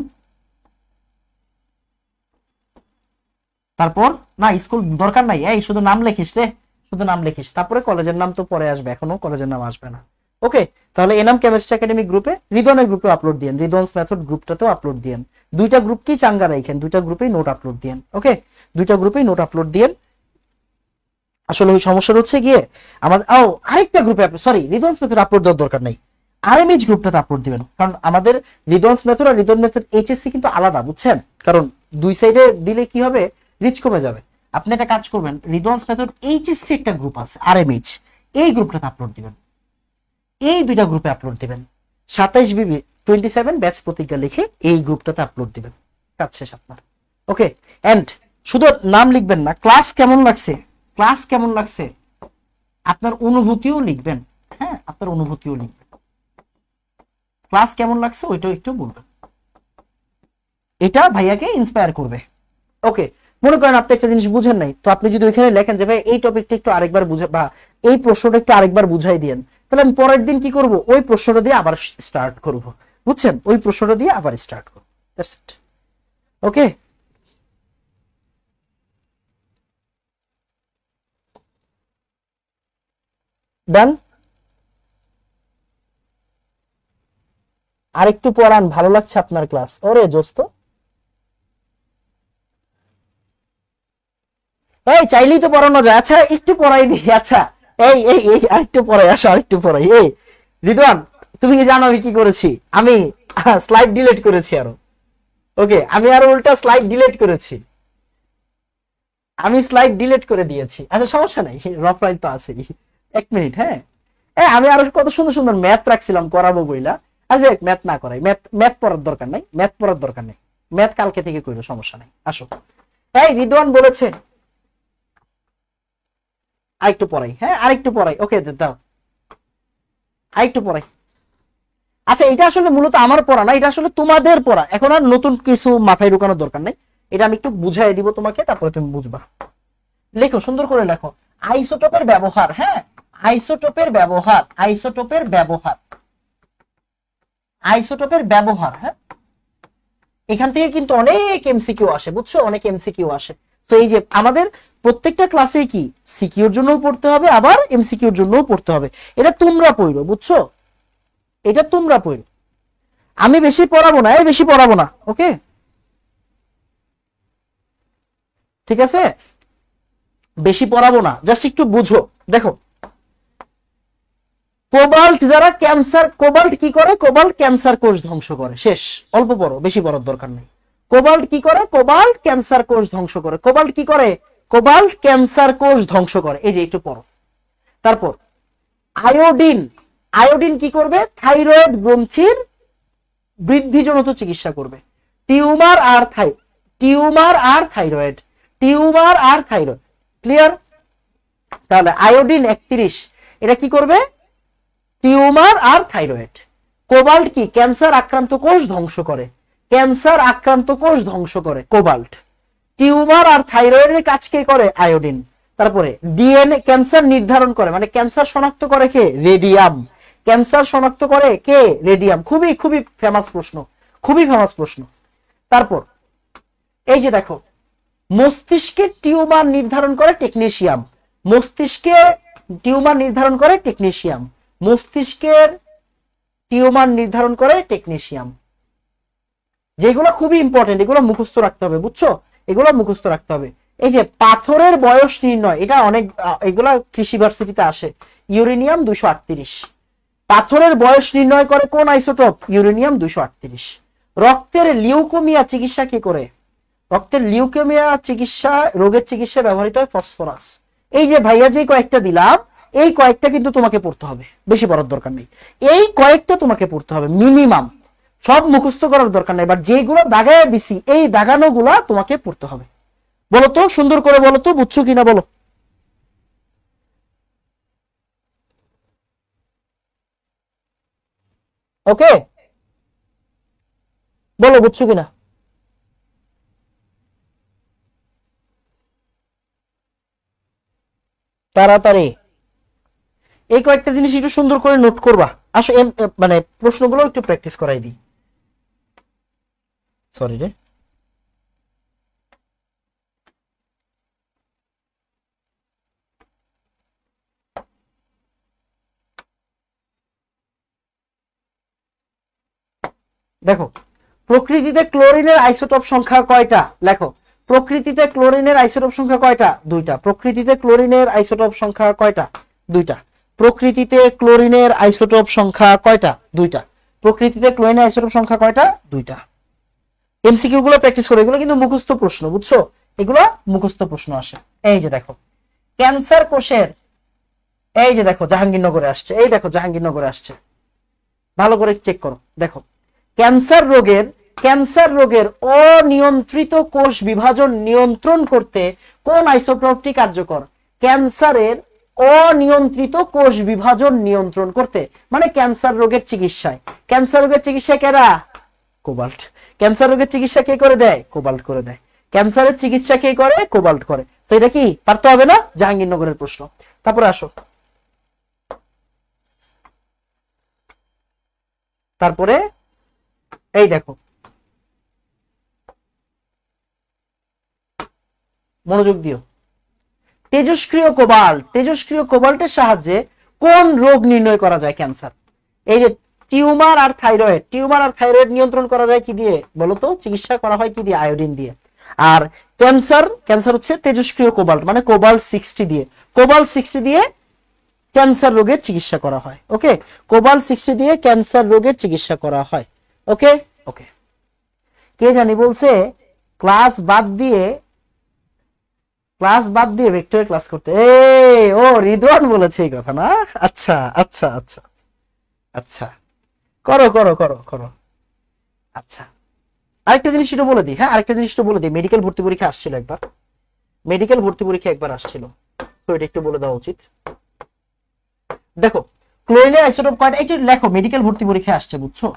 তারপর না স্কুল দরকার নাই, এই শুধু নাম লিখিস রে, শুধু নাম লিখিস, তারপরে কলেজের নাম তো পরে আসবে, এখনো কলেজের নাম আসবে না। ওকে, তাহলে এনাম কেমিস্ট্রি একাডেমি গ্রুপে, রিদনের গ্রুপে আপলোড দিয়েন, রিদনস মেথড গ্রুপটাতেও আপলোড দিয়েন, দুইটা গ্রুপকেই চাঙ্গা রাখেন, দুইটা গ্রুপেই নোট আপলোড দিয়েন। ওকে, দুইটা গ্রুপেই নোট আপলোড দিয়েন। আসলে ওই সমস্যা হচ্ছে গিয়ে আমাদের আরেকটা গ্রুপে, সরি রিদনস মেথড আপলোড দেওয়ার দরকার নেই, আরএমএইচ গ্রুপটাতে আপলোড দিবেন, কারণ আমাদের রিদনস মেথড আর রিদন মেথড এইচএসসি কিন্তু আলাদা, বুঝছেন, কারণ দুই সাইডে দিলে কি হবে, রিচ কমে যাবে। আপনি একটা কাজ করবেন, রিদনস মেথড এইচএসসি একটা গ্রুপ আছে আরএমএইচ, এই গ্রুপটাতে আপলোড দিবেন, এই দুইটা গ্রুপে আপলোড দিবেন, 27 বিবি 27 ব্যাচ প্রতিজ্ঞা লিখে এই গ্রুপটাতে আপলোড দিবেন, কাজ শেষ আপনার। ওকে, এন্ড শুধু নাম লিখবেন না, ক্লাস কেমন লাগছে, ক্লাস কেমন লাগছে, আপনার অনুভূতিও লিখবেন, হ্যাঁ আপনার অনুভূতিও লিখবেন, ক্লাস কেমন লাগছে ওইটাও একটু বলবেন, এটা ভাইয়াকে ইন্সপায়ার করবে। ওকে, মনে করেন আপনি একটা জিনিস বুঝেন নাই, তো আপনি যদি ওইখানে লেখেন যে ভাই এই টপিকটা একটু আরেকবার বুঝে, বা এই প্রশ্নটা একটু আরেকবার বুঝাই দিয়েন, তাহলে আমি পরের দিন কি করব, ওই প্রশ্নটা দিয়ে আবার স্টার্ট করব, বুঝছেন, ওই প্রশ্নটা দিয়ে আবার স্টার্ট করব, দ্যাটস ইট। ওকে, ডান। আরেকটু পড়ান, ভালো লাগছে আপনার ক্লাস, ওরে দোস্ত, এই চাইলেই তো পড়ানো যায়, আচ্ছা একটু পড়াই দি, আচ্ছা এই এই এই আরেকটু পড়াই, আসো আরেকটু পড়াই। এই রিদওয়ান, তুমি কি জানো আমি কি করেছি, আমি স্লাইড ডিলিট করেছি আরো, ওকে আমি আরো উল্টা স্লাইড ডিলিট করেছি, আমি স্লাইড ডিলিট করে দিয়েছি, আচ্ছা সমস্যা নাই, রফরাইট তো আছে, এক মিনিট, হ্যাঁ আমি আরো কত সুন্দর সুন্দর ম্যাথ রাখছিলাম করাবো বইলা, আচ্ছা ম্যাথ না করাই, ম্যাথ ম্যাথ পড়ার দরকার নাই, ম্যাথ পড়ার দরকার নেই, ম্যাথ কালকে থেকে করবো, সমস্যা নাই, আসো। এই রিদওয়ান বলেছে আরেকটু পড়াই, হ্যাঁ আরেকটু পড়াই, ওকে দাও আরেকটু পড়াই। আচ্ছা এটা আসলে মূলত আমার পড়া না, এটা আসলে তোমাদের পড়া, এখন আর নতুন কিছু মাথায় ঢোকানোর দরকার নেই, এটা আমি একটু বুঝাই দিব তোমাকে, তারপরে তুমি বুঝবা। লেখো, সুন্দর করে লেখো, আইসোটোপের ব্যবহার, হ্যাঁ আইসোটোপের ব্যবহার, আইসোটোপের ব্যবহার, আইসোটোপের ব্যবহার, হ্যাঁ এখান থেকে কিন্তু অনেক এমসিকিউ আসে, বুঝছো, অনেক এমসিকিউ আসে। তো এই যে আমাদের প্রত্যেকটা ক্লাসে কি সিকিউর জন্যও পড়তে হবে, আবার এমসিকিউর জন্যও পড়তে হবে, এটা তোমরা পড়ো, বুঝছো, এটা তোমরা পড়ো, আমি বেশি পড়াবো না, বেশি পড়াবো না, ওকে ঠিক আছে, বেশি পড়াবো না, জাস্ট একটু বুঝো। দেখো কোবাল্ট দ্বারা ক্যান্সার, কোবাল্ট কি করে, কোবাল্ট ক্যান্সার কোষ ধ্বংস করে, শেষ, অল্প পড়ো, বেশি পড়ার দরকার নেই। কোবাল্ট কি করে, কোবাল্ট ক্যান্সার কোষ ধ্বংস করে, কোবাল্ট কি করে, কোবাল্ট ক্যান্সার কোষ ধ্বংস করে, এই যে একটু পড়ো। তারপর আয়োডিন, আয়োডিন কি করবে, থাইরয়েড গ্রন্থির বৃদ্ধিজনিত চিকিৎসা করবে, টিউমার আর টিউমার আর থাইরয়েড, টিউমার আর থাইরয়েড, ক্লিয়ার। তাহলে আয়োডিন 31 এটা কি করবে, টিউমার আর থাইরয়েড। কোবাল্ট কি, ক্যান্সার আক্রান্ত কোষ ধ্বংস করে, ক্যান্সার আক্রান্ত কোষ ধ্বংস করে কোবাল্ট। টিউমার আর থাইরয়েডের কাজ কে করে, আয়োডিন। তারপরে ডিএনএ, ক্যান্সার নির্ধারণ করে, মানে ক্যান্সার শনাক্ত করে কে, রেডিয়াম, ক্যান্সার শনাক্ত করে কে, রেডিয়াম। খুবই খুবই ফেমাস প্রশ্ন, খুবই ফেমাস প্রশ্ন। তারপর এই যে দেখো, মস্তিষ্কের টিউমার নির্ধারণ করে টেকনিশিয়াম, মস্তিষ্কের টিউমার নির্ধারণ করে টেকনিশিয়াম, মস্তিষ্কের টিউমার নির্ধারণ করে টেকনিশিয়াম। যেগুলো খুবই ইম্পর্টেন্ট, এগুলো মুখস্থ রাখতে হবে, বুঝছো, এগুলো মুখস্থ রাখতে হবে। এই যে পাথরের বয়স নির্ণয়, এটা অনেক, এগুলা কৃষি ভার্সিটিতে আসে, ইউরেনিয়াম 238, পাথরের বয়স নির্ণয় করে কোন আইসোটোপ, ইউরেনিয়াম 238। রক্তের লিউকোমিয়া চিকিৎসা কি করে, রক্তের লিউকেমিয়া চিকিৎসা, রোগের চিকিৎসা ব্যবহৃত হয় ফসফরাস। এই যে ভাইয়া যে কয়েকটা দিলাম, এই কয়েকটা কিন্তু তোমাকে পড়তে হবে, বেশি পড়ার দরকার নেই, এই কয়েকটা তোমাকে পড়তে হবে মিনিমাম, সব মুখস্থ করার দরকার নেই, বাট যেগুলো দাগায় দিছি এই দাগানো গুলা তোমাকে পড়তে হবে। বলো তো, সুন্দর করে বলো তো, বুঝছো কিনা বলো। ওকে, বলো বুঝছো কিনা? তাড়াতাড়ি এই কয়েকটা জিনিস একটু সুন্দর করে নোট করবা। আসো মানে প্রশ্নগুলো একটু প্র্যাকটিস করাই দিই। সরি রে, দেখো প্রকৃতিতে ক্লোরিনের আইসোটোপ সংখ্যা কয়টা? লেখো প্রকৃতিতে ক্লোরিনের আইসোটোপ সংখ্যা কয়টা? দুইটা। প্রকৃতিতে ক্লোরিনের আইসোটোপ সংখ্যা কয়টা? দুইটা। প্রকৃতিতে ক্লোরিনের আইসোটোপ সংখ্যা কয়টা? দুইটা। প্রকৃতিতে ক্লোরিনের আইসোটোপ সংখ্যা কয়টা? দুইটা। এমসিকিউ গুলো প্র্যাকটিস করো, এগুলো কিন্তু মুখস্থ প্রশ্ন, বুঝছো? এগুলো মুখস্থ প্রশ্ন আসে। এই যে দেখো ক্যান্সার কোষের, এই যে দেখো জাহাঙ্গীরনগরে আসছে, এই দেখো জাহাঙ্গীরনগরে আসছে, ভালো করে চেক করো। দেখো ক্যান্সার রোগের অনিয়ন্ত্রিত কোষ বিভাজন নিয়ন্ত্রণ করতে কোন আইসোটোপটি কার্যকর? ক্যান্সারের অনিয়ন্ত্রিত কোষ বিভাজন নিয়ন্ত্রণ করতে, মানে ক্যান্সার রোগের চিকিৎসায়। ক্যান্সার রোগের চিকিৎসা কেরা? কোবাল্ট। ক্যান্সার রোগের চিকিৎসা কে করে দেয়? কোবাল্ট করে দেয়। ক্যান্সারের চিকিৎসা কে করে? কোবাল্ট করে। তো এটা কি পারতে হবে না? জাহাঙ্গীরনগরের প্রশ্ন। তারপরে আসো, তারপরে এই দেখো মনোযোগ দিও, তেজস্ক্রিয় কোবাল্টের সাহায্যে কোন রোগ নির্ণয় করা যায়? ক্যান্সার। এই যে টিউমার আর থাইরয়েড নিয়ন্ত্রণ করা যায় কি দিয়ে বলো তো? চিকিৎসা করা হয় কি দিয়ে? আয়োডিন দিয়ে। আর ক্যান্সার হচ্ছে তেজস্ক্রিয় কোবাল্ট, মানে কোবাল্ট 60 দিয়ে। কোবাল্ট 60 দিয়ে ক্যান্সার রোগের চিকিৎসা করা হয়। ওকে, কোবাল্ট 60 দিয়ে ক্যান্সার রোগের চিকিৎসা করা হয়। ওকে ওকে। কে জানি বলছে ক্লাস বাদ দিয়ে ভেক্টরের ক্লাস করতে। ও রিদওয়ান বলেছে এই কথা না? আচ্ছা আচ্ছা আচ্ছা আচ্ছা, করো করো করো করো। আচ্ছা, আরেকটা জিনিস একটু বলে দিই। হ্যাঁ, আরেকটা জিনিস একটু বলে দিই। মেডিকেল ভর্তি পরীক্ষা আসছিল তো এটা একটু বলে দেওয়া উচিত। দেখো ক্লোরিনের আইসোটোপ কয়টা? একটু লেখো, মেডিকেল ভর্তি পরীক্ষা আসছে, বুঝছো?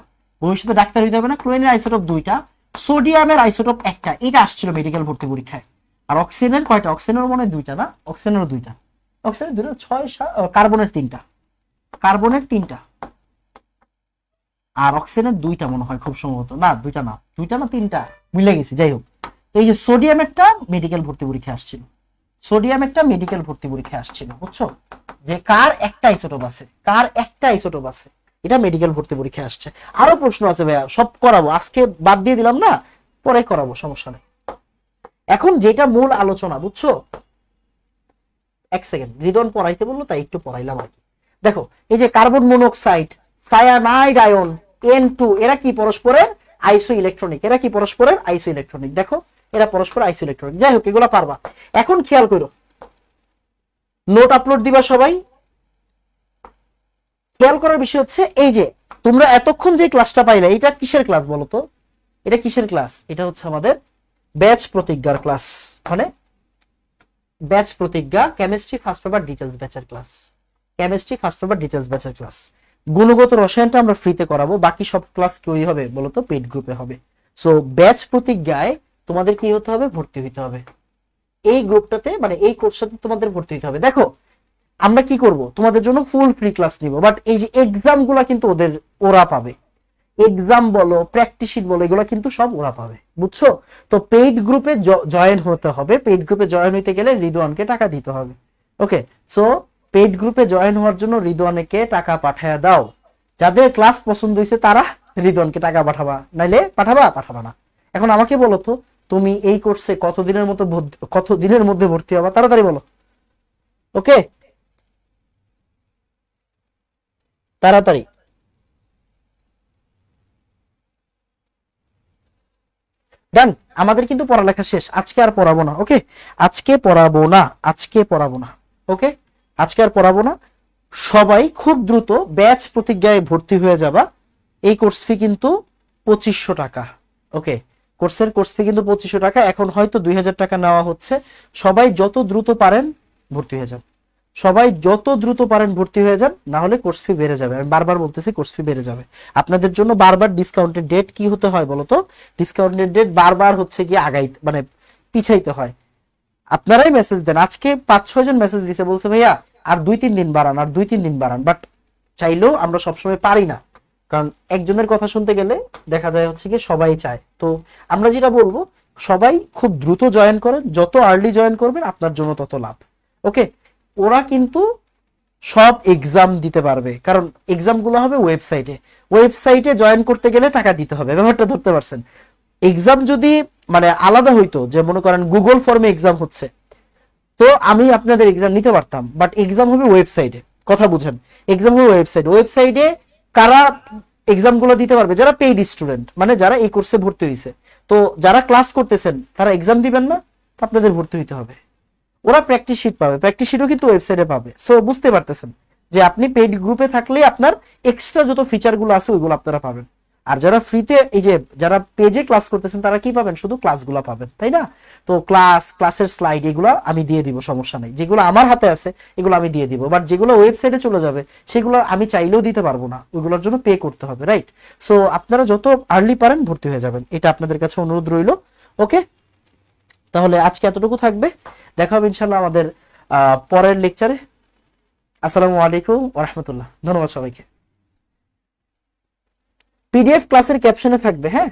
ভবিষ্যতে ডাক্তার হইতে হবে না। ক্লোরিনের আইসোটোপ দুইটা, সোডিয়ামের আইসোটোপ একটা, এটা আসছিল মেডিকেল ভর্তি পরীক্ষায়। আর অক্সিজেনের কয়টা? অক্সিজেনের মনে হয় দুইটা না? অক্সিজেনেরও দুইটা। অক্সিজেনের দুটো, 6 কার্বনের তিনটা, আর অক্সিজেনের দুইটা মনে হয় খুব সম্ভবত। না দুইটা না তিনটা, মিলে গেছি। যাই হোক, এই যে সোডিয়ামেরটা মেডিকেল ভর্তি পরীক্ষা আসছিল, বুঝছো? যে কার একটা আইসোটোপ আছে, এটা মেডিকেল ভর্তি পরীক্ষা আসছে। আরো প্রশ্ন আছে ভাইয়া, সব করাবো, আজকে বাদ দিয়ে দিলাম না, পরে করাবো, সমস্যা নেই। এখন যেটা মূল আলোচনা, বুঝছো? এক সেকেন্ড, রিদন পড়াইতে বললো তাই একটু পড়াইলাম আর কি। দেখো এই যে carbon monoxide, cyanide ion, N2, এরা কি পরস্পরের আইসো ইলেকট্রনিক। দেখো এরা পরস্পর আইসো ইলেকট্রনিক। যাই হোক, এগুলো পারবা। এখন খেয়াল করো, নোট আপলোড দিবা সবাই। খেয়াল করার বিষয় হচ্ছে, এই যে তোমরা এতক্ষণ যে ক্লাসটা পাইলে, এটা কিসের ক্লাস বলো তো? এটা কিসের ক্লাস? এটা হচ্ছে আমাদের ব্যাচ প্রতিজ্ঞার ক্লাস, মানে ব্যাচ প্রতিজ্ঞা কেমিস্ট্রি ফার্স্ট পেপার ডিটেইলস ব্যাচের ক্লাস। গুণগত রসায়নটা আমরা ফ্রিতে করাবো, বাকি সব ক্লাস কি হবে বলো তো? পেইড গ্রুপে হবে। সো ব্যাচ প্রতিজ্ঞায় তোমাদের কি হতে হবে? ভর্তি হতে হবে। এই গ্রুপটাতে, মানে এই কোর্সটাতে তোমাদের ভর্তি হতে হবে। দেখো আমরা কি করব, তোমাদের জন্য ফুল ফ্রি ক্লাস নিব, বাট এই যে এক্সাম গুলা কিন্তু ওরা পাবে। এক্সাম বলো, প্র্যাকটিস শিট বলো, এগুলো কিন্তু সব ওরা পাবে, বুঝছো? তো পেইড গ্রুপে জয়েন হতে হবে। পেইড গ্রুপে জয়েন হইতে গেলে রিদওয়ানকে টাকা দিতে হবে। ওকে, সো পেইড গ্রুপে জয়েন হওয়ার জন্য রিদওয়ানকে টাকা পাঠায়া দাও। যাদের ক্লাস পছন্দ হয়েছে তারা রিদওয়ানকে টাকা পাঠাবা, নাইলে পাঠাবা না। এখন আমাকে বলো তো, তুমি এই কোর্সে কতদিনের মধ্যে ভর্তি হবা? তাড়াতাড়ি বলো। ওকে, তাড়াতাড়ি। ডান, আমাদের কিন্তু পড়ালেখা শেষ, আজকে আর পড়াবো না। ওকে, আজকে পড়াবো না। সবাই খুব দ্রুত ব্যাচ প্রতিজ্ঞায় ভর্তি হয়ে যাবা। এই কোর্স ফি কিন্তু 2500 টাকা। ওকে, কোর্স ফি কিন্তু 2500 টাকা। এখন হয়তো 2000 টাকা নেওয়া হচ্ছে। সবাই যত দ্রুত পারেন ভর্তি হয়ে যান। সবাই যত দ্রুত পারেন ভর্তি হয়ে যান, না হলে কোর্স ফি বেড়ে যাবে। আমি বারবার বলতেছি কোর্স ফি বেড়ে যাবে। আপনাদের জন্য বারবার ডিসকাউন্টের ডেট কি হতে হয় বলতো? ডিসকাউন্টের ডেট বারবার হচ্ছে গিয়ে মানে পিছাইতে হয়। আপনারাই মেসেজ দেন, আজকে 5-6 জন মেসেজ দিছে, বলছে ভাইয়া আর 2-3 দিন বাড়ান, আর 2-3 দিন বাড়ান। বাট চাইলেও আমরা সবসময় পারি না, কারণ একজনের কথা শুনতে গেলে দেখা যায় হচ্ছে কি সবাই চায়। তো আমরা যেটা বলবো, সবাই খুব দ্রুত জয়েন করেন, যত আর্লি জয়েন করবেন আপনার জন্য তত লাভ। ওকে, ওরা কিন্তু সব এক্সাম দিতে পারবে, কারণ এক্সাম গুলো হবে ওয়েবসাইটে। ওয়েবসাইটে জয়েন করতে গেলে টাকা দিতে হবে, ব্যাপারটা ধরতে পারছেন? এক্সাম যদি মানে আলাদা হইতো, যে মনে করেন গুগল ফর্মে এক্সাম হচ্ছে, তো আমি আপনাদের এক্সাম নিতে পারতাম, বাট এক্সাম হবে ওয়েবসাইটে। কথা বুঝেন, এক্সাম হবে ওয়েবসাইটে। ওয়েবসাইটে কারা এক্সাম গুলো দিতে পারবে? যারা পেইড স্টুডেন্ট, মানে যারা এই কোর্সে ভর্তি হয়েছে। তো যারা ক্লাস করতেছেন তারা এক্সাম দিবেন না, তো আপনাদের ভর্তি হইতে হবে। ওরা প্র্যাকটিস শিট পাবে, প্র্যাকটিস শিটও কিন্তু ওয়েবসাইটে পাবে। সো বুঝতে পারতেছেন যে আপনি পেইড গ্রুপে থাকলে আপনার এক্সট্রা যত ফিচার গুলো আছে ওইগুলো আপনারা পাবেন। আর যারা ফ্রিতে, এই যে যারা পেজে ক্লাস করতেছেন, তারা কি পাবেন? শুধু ক্লাসগুলো পাবেন, তাই না? তো ক্লাসের স্লাইড এগুলো আমি দিয়ে দিব, সমস্যা নেই। যেগুলো আমার হাতে আছে এগুলো আমি দিয়ে দিব, বাট যেগুলো ওয়েবসাইটে চলে যাবে সেগুলো আমি চাইলেও দিতে পারবো না, ওইগুলোর জন্য পে করতে হবে, রাইট? সো আপনারা যত আর্লি পারেন ভর্তি হয়ে যাবেন, এটা আপনাদের কাছে অনুরোধ রইল। ওকে, তাহলে আজকে এতটুকু থাকবে। দেখা হবে ইনশাল্লাহ আমাদের পরের লেকচারে। আসসালামু আলাইকুম ওয়া রাহমাতুল্লাহ। ধন্যবাদ সবাইকে। পিডিএফ ক্লাসের ক্যাপশনে থাকবে, হ্যাঁ।